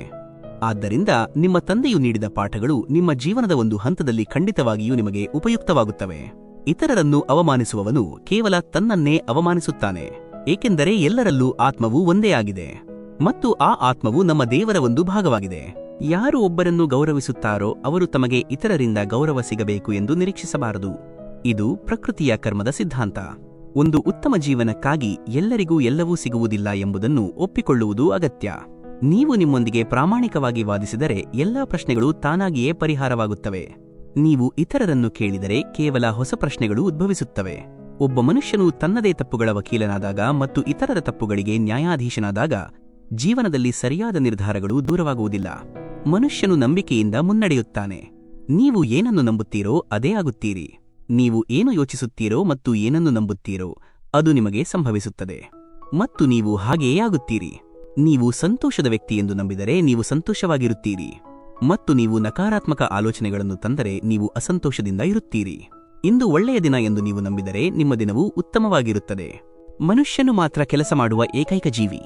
ಆದ್ದರಿಂದ ನಿಮ್ಮ ತಂದೆಯು ನೀಡಿದ ಪಾಠಗಳು ನಿಮ್ಮ ಜೀವನದ ಒಂದು ಹಂತದಲ್ಲಿ ಖಂಡಿತವಾಗಿಯೂ ನಿಮಗೆ ಉಪಯುಕ್ತವಾಗುತ್ತವೆ. ಇತರರನ್ನು ಅವಮಾನಿಸುವವನು ಕೇವಲ ತನ್ನನ್ನೇ ಅವಮಾನಿಸುತ್ತಾನೆ, ಏಕೆಂದರೆ ಎಲ್ಲರಲ್ಲೂ ಆತ್ಮವು ಒಂದೇ ಆಗಿದೆ ಮತ್ತು ಆ ಆತ್ಮವು ನಮ್ಮ ದೇವರ ಒಂದು ಭಾಗವಾಗಿದೆ. ಯಾರು ಒಬ್ಬರನ್ನು ಗೌರವಿಸುತ್ತಾರೋ ಅವರು ತಮಗೆ ಇತರರಿಂದ ಗೌರವ ಸಿಗಬೇಕು ಎಂದು ನಿರೀಕ್ಷಿಸಬಾರದು. ಇದು ಪ್ರಕೃತಿಯ ಕರ್ಮದ ಸಿದ್ಧಾಂತ. ಒಂದು ಉತ್ತಮ ಜೀವನಕ್ಕಾಗಿ ಎಲ್ಲರಿಗೂ ಎಲ್ಲವೂ ಸಿಗುವುದಿಲ್ಲ ಎಂಬುದನ್ನು ಒಪ್ಪಿಕೊಳ್ಳುವುದು ಅಗತ್ಯ. ನೀವು ನಿಮ್ಮೊಂದಿಗೆ ಪ್ರಾಮಾಣಿಕವಾಗಿ ವಾದಿಸಿದರೆ ಎಲ್ಲಾ ಪ್ರಶ್ನೆಗಳು ತಾನಾಗಿಯೇ ಪರಿಹಾರವಾಗುತ್ತವೆ. ನೀವು ಇತರರನ್ನು ಕೇಳಿದರೆ ಕೇವಲ ಹೊಸ ಪ್ರಶ್ನೆಗಳು ಉದ್ಭವಿಸುತ್ತವೆ. ಒಬ್ಬ ಮನುಷ್ಯನು ತನ್ನದೇ ತಪ್ಪುಗಳ ವಕೀಲನಾದಾಗ ಮತ್ತು ಇತರರ ತಪ್ಪುಗಳಿಗೆ ನ್ಯಾಯಾಧೀಶನಾದಾಗ ಜೀವನದಲ್ಲಿ ಸರಿಯಾದ ನಿರ್ಧಾರಗಳು ದೂರವಾಗುವುದಿಲ್ಲ. ಮನುಷ್ಯನು ನಂಬಿಕೆಯಿಂದ ಮುನ್ನಡೆಯುತ್ತಾನೆ. ನೀವು ಏನನ್ನು ನಂಬುತ್ತೀರೋ ಅದೇ ಆಗುತ್ತೀರಿ. ನೀವು ಏನು ಯೋಚಿಸುತ್ತೀರೋ ಮತ್ತು ಏನನ್ನು ನಂಬುತ್ತೀರೋ ಅದು ನಿಮಗೆ ಸಂಭವಿಸುತ್ತದೆ ಮತ್ತು ನೀವು ಹಾಗೆಯೇ ಆಗುತ್ತೀರಿ. ನೀವು ಸಂತೋಷದ ವ್ಯಕ್ತಿ ಎಂದು ನಂಬಿದರೆ ನೀವು ಸಂತೋಷವಾಗಿರುತ್ತೀರಿ ಮತ್ತು ನೀವು ನಕಾರಾತ್ಮಕ ಆಲೋಚನೆಗಳನ್ನು ತಂದರೆ ನೀವು ಅಸಂತೋಷದಿಂದ ಇರುತ್ತೀರಿ. ಇಂದು ಒಳ್ಳೆಯ ದಿನ ಎಂದು ನೀವು ನಂಬಿದರೆ ನಿಮ್ಮ ದಿನವೂ ಉತ್ತಮವಾಗಿರುತ್ತದೆ. ಮನುಷ್ಯನು ಮಾತ್ರ ಕೆಲಸ ಮಾಡುವ ಏಕೈಕ ಜೀವಿ.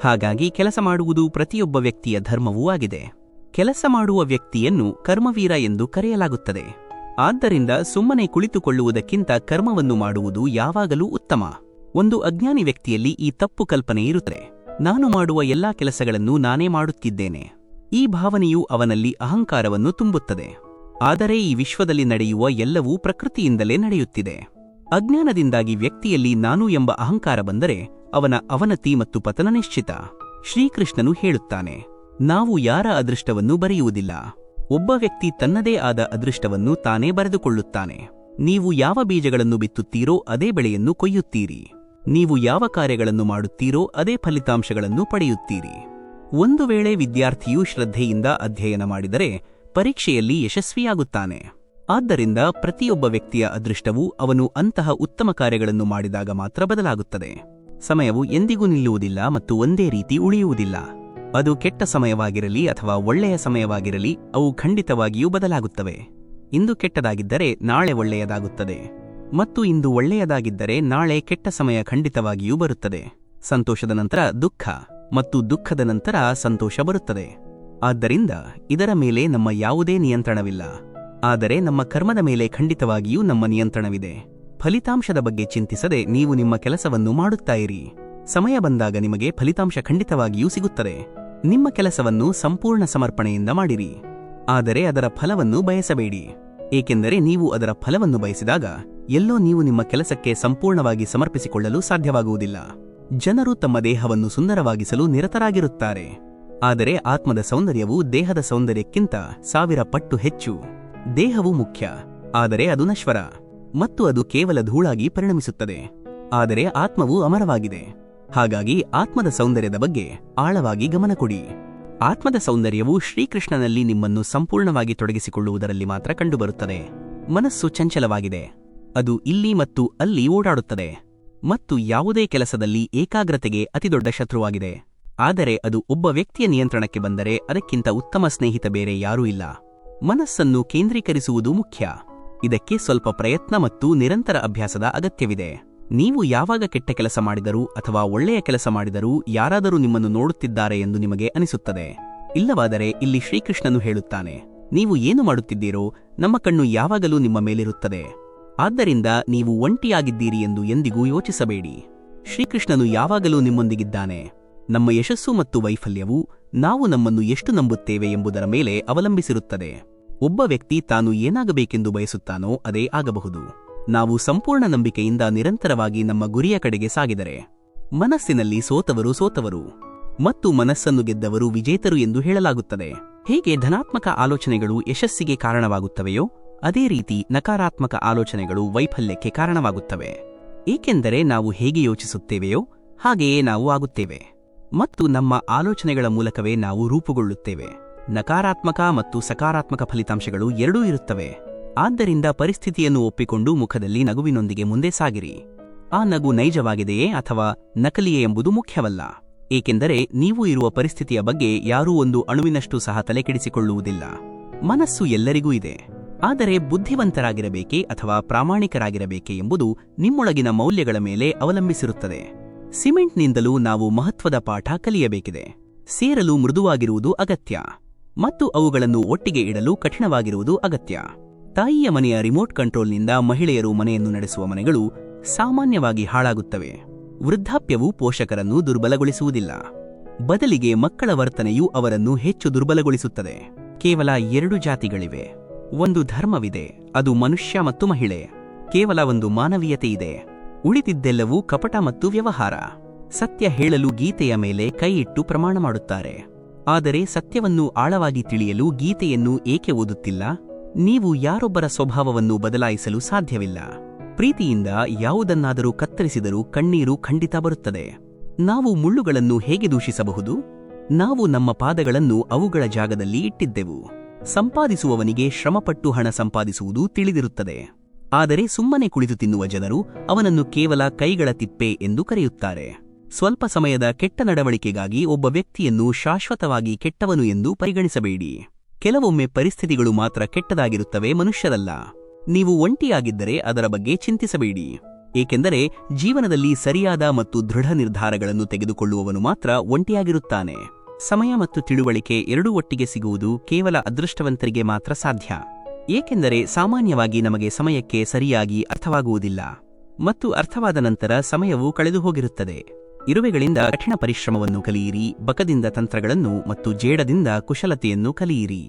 ಹಾಗಾಗಿ ಕೆಲಸ ಮಾಡುವುದು ಪ್ರತಿಯೊಬ್ಬ ವ್ಯಕ್ತಿಯ ಧರ್ಮವೂ ಆಗಿದೆ. ಕೆಲಸ ಮಾಡುವ ವ್ಯಕ್ತಿಯನ್ನು ಕರ್ಮವೀರ ಎಂದು ಕರೆಯಲಾಗುತ್ತದೆ. ಆದ್ದರಿಂದ ಸುಮ್ಮನೆ ಕುಳಿತುಕೊಳ್ಳುವುದಕ್ಕಿಂತ ಕರ್ಮವನ್ನು ಮಾಡುವುದು ಯಾವಾಗಲೂ ಉತ್ತಮ. ಒಂದು ಅಜ್ಞಾನಿ ವ್ಯಕ್ತಿಯಲ್ಲಿ ಈ ತಪ್ಪು ಕಲ್ಪನೆ ಇರುತ್ತದೆ. ನಾನು ಮಾಡುವ ಎಲ್ಲಾ ಕೆಲಸಗಳನ್ನು ನಾನೇ ಮಾಡುತ್ತಿದ್ದೇನೆ. ಈ ಭಾವನೆಯು ಅವನಲ್ಲಿ ಅಹಂಕಾರವನ್ನು ತುಂಬುತ್ತದೆ. ಆದರೆ ಈ ವಿಶ್ವದಲ್ಲಿ ನಡೆಯುವ ಎಲ್ಲವೂ ಪ್ರಕೃತಿಯಿಂದಲೇ ನಡೆಯುತ್ತಿದೆ. ಅಜ್ಞಾನದಿಂದಾಗಿ ವ್ಯಕ್ತಿಯಲ್ಲಿ ನಾನು ಎಂಬ ಅಹಂಕಾರ ಬಂದರೆ ಅವನ ಅವನತಿ ಮತ್ತು ಪತನ ನಿಶ್ಚಿತ. ಶ್ರೀಕೃಷ್ಣನು ಹೇಳುತ್ತಾನೆ, ನಾವು ಯಾರ ಅದೃಷ್ಟವನ್ನು ಬರೆಯುವುದಿಲ್ಲ. ಒಬ್ಬ ವ್ಯಕ್ತಿ ತನ್ನದೇ ಆದ ಅದೃಷ್ಟವನ್ನು ತಾನೇ ಬರೆದುಕೊಳ್ಳುತ್ತಾನೆ. ನೀವು ಯಾವ ಬೀಜಗಳನ್ನು ಬಿತ್ತುತ್ತೀರೋ ಅದೇ ಬೆಳೆಯನ್ನು ಕೊಯ್ಯುತ್ತೀರಿ. ನೀವು ಯಾವ ಕಾರ್ಯಗಳನ್ನು ಮಾಡುತ್ತೀರೋ ಅದೇ ಫಲಿತಾಂಶಗಳನ್ನು ಪಡೆಯುತ್ತೀರಿ. ಒಂದು ವೇಳೆ ವಿದ್ಯಾರ್ಥಿಯು ಶ್ರದ್ಧೆಯಿಂದ ಅಧ್ಯಯನ ಮಾಡಿದರೆ ಪರೀಕ್ಷೆಯಲ್ಲಿ ಯಶಸ್ವಿಯಾಗುತ್ತಾನೆ. ಆದ್ದರಿಂದ ಪ್ರತಿಯೊಬ್ಬ ವ್ಯಕ್ತಿಯ ಅದೃಷ್ಟವು ಅವನು ಅಂತಹ ಉತ್ತಮ ಕಾರ್ಯಗಳನ್ನು ಮಾಡಿದಾಗ ಮಾತ್ರ ಬದಲಾಗುತ್ತದೆ. ಸಮಯವು ಎಂದಿಗೂ ನಿಲ್ಲುವುದಿಲ್ಲ ಮತ್ತು ಒಂದೇ ರೀತಿ ಉಳಿಯುವುದಿಲ್ಲ. ಅದು ಕೆಟ್ಟ ಸಮಯವಾಗಿರಲಿ ಅಥವಾ ಒಳ್ಳೆಯ ಸಮಯವಾಗಿರಲಿ ಅವು ಖಂಡಿತವಾಗಿಯೂ ಬದಲಾಗುತ್ತವೆ. ಇಂದು ಕೆಟ್ಟದಾಗಿದ್ದರೆ ನಾಳೆ ಒಳ್ಳೆಯದಾಗುತ್ತದೆ ಮತ್ತು ಇಂದು ಒಳ್ಳೆಯದಾಗಿದ್ದರೆ ನಾಳೆ ಕೆಟ್ಟ ಸಮಯ ಖಂಡಿತವಾಗಿಯೂ ಬರುತ್ತದೆ. ಸಂತೋಷದ ನಂತರ ದುಃಖ ಮತ್ತು ದುಃಖದ ನಂತರ ಸಂತೋಷ ಬರುತ್ತದೆ. ಆದ್ದರಿಂದ ಇದರ ಮೇಲೆ ನಮ್ಮ ಯಾವುದೇ ನಿಯಂತ್ರಣವಿಲ್ಲ. ಆದರೆ ನಮ್ಮ ಕರ್ಮದ ಮೇಲೆ ಖಂಡಿತವಾಗಿಯೂ ನಮ್ಮ ನಿಯಂತ್ರಣವಿದೆ. ಫಲಿತಾಂಶದ ಬಗ್ಗೆ ಚಿಂತಿಸದೆ ನೀವು ನಿಮ್ಮ ಕೆಲಸವನ್ನು ಮಾಡುತ್ತಾ ಇರಿ. ಸಮಯ ಬಂದಾಗ ನಿಮಗೆ ಫಲಿತಾಂಶ ಖಂಡಿತವಾಗಿಯೂ ಸಿಗುತ್ತದೆ. ನಿಮ್ಮ ಕೆಲಸವನ್ನು ಸಂಪೂರ್ಣ ಸಮರ್ಪಣೆಯಿಂದ ಮಾಡಿರಿ. ಆದರೆ ಅದರ ಫಲವನ್ನು ಬಯಸಬೇಡಿ, ಏಕೆಂದರೆ ನೀವು ಅದರ ಫಲವನ್ನು ಬಯಸಿದಾಗ ಎಲ್ಲೋ ನೀವು ನಿಮ್ಮ ಕೆಲಸಕ್ಕೆ ಸಂಪೂರ್ಣವಾಗಿ ಸಮರ್ಪಿಸಿಕೊಳ್ಳಲು ಸಾಧ್ಯವಾಗುವುದಿಲ್ಲ. ಜನರು ತಮ್ಮ ದೇಹವನ್ನು ಸುಂದರವಾಗಿಸಲು ನಿರತರಾಗಿರುತ್ತಾರೆ, ಆದರೆ ಆತ್ಮದ ಸೌಂದರ್ಯವು ದೇಹದ ಸೌಂದರ್ಯಕ್ಕಿಂತ 1000 ಪಟ್ಟು ಹೆಚ್ಚು. ದೇಹವು ಮುಖ್ಯ, ಆದರೆ ಅದು ನಶ್ವರ ಮತ್ತು ಅದು ಕೇವಲ ಧೂಳಾಗಿ ಪರಿಣಮಿಸುತ್ತದೆ. ಆದರೆ ಆತ್ಮವು ಅಮರವಾಗಿದೆ. ಹಾಗಾಗಿ ಆತ್ಮದ ಸೌಂದರ್ಯದ ಬಗ್ಗೆ ಆಳವಾಗಿ ಗಮನ ಕೊಡಿ. ಆತ್ಮದ ಸೌಂದರ್ಯವು ಶ್ರೀಕೃಷ್ಣನಲ್ಲಿ ನಿಮ್ಮನ್ನು ಸಂಪೂರ್ಣವಾಗಿ ತೊಡಗಿಸಿಕೊಳ್ಳುವುದರಲ್ಲಿ ಮಾತ್ರ ಕಂಡುಬರುತ್ತದೆ. ಮನಸ್ಸು ಚಂಚಲವಾಗಿದೆ. ಅದು ಇಲ್ಲಿ ಮತ್ತು ಅಲ್ಲಿ ಓಡಾಡುತ್ತದೆ ಮತ್ತು ಯಾವುದೇ ಕೆಲಸದಲ್ಲಿ ಏಕಾಗ್ರತೆಗೆ ಅತಿದೊಡ್ಡ ಶತ್ರುವಾಗಿದೆ. ಆದರೆ ಅದು ಒಬ್ಬ ವ್ಯಕ್ತಿಯ ನಿಯಂತ್ರಣಕ್ಕೆ ಬಂದರೆ ಅದಕ್ಕಿಂತ ಉತ್ತಮ ಸ್ನೇಹಿತ ಬೇರೆ ಯಾರೂ ಇಲ್ಲ. ಮನಸ್ಸನ್ನು ಕೇಂದ್ರೀಕರಿಸುವುದು ಮುಖ್ಯ. ಇದಕ್ಕೆ ಸ್ವಲ್ಪ ಪ್ರಯತ್ನ ಮತ್ತು ನಿರಂತರ ಅಭ್ಯಾಸದ ಅಗತ್ಯವಿದೆ. ನೀವು ಯಾವಾಗ ಕೆಟ್ಟ ಕೆಲಸ ಮಾಡಿದರೂ ಅಥವಾ ಒಳ್ಳೆಯ ಕೆಲಸ ಮಾಡಿದರೂ ಯಾರಾದರೂ ನಿಮ್ಮನ್ನು ನೋಡುತ್ತಿದ್ದಾರೆ ಎಂದು ನಿಮಗೆ ಅನಿಸುತ್ತದೆ. ಇಲ್ಲವಾದರೆ ಇಲ್ಲಿ ಶ್ರೀಕೃಷ್ಣನು ಹೇಳುತ್ತಾನೆ, ನೀವು ಏನು ಮಾಡುತ್ತಿದ್ದೀರೋ ನಮ್ಮ ಕಣ್ಣು ಯಾವಾಗಲೂ ನಿಮ್ಮ ಮೇಲಿರುತ್ತದೆ. ಆದ್ದರಿಂದ ನೀವು ಒಂಟಿಯಾಗಿದ್ದೀರಿ ಎಂದು ಎಂದಿಗೂ ಯೋಚಿಸಬೇಡಿ. ಶ್ರೀಕೃಷ್ಣನು ಯಾವಾಗಲೂ ನಿಮ್ಮೊಂದಿಗಿದ್ದಾನೆ. ನಮ್ಮ ಯಶಸ್ಸು ಮತ್ತು ವೈಫಲ್ಯವು ನಾವು ನಮ್ಮನ್ನು ಎಷ್ಟು ನಂಬುತ್ತೇವೆ ಎಂಬುದರ ಮೇಲೆ ಅವಲಂಬಿಸಿರುತ್ತದೆ. ಒಬ್ಬ ವ್ಯಕ್ತಿ ತಾನು ಏನಾಗಬೇಕೆಂದು ಬಯಸುತ್ತಾನೋ ಅದೇ ಆಗಬಹುದು. ನಾವು ಸಂಪೂರ್ಣ ನಂಬಿಕೆಯಿಂದ ನಿರಂತರವಾಗಿ ನಮ್ಮ ಗುರಿಯ ಕಡೆಗೆ ಸಾಗಿದರೆ ಮನಸ್ಸಿನಲ್ಲಿ ಸೋತವರು ಮತ್ತು ಮನಸ್ಸನ್ನು ಗೆದ್ದವರು ವಿಜೇತರು ಎಂದು ಹೇಳಲಾಗುತ್ತದೆ. ಹೇಗೆ ಧನಾತ್ಮಕ ಆಲೋಚನೆಗಳು ಯಶಸ್ಸಿಗೆ ಕಾರಣವಾಗುತ್ತವೆಯೋ ಅದೇ ರೀತಿ ನಕಾರಾತ್ಮಕ ಆಲೋಚನೆಗಳು ವೈಫಲ್ಯಕ್ಕೆ ಕಾರಣವಾಗುತ್ತವೆ. ಏಕೆಂದರೆ ನಾವು ಹೇಗೆ ಯೋಚಿಸುತ್ತೇವೆಯೋ ಹಾಗೆಯೇ ನಾವು ಆಗುತ್ತೇವೆ ಮತ್ತು ನಮ್ಮ ಆಲೋಚನೆಗಳ ಮೂಲಕವೇ ನಾವು ರೂಪುಗೊಳ್ಳುತ್ತೇವೆ. ನಕಾರಾತ್ಮಕ ಮತ್ತು ಸಕಾರಾತ್ಮಕ ಫಲಿತಾಂಶಗಳು ಎರಡೂ ಇರುತ್ತವೆ. ಆದ್ದರಿಂದ ಪರಿಸ್ಥಿತಿಯನ್ನು ಒಪ್ಪಿಕೊಂಡು ಮುಖದಲ್ಲಿ ನಗುವಿನೊಂದಿಗೆ ಮುಂದೆ ಸಾಗಿರಿ. ಆ ನಗು ನೈಜವಾಗಿದೆಯೇ ಅಥವಾ ನಕಲಿಯೇ ಎಂಬುದು ಮುಖ್ಯವಲ್ಲ, ಏಕೆಂದರೆ ನೀವು ಇರುವ ಪರಿಸ್ಥಿತಿಯ ಬಗ್ಗೆ ಯಾರೂ ಒಂದು ಅಣುವಿನಷ್ಟು ಸಹ ತಲೆಕೆಡಿಸಿಕೊಳ್ಳುವುದಿಲ್ಲ. ಮನಸ್ಸು ಎಲ್ಲರಿಗೂ ಇದೆ, ಆದರೆ ಬುದ್ಧಿವಂತರಾಗಿರಬೇಕೇ ಅಥವಾ ಪ್ರಾಮಾಣಿಕರಾಗಿರಬೇಕೇ ಎಂಬುದು ನಿಮ್ಮೊಳಗಿನ ಮೌಲ್ಯಗಳ ಮೇಲೆ ಅವಲಂಬಿಸಿರುತ್ತದೆ. ಸಿಮೆಂಟ್ನಿಂದಲೂ ನಾವು ಮಹತ್ವದ ಪಾಠ ಕಲಿಯಬೇಕಿದೆ. ಸೇರಲು ಮೃದುವಾಗಿರುವುದು ಅಗತ್ಯ ಮತ್ತು ಅವುಗಳನ್ನು ಒಟ್ಟಿಗೆ ಇಡಲು ಕಠಿಣವಾಗಿರುವುದು ಅಗತ್ಯ. ತಾಯಿಯ ಮನೆಯ ರಿಮೋಟ್ ಕಂಟ್ರೋಲ್ನಿಂದ ಮಹಿಳೆಯರು ಮನೆಯನ್ನು ನಡೆಸುವ ಮನೆಗಳು ಸಾಮಾನ್ಯವಾಗಿ ಹಾಳಾಗುತ್ತವೆ. ವೃದ್ಧಾಪ್ಯವು ಪೋಷಕರನ್ನು ದುರ್ಬಲಗೊಳಿಸುವುದಿಲ್ಲ, ಬದಲಿಗೆ ಮಕ್ಕಳ ವರ್ತನೆಯು ಅವರನ್ನು ಹೆಚ್ಚು ದುರ್ಬಲಗೊಳಿಸುತ್ತದೆ. ಕೇವಲ 2 ಜಾತಿಗಳಿವೆ. ಒಂದು ಧರ್ಮವಿದೆ, ಅದು ಮನುಷ್ಯ ಮತ್ತು ಮಹಿಳೆ. ಕೇವಲ ಒಂದು ಮಾನವೀಯತೆ ಇದೆ, ಉಳಿದಿದ್ದೆಲ್ಲವೂ ಕಪಟ ಮತ್ತು ವ್ಯವಹಾರ. ಸತ್ಯ ಹೇಳಲು ಗೀತೆಯ ಮೇಲೆ ಕೈ ಇಟ್ಟು ಪ್ರಮಾಣ ಮಾಡುತ್ತಾರೆ, ಆದರೆ ಸತ್ಯವನ್ನು ಆಳವಾಗಿ ತಿಳಿಯಲು ಗೀತೆಯನ್ನು ಏಕೆ ಓದುತ್ತಿಲ್ಲ? ನೀವು ಯಾರೊಬ್ಬರ ಸ್ವಭಾವವನ್ನು ಬದಲಾಯಿಸಲು ಸಾಧ್ಯವಿಲ್ಲ. ಪ್ರೀತಿಯಿಂದ ಯಾವುದನ್ನಾದರೂ ಕತ್ತರಿಸಿದರೂ ಕಣ್ಣೀರು ಖಂಡಿತ ಬರುತ್ತದೆ. ನಾವು ಮುಳ್ಳುಗಳನ್ನು ಹೇಗೆ ದೂಷಿಸಬಹುದು? ನಾವು ನಮ್ಮ ಪಾದಗಳನ್ನು ಅವುಗಳ ಜಾಗದಲ್ಲಿ ಇಟ್ಟಿದ್ದೆವು. ಸಂಪಾದಿಸುವವನಿಗೆ ಶ್ರಮಪಟ್ಟು ಹಣ ಸಂಪಾದಿಸುವುದು ತಿಳಿದಿರುತ್ತದೆ, ಆದರೆ ಸುಮ್ಮನೆ ಕುಳಿತು ತಿನ್ನುವ ಜನರು ಅವನನ್ನು ಕೇವಲ ಕೈಗಳ ತಿಪ್ಪೆ ಎಂದು ಕರೆಯುತ್ತಾರೆ. ಸ್ವಲ್ಪ ಸಮಯದ ಕೆಟ್ಟ ನಡವಳಿಕೆಗಾಗಿ ಒಬ್ಬ ವ್ಯಕ್ತಿಯನ್ನು ಶಾಶ್ವತವಾಗಿ ಕೆಟ್ಟವನು ಎಂದು ಪರಿಗಣಿಸಬೇಡಿ. ಕೆಲವೊಮ್ಮೆ ಪರಿಸ್ಥಿತಿಗಳು ಮಾತ್ರ ಕೆಟ್ಟದಾಗಿರುತ್ತವೆ, ಮನುಷ್ಯರಲ್ಲ. ನೀವು ಒಂಟಿಯಾಗಿದ್ದರೆ ಅದರ ಬಗ್ಗೆ ಚಿಂತಿಸಬೇಡಿ, ಏಕೆಂದರೆ ಜೀವನದಲ್ಲಿ ಸರಿಯಾದ ಮತ್ತು ದೃಢ ನಿರ್ಧಾರಗಳನ್ನು ತೆಗೆದುಕೊಳ್ಳುವವನು ಮಾತ್ರ ಒಂಟಿಯಾಗಿರುತ್ತಾನೆ. ಸಮಯ ಮತ್ತು ತಿಳುವಳಿಕೆ ಎರಡೂ ಒಟ್ಟಿಗೆ ಸಿಗುವುದು ಕೇವಲ ಅದೃಷ್ಟವಂತರಿಗೆ ಮಾತ್ರ ಸಾಧ್ಯ, ಏಕೆಂದರೆ ಸಾಮಾನ್ಯವಾಗಿ ನಮಗೆ ಸಮಯಕ್ಕೆ ಸರಿಯಾಗಿ ಅರ್ಥವಾಗುವುದಿಲ್ಲ ಮತ್ತು ಅರ್ಥವಾದ ನಂತರ ಸಮಯವು ಕಳೆದು ಹೋಗಿರುತ್ತದೆ. ಇರುವೆಗಳಿಂದ ಕಠಿಣ ಪರಿಶ್ರಮವನ್ನು ಕಲಿಯಿರಿ, ಬಕದಿಂದ ತಂತ್ರಗಳನ್ನು ಮತ್ತು ಜೇಡದಿಂದ ಕುಶಲತೆಯನ್ನು ಕಲಿಯಿರಿ.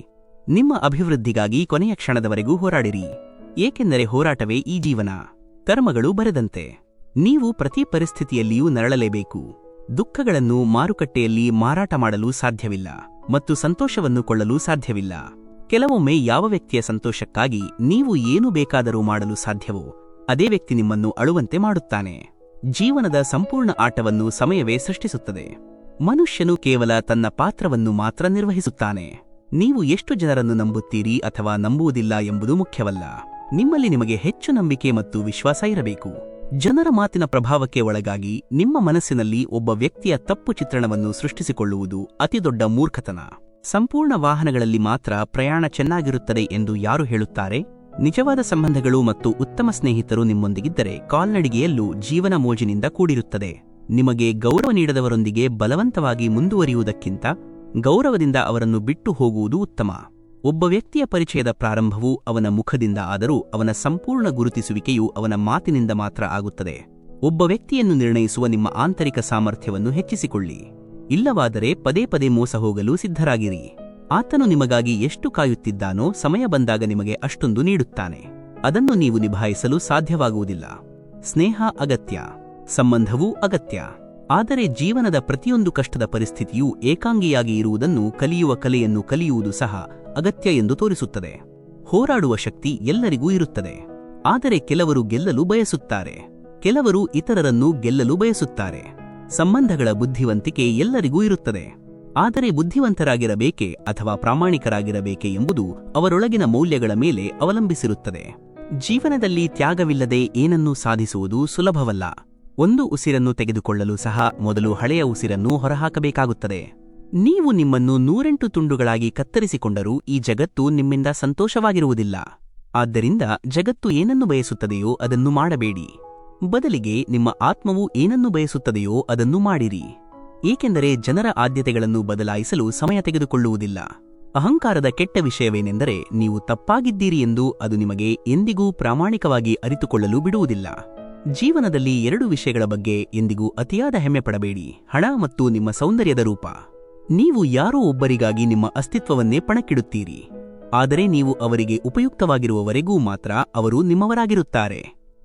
ನಿಮ್ಮ ಅಭಿವೃದ್ಧಿಗಾಗಿ ಕೊನೆಯ ಕ್ಷಣದವರೆಗೂ ಹೋರಾಡಿರಿ, ಏಕೆಂದರೆ ಹೋರಾಟವೇ ಈ ಜೀವನ. ಕರ್ಮಗಳು ಬರೆದಂತೆ ನೀವು ಪ್ರತಿ ಪರಿಸ್ಥಿತಿಯಲ್ಲಿಯೂ ನರಳಲೇಬೇಕು. ದುಃಖಗಳನ್ನು ಮಾರುಕಟ್ಟೆಯಲ್ಲಿ ಮಾರಾಟ ಮಾಡಲು ಸಾಧ್ಯವಿಲ್ಲ ಮತ್ತು ಸಂತೋಷವನ್ನು ಕೊಳ್ಳಲು ಸಾಧ್ಯವಿಲ್ಲ. ಕೆಲವೊಮ್ಮೆ ಯಾವ ವ್ಯಕ್ತಿಯ ಸಂತೋಷಕ್ಕಾಗಿ ನೀವು ಏನು ಬೇಕಾದರೂ ಮಾಡಲು ಸಾಧ್ಯವೋ ಅದೇ ವ್ಯಕ್ತಿ ನಿಮ್ಮನ್ನು ಅಳುವಂತೆ ಮಾಡುತ್ತಾನೆ. ಜೀವನದ ಸಂಪೂರ್ಣ ಆಟವನ್ನು ಸಮಯವೇ ಸೃಷ್ಟಿಸುತ್ತದೆ. ಮನುಷ್ಯನು ಕೇವಲ ತನ್ನ ಪಾತ್ರವನ್ನು ಮಾತ್ರ ನಿರ್ವಹಿಸುತ್ತಾನೆ. ನೀವು ಎಷ್ಟು ಜನರನ್ನು ನಂಬುತ್ತೀರಿ ಅಥವಾ ನಂಬುವುದಿಲ್ಲ ಎಂಬುದು ಮುಖ್ಯವಲ್ಲ, ನಿಮ್ಮಲ್ಲಿ ನಿಮಗೆ ಹೆಚ್ಚು ನಂಬಿಕೆ ಮತ್ತು ವಿಶ್ವಾಸ ಇರಬೇಕು. ಜನರ ಮಾತಿನ ಪ್ರಭಾವಕ್ಕೆ ಒಳಗಾಗಿ ನಿಮ್ಮ ಮನಸ್ಸಿನಲ್ಲಿ ಒಬ್ಬ ವ್ಯಕ್ತಿಯ ತಪ್ಪು ಚಿತ್ರಣವನ್ನು ಸೃಷ್ಟಿಸಿಕೊಳ್ಳುವುದು ಅತಿದೊಡ್ಡ ಮೂರ್ಖತನ. ಸಂಪೂರ್ಣ ವಾಹನಗಳಲ್ಲಿ ಮಾತ್ರ ಪ್ರಯಾಣ ಚೆನ್ನಾಗಿರುತ್ತದೆ ಎಂದು ಯಾರು ಹೇಳುತ್ತಾರೆ? ನಿಜವಾದ ಸಂಬಂಧಗಳು ಮತ್ತು ಉತ್ತಮ ಸ್ನೇಹಿತರು ನಿಮ್ಮೊಂದಿಗಿದ್ದರೆ ಕಾಲ್ನಡಿಗೆಯಲ್ಲೂ ಜೀವನ ಮೋಜಿನಿಂದ ಕೂಡಿರುತ್ತದೆ. ನಿಮಗೆ ಗೌರವ ನೀಡದವರೊಂದಿಗೆ ಬಲವಂತವಾಗಿ ಮುಂದುವರಿಯುವುದಕ್ಕಿಂತ ಗೌರವದಿಂದ ಅವರನ್ನು ಬಿಟ್ಟು ಹೋಗುವುದು ಉತ್ತಮ. ಒಬ್ಬ ವ್ಯಕ್ತಿಯ ಪರಿಚಯದ ಪ್ರಾರಂಭವು ಅವನ ಮುಖದಿಂದ ಆದರೂ ಅವನ ಸಂಪೂರ್ಣ ಗುರುತಿಸುವಿಕೆಯು ಅವನ ಮಾತಿನಿಂದ ಮಾತ್ರ ಆಗುತ್ತದೆ. ಒಬ್ಬ ವ್ಯಕ್ತಿಯನ್ನು ನಿರ್ಣಯಿಸುವ ನಿಮ್ಮ ಆಂತರಿಕ ಸಾಮರ್ಥ್ಯವನ್ನು ಹೆಚ್ಚಿಸಿಕೊಳ್ಳಿ, ಇಲ್ಲವಾದರೆ ಪದೇ ಪದೇ ಮೋಸ ಹೋಗಲು ಸಿದ್ಧರಾಗಿರಿ. ಆತನು ನಿಮಗಾಗಿ ಎಷ್ಟು ಕಾಯುತ್ತಿದ್ದಾನೋ ಸಮಯ ಬಂದಾಗ ನಿಮಗೆ ಅಷ್ಟೊಂದು ನೀಡುತ್ತಾನೆ, ಅದನ್ನು ನೀವು ನಿಭಾಯಿಸಲು ಸಾಧ್ಯವಾಗುವುದಿಲ್ಲ. ಸ್ನೇಹ ಅಗತ್ಯ, ಸಂಬಂಧವೂ ಅಗತ್ಯ, ಆದರೆ ಜೀವನದ ಪ್ರತಿಯೊಂದು ಕಷ್ಟದ ಪರಿಸ್ಥಿತಿಯೂ ಏಕಾಂಗಿಯಾಗಿ ಇರುವುದನ್ನು ಕಲಿಯುವ ಕಲೆಯನ್ನು ಕಲಿಯುವುದು ಸಹ ಅಗತ್ಯ ಎಂದು ತೋರಿಸುತ್ತದೆ. ಹೋರಾಡುವ ಶಕ್ತಿ ಎಲ್ಲರಿಗೂ ಇರುತ್ತದೆ, ಆದರೆ ಕೆಲವರು ಗೆಲ್ಲಲು ಬಯಸುತ್ತಾರೆ, ಕೆಲವರು ಇತರರನ್ನು ಗೆಲ್ಲಲು ಬಯಸುತ್ತಾರೆ. ಸಂಬಂಧಗಳ ಬುದ್ಧಿವಂತಿಕೆ ಎಲ್ಲರಿಗೂ ಇರುತ್ತದೆ, ಆದರೆ ಬುದ್ಧಿವಂತರಾಗಿರಬೇಕೇ ಅಥವಾ ಪ್ರಾಮಾಣಿಕರಾಗಿರಬೇಕೇ ಎಂಬುದು ಅವರೊಳಗಿನ ಮೌಲ್ಯಗಳ ಮೇಲೆ ಅವಲಂಬಿಸಿರುತ್ತದೆ. ಜೀವನದಲ್ಲಿ ತ್ಯಾಗವಿಲ್ಲದೆ ಏನನ್ನೂ ಸಾಧಿಸುವುದು ಸುಲಭವಲ್ಲ. ಒಂದು ಉಸಿರನ್ನು ತೆಗೆದುಕೊಳ್ಳಲು ಸಹ ಮೊದಲು ಹಳೆಯ ಉಸಿರನ್ನು ಹೊರಹಾಕಬೇಕಾಗುತ್ತದೆ. ನೀವು ನಿಮ್ಮನ್ನು 108 ತುಂಡುಗಳಾಗಿ ಕತ್ತರಿಸಿಕೊಂಡರೂ ಈ ಜಗತ್ತು ನಿಮ್ಮಿಂದ ಸಂತೋಷವಾಗಿರುವುದಿಲ್ಲ. ಆದ್ದರಿಂದ ಜಗತ್ತು ಏನನ್ನು ಬಯಸುತ್ತದೆಯೋ ಅದನ್ನು ಮಾಡಬೇಡಿ, ಬದಲಿಗೆ ನಿಮ್ಮ ಆತ್ಮವು ಏನನ್ನು ಬಯಸುತ್ತದೆಯೋ ಅದನ್ನು ಮಾಡಿರಿ, ಏಕೆಂದರೆ ಜನರ ಆದ್ಯತೆಗಳನ್ನು ಬದಲಾಯಿಸಲು ಸಮಯ ತೆಗೆದುಕೊಳ್ಳುವುದಿಲ್ಲ. ಅಹಂಕಾರದ ಕೆಟ್ಟ ವಿಷಯವೇನೆಂದರೆ ನೀವು ತಪ್ಪಾಗಿದ್ದೀರಿ ಎಂದು ಅದು ನಿಮಗೆ ಎಂದಿಗೂ ಪ್ರಾಮಾಣಿಕವಾಗಿ ಅರಿತುಕೊಳ್ಳಲು ಬಿಡುವುದಿಲ್ಲ. ಜೀವನದಲ್ಲಿ 2 ವಿಷಯಗಳ ಬಗ್ಗೆ ಎಂದಿಗೂ ಅತಿಯಾದ ಹೆಮ್ಮೆ ಪಡಬೇಡಿ: ಹಣ ಮತ್ತು ನಿಮ್ಮ ಸೌಂದರ್ಯದ ರೂಪ. ನೀವು ಯಾರೋ ಒಬ್ಬರಿಗಾಗಿ ನಿಮ್ಮ ಅಸ್ತಿತ್ವವನ್ನೇ ಪಣಕ್ಕಿಡುತ್ತೀರಿ, ಆದರೆ ನೀವು ಅವರಿಗೆ ಉಪಯುಕ್ತವಾಗಿರುವವರೆಗೂ ಮಾತ್ರ ಅವರು ನಿಮ್ಮವರಾಗಿರುತ್ತಾರೆ.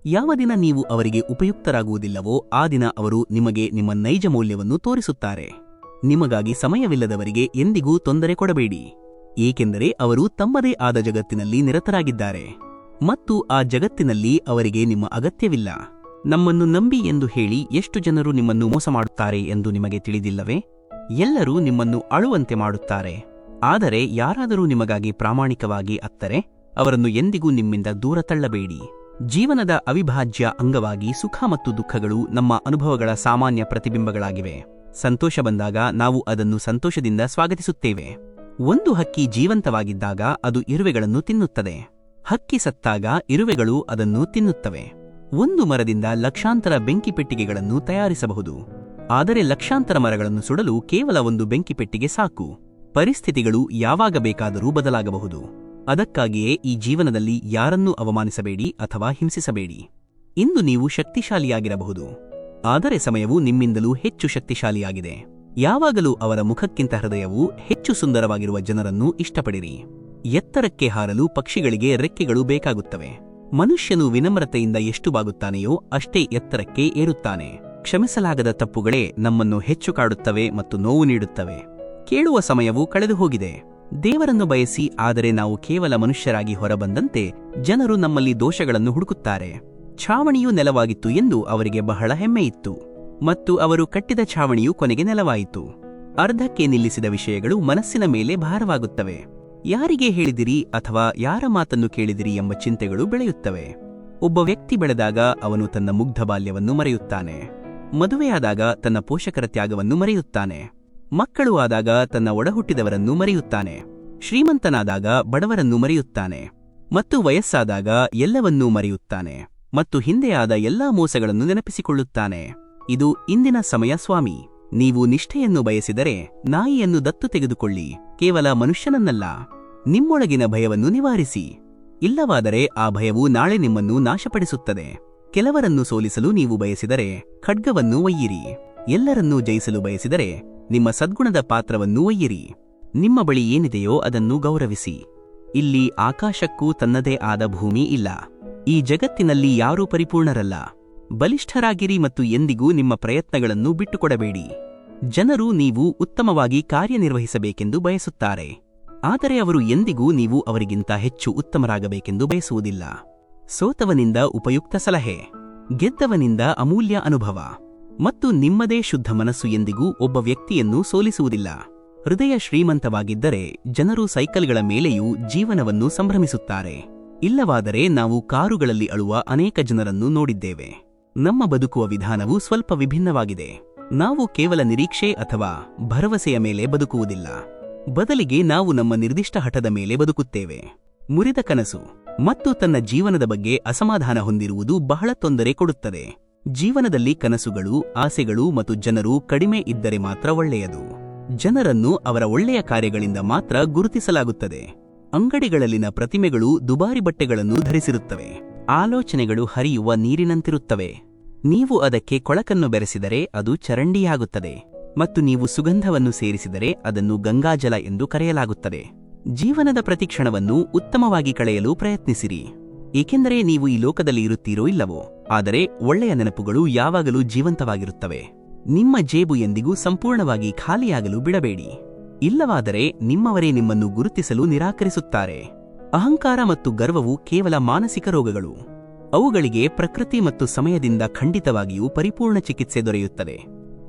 ಯಾವ ದಿನ ನೀವು ಅವರಿಗೆ ಉಪಯುಕ್ತರಾಗುವುದಿಲ್ಲವೋ ಆ ದಿನ ಅವರು ನಿಮಗೆ ನಿಮ್ಮ ನೈಜ ಮೌಲ್ಯವನ್ನು ತೋರಿಸುತ್ತಾರೆ. ನಿಮಗಾಗಿ ಸಮಯವಿಲ್ಲದವರಿಗೆ ಎಂದಿಗೂ ತೊಂದರೆ ಕೊಡಬೇಡಿ, ಏಕೆಂದರೆ ಅವರು ತಮ್ಮದೇ ಆದ ಜಗತ್ತಿನಲ್ಲಿ ನಿರತರಾಗಿದ್ದಾರೆ ಮತ್ತು ಆ ಜಗತ್ತಿನಲ್ಲಿ ಅವರಿಗೆ ನಿಮ್ಮ ಅಗತ್ಯವಿಲ್ಲ. ನಮ್ಮನ್ನು ನಂಬಿ ಎಂದು ಹೇಳಿ ಎಷ್ಟು ಜನರು ನಿಮ್ಮನ್ನು ಮೋಸ ಮಾಡುತ್ತಾರೆ ಎಂದು ನಿಮಗೆ ತಿಳಿದಿಲ್ಲವೇ? ಎಲ್ಲರೂ ನಿಮ್ಮನ್ನು ಅಳುವಂತೆ ಮಾಡುತ್ತಾರೆ, ಆದರೆ ಯಾರಾದರೂ ನಿಮಗಾಗಿ ಪ್ರಾಮಾಣಿಕವಾಗಿ ಅತ್ತರೆ ಅವರನ್ನು ಎಂದಿಗೂ ನಿಮ್ಮಿಂದ ದೂರ ತಳ್ಳಬೇಡಿ. ಜೀವನದ ಅವಿಭಾಜ್ಯ ಅಂಗವಾಗಿ ಸುಖ ಮತ್ತು ದುಃಖಗಳು ನಮ್ಮ ಅನುಭವಗಳ ಸಾಮಾನ್ಯ ಪ್ರತಿಬಿಂಬಗಳಾಗಿವೆ. ಸಂತೋಷ ಬಂದಾಗ ನಾವು ಅದನ್ನು ಸಂತೋಷದಿಂದ ಸ್ವಾಗತಿಸುತ್ತೇವೆ. ಒಂದು ಹಕ್ಕಿ ಜೀವಂತವಾಗಿದ್ದಾಗ ಅದು ಇರುವೆಗಳನ್ನು ತಿನ್ನುತ್ತದೆ. ಹಕ್ಕಿ ಸತ್ತಾಗ ಇರುವೆಗಳು ಅದನ್ನು ತಿನ್ನುತ್ತವೆ. ಒಂದು ಮರದಿಂದ ಲಕ್ಷಾಂತರ ಬೆಂಕಿಪೆಟ್ಟಿಗೆಗಳನ್ನು ತಯಾರಿಸಬಹುದು, ಆದರೆ ಲಕ್ಷಾಂತರ ಮರಗಳನ್ನು ಸುಡಲು ಕೇವಲ ಒಂದು ಬೆಂಕಿಪೆಟ್ಟಿಗೆ ಸಾಕು. ಪರಿಸ್ಥಿತಿಗಳು ಯಾವಾಗ ಬೇಕಾದರೂ ಬದಲಾಗಬಹುದು. ಅದಕ್ಕಾಗಿಯೇ ಈ ಜೀವನದಲ್ಲಿ ಯಾರನ್ನೂ ಅವಮಾನಿಸಬೇಡಿ ಅಥವಾ ಹಿಂಸಿಸಬೇಡಿ. ಇಂದು ನೀವು ಶಕ್ತಿಶಾಲಿಯಾಗಿರಬಹುದು, ಆದರೆ ಸಮಯವು ನಿಮ್ಮಿಂದಲೂ ಹೆಚ್ಚು ಶಕ್ತಿಶಾಲಿಯಾಗಿದೆ. ಯಾವಾಗಲೂ ಅವರ ಮುಖಕ್ಕಿಂತ ಹೃದಯವು ಹೆಚ್ಚು ಸುಂದರವಾಗಿರುವ ಜನರನ್ನು ಇಷ್ಟಪಡಿರಿ. ಎತ್ತರಕ್ಕೆ ಹಾರಲು ಪಕ್ಷಿಗಳಿಗೆ ರೆಕ್ಕೆಗಳು ಬೇಕಾಗುತ್ತವೆ. ಮನುಷ್ಯನು ವಿನಮ್ರತೆಯಿಂದ ಎಷ್ಟು ಬಾಗುತ್ತಾನೆಯೋ ಅಷ್ಟೇ ಎತ್ತರಕ್ಕೆ ಏರುತ್ತಾನೆ. ಕ್ಷಮಿಸಲಾಗದ ತಪ್ಪುಗಳೇ ನಮ್ಮನ್ನು ಹೆಚ್ಚು ಕಾಡುತ್ತವೆ ಮತ್ತು ನೋವು ನೀಡುತ್ತವೆ. ಕೇಳುವ ಸಮಯವು ಕಳೆದು ಹೋಗಿದೆ. ದೇವರನ್ನು ಬಯಸಿ, ಆದರೆ ನಾವು ಕೇವಲ ಮನುಷ್ಯರಾಗಿ ಹೊರಬಂದಂತೆ ಜನರು ನಮ್ಮಲ್ಲಿ ದೋಷಗಳನ್ನು ಹುಡುಕುತ್ತಾರೆ. ಛಾವಣಿಯು ನೆಲವಾಗಿತ್ತು ಎಂದು ಅವರಿಗೆ ಬಹಳ ಹೆಮ್ಮೆಯಿತ್ತು, ಮತ್ತು ಅವರು ಕಟ್ಟಿದ ಛಾವಣಿಯು ಕೊನೆಗೆ ನೆಲವಾಯಿತು. ಅರ್ಧಕ್ಕೆ ನಿಲ್ಲಿಸಿದ ವಿಷಯಗಳು ಮನಸ್ಸಿನ ಮೇಲೆ ಭಾರವಾಗುತ್ತವೆ. ಯಾರಿಗೆ ಹೇಳಿದಿರಿ ಅಥವಾ ಯಾರ ಮಾತನ್ನು ಕೇಳಿದಿರಿ ಎಂಬ ಚಿಂತೆಗಳು ಬೆಳೆಯುತ್ತವೆ. ಒಬ್ಬ ವ್ಯಕ್ತಿ ಬೆಳೆದಾಗ ಅವನು ತನ್ನ ಮುಗ್ಧ ಬಾಲ್ಯವನ್ನು ಮರೆಯುತ್ತಾನೆ. ಮದುವೆಯಾದಾಗ ತನ್ನ ಪೋಷಕರ ತ್ಯಾಗವನ್ನು ಮರೆಯುತ್ತಾನೆ. ಮಕ್ಕಳು ಆದಾಗ ತನ್ನ ಒಡಹುಟ್ಟಿದವರನ್ನು ಮರೆಯುತ್ತಾನೆ. ಶ್ರೀಮಂತನಾದಾಗ ಬಡವರನ್ನು ಮರೆಯುತ್ತಾನೆ, ಮತ್ತು ವಯಸ್ಸಾದಾಗ ಎಲ್ಲವನ್ನೂ ಮರೆಯುತ್ತಾನೆ, ಮತ್ತು ಹಿಂದೆಯಾದ ಎಲ್ಲಾ ಮೋಸಗಳನ್ನು ನೆನಪಿಸಿಕೊಳ್ಳುತ್ತಾನೆ. ಇದು ಇಂದಿನ ಸಮಯ ಸ್ವಾಮಿ. ನೀವು ನಿಷ್ಠೆಯನ್ನು ಬಯಸಿದರೆ ನಾಯಿಯನ್ನು ದತ್ತು ತೆಗೆದುಕೊಳ್ಳಿ, ಕೇವಲ ಮನುಷ್ಯನನ್ನಲ್ಲ. ನಿಮ್ಮೊಳಗಿನ ಭಯವನ್ನು ನಿವಾರಿಸಿ. ಇಲ್ಲವಾದರೆ ಆ ಭಯವು ನಾಳೆ ನಿಮ್ಮನ್ನು ನಾಶಪಡಿಸುತ್ತದೆ. ಕೆಲವರನ್ನು ಸೋಲಿಸಲು ನೀವು ಬಯಸಿದರೆ ಖಡ್ಗವನ್ನು ಒಯ್ಯಿರಿ. ಎಲ್ಲರನ್ನೂ ಜಯಿಸಲು ಬಯಸಿದರೆ ನಿಮ್ಮ ಸದ್ಗುಣದ ಪಾತ್ರವನ್ನು ಒಯ್ಯಿರಿ. ನಿಮ್ಮ ಬಳಿ ಏನಿದೆಯೋ ಅದನ್ನು ಗೌರವಿಸಿ. ಇಲ್ಲಿ ಆಕಾಶಕ್ಕೂ ತನ್ನದೇ ಆದ ಭೂಮಿ ಇಲ್ಲ. ಈ ಜಗತ್ತಿನಲ್ಲಿ ಯಾರೂ ಪರಿಪೂರ್ಣರಲ್ಲ. ಬಲಿಷ್ಠರಾಗಿರಿ ಮತ್ತು ಎಂದಿಗೂ ನಿಮ್ಮ ಪ್ರಯತ್ನಗಳನ್ನು ಬಿಟ್ಟುಕೊಡಬೇಡಿ. ಜನರು ನೀವು ಉತ್ತಮವಾಗಿ ಕಾರ್ಯನಿರ್ವಹಿಸಬೇಕೆಂದು ಬಯಸುತ್ತಾರೆ, ಆದರೆ ಅವರು ಎಂದಿಗೂ ನೀವು ಅವರಿಗಿಂತ ಹೆಚ್ಚು ಉತ್ತಮರಾಗಬೇಕೆಂದು ಬಯಸುವುದಿಲ್ಲ. ಸೋತವನಿಂದ ಉಪಯುಕ್ತ ಸಲಹೆ, ಗೆದ್ದವನಿಂದ ಅಮೂಲ್ಯ ಅನುಭವ, ಮತ್ತು ನಿಮ್ಮದೇ ಶುದ್ಧ ಮನಸ್ಸು ಎಂದಿಗೂ ಒಬ್ಬ ವ್ಯಕ್ತಿಯನ್ನು ಸೋಲಿಸುವುದಿಲ್ಲ. ಹೃದಯ ಶ್ರೀಮಂತವಾಗಿದ್ದರೆ ಜನರು ಸೈಕಲ್ಗಳ ಮೇಲೆಯೂ ಜೀವನವನ್ನು ಸಂಭ್ರಮಿಸುತ್ತಾರೆ. ಇಲ್ಲವಾದರೆ ನಾವು ಕಾರುಗಳಲ್ಲಿ ಅಳುವ ಅನೇಕ ಜನರನ್ನು ನೋಡಿದ್ದೇವೆ. ನಮ್ಮ ಬದುಕುವ ವಿಧಾನವು ಸ್ವಲ್ಪ ವಿಭಿನ್ನವಾಗಿದೆ. ನಾವು ಕೇವಲ ನಿರೀಕ್ಷೆ ಅಥವಾ ಭರವಸೆಯ ಮೇಲೆ ಬದುಕುವುದಿಲ್ಲ. ಬದಲಿಗೆ ನಾವು ನಮ್ಮ ನಿರ್ದಿಷ್ಟ ಹಠದ ಮೇಲೆ ಬದುಕುತ್ತೇವೆ. ಮುರಿದ ಕನಸು ಮತ್ತು ತನ್ನ ಜೀವನದ ಬಗ್ಗೆ ಅಸಮಾಧಾನ ಹೊಂದಿರುವುದು ಬಹಳ ತೊಂದರೆ ಕೊಡುತ್ತದೆ. ಜೀವನದಲ್ಲಿ ಕನಸುಗಳು, ಆಸೆಗಳು ಮತ್ತು ಜನರು ಕಡಿಮೆ ಇದ್ದರೆ ಮಾತ್ರ ಒಳ್ಳೆಯದು. ಜನರನ್ನು ಅವರ ಒಳ್ಳೆಯ ಕಾರ್ಯಗಳಿಂದ ಮಾತ್ರ ಗುರುತಿಸಲಾಗುತ್ತದೆ. ಅಂಗಡಿಗಳಲ್ಲಿನ ಪ್ರತಿಮೆಗಳು ದುಬಾರಿ ಬಟ್ಟೆಗಳನ್ನು ಧರಿಸಿರುತ್ತವೆ. ಆಲೋಚನೆಗಳು ಹರಿಯುವ ನೀರಿನಂತಿರುತ್ತವೆ. ನೀವು ಅದಕ್ಕೆ ಕೊಳಕನ್ನು ಬೆರೆಸಿದರೆ ಅದು ಚರಂಡಿಯಾಗುತ್ತದೆ, ಮತ್ತು ನೀವು ಸುಗಂಧವನ್ನು ಸೇರಿಸಿದರೆ ಅದನ್ನು ಗಂಗಾಜಲ ಎಂದು ಕರೆಯಲಾಗುತ್ತದೆ. ಜೀವನದ ಪ್ರತಿಕ್ಷಣವನ್ನು ಉತ್ತಮವಾಗಿ ಕಳೆಯಲು ಪ್ರಯತ್ನಿಸಿರಿ, ಏಕೆಂದರೆ ನೀವು ಈ ಲೋಕದಲ್ಲಿ ಇರುತ್ತೀರೋ ಇಲ್ಲವೋ, ಆದರೆ ಒಳ್ಳೆಯ ನೆನಪುಗಳು ಯಾವಾಗಲೂ ಜೀವಂತವಾಗಿರುತ್ತವೆ. ನಿಮ್ಮ ಜೇಬು ಎಂದಿಗೂ ಸಂಪೂರ್ಣವಾಗಿ ಖಾಲಿಯಾಗಲು ಬಿಡಬೇಡಿ. ಇಲ್ಲವಾದರೆ ನಿಮ್ಮವರೇ ನಿಮ್ಮನ್ನು ಗುರುತಿಸಲು ನಿರಾಕರಿಸುತ್ತಾರೆ. ಅಹಂಕಾರ ಮತ್ತು ಗರ್ವವು ಕೇವಲ ಮಾನಸಿಕ ರೋಗಗಳು. ಅವುಗಳಿಗೆ ಪ್ರಕೃತಿ ಮತ್ತು ಸಮಯದಿಂದ ಖಂಡಿತವಾಗಿಯೂ ಪರಿಪೂರ್ಣ ಚಿಕಿತ್ಸೆ ದೊರೆಯುತ್ತದೆ.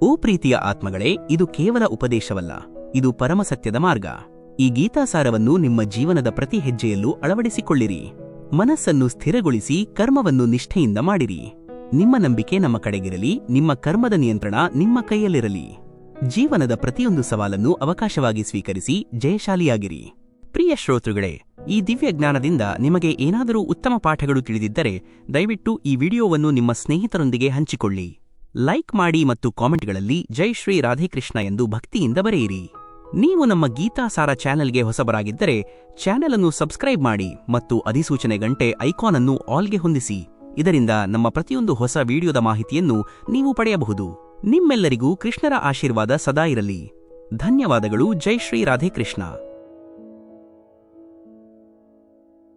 ಓ ಪ್ರೀತಿಯ ಆತ್ಮಗಳೇ, ಇದು ಕೇವಲ ಉಪದೇಶವಲ್ಲ, ಇದು ಪರಮಸತ್ಯದ ಮಾರ್ಗ. ಈ ಗೀತಾಸಾರವನ್ನು ನಿಮ್ಮ ಜೀವನದ ಪ್ರತಿ ಹೆಜ್ಜೆಯಲ್ಲೂ ಅಳವಡಿಸಿಕೊಳ್ಳಿರಿ. ಮನಸ್ಸನ್ನು ಸ್ಥಿರಗೊಳಿಸಿ ಕರ್ಮವನ್ನು ನಿಷ್ಠೆಯಿಂದ ಮಾಡಿರಿ. ನಿಮ್ಮ ನಂಬಿಕೆ ನಮ್ಮ ಕಡೆಗಿರಲಿ, ನಿಮ್ಮ ಕರ್ಮದ ನಿಯಂತ್ರಣ ನಿಮ್ಮ ಕೈಯಲ್ಲಿರಲಿ. ಜೀವನದ ಪ್ರತಿಯೊಂದು ಸವಾಲನ್ನು ಅವಕಾಶವಾಗಿ ಸ್ವೀಕರಿಸಿ ಜಯಶಾಲಿಯಾಗಿರಿ. ಪ್ರಿಯ ಶ್ರೋತೃಗಳೇ, ಈ ದಿವ್ಯ ಜ್ಞಾನದಿಂದ ನಿಮಗೆ ಏನಾದರೂ ಉತ್ತಮ ಪಾಠಗಳು ತಿಳಿದಿದ್ದರೆ ದಯವಿಟ್ಟು ಈ ವಿಡಿಯೋವನ್ನು ನಿಮ್ಮ ಸ್ನೇಹಿತರೊಂದಿಗೆ ಹಂಚಿಕೊಳ್ಳಿ. ಲೈಕ್ ಮಾಡಿ ಮತ್ತು ಕಾಮೆಂಟ್ಗಳಲ್ಲಿ ಜೈ ಶ್ರೀ ರಾಧೇಕೃಷ್ಣ ಎಂದು ಭಕ್ತಿಯಿಂದ ಬರೆಯಿರಿ. ನೀವು ನಮ್ಮ ಗೀತಾಸಾರ ಚಾನೆಲ್ಗೆ ಹೊಸಬರಾಗಿದ್ದರೆ ಚಾನೆಲ್ ಅನ್ನು ಸಬ್ಸ್ಕ್ರೈಬ್ ಮಾಡಿ ಮತ್ತು ಅಧಿಸೂಚನೆ ಗಂಟೆ ಐಕಾನ್ ಅನ್ನು ಆಲ್ಗೆ ಹೊಂದಿಸಿ. ಇದರಿಂದ ನಮ್ಮ ಪ್ರತಿಯೊಂದು ಹೊಸ ವಿಡಿಯೋದ ಮಾಹಿತಿಯನ್ನು ನೀವು ಪಡೆಯಬಹುದು. ನಿಮ್ಮೆಲ್ಲರಿಗೂ ಕೃಷ್ಣರ ಆಶೀರ್ವಾದ ಸದಾ ಇರಲಿ. ಧನ್ಯವಾದಗಳು. ಜೈ ಶ್ರೀ ರಾಧೇಕೃಷ್ಣ.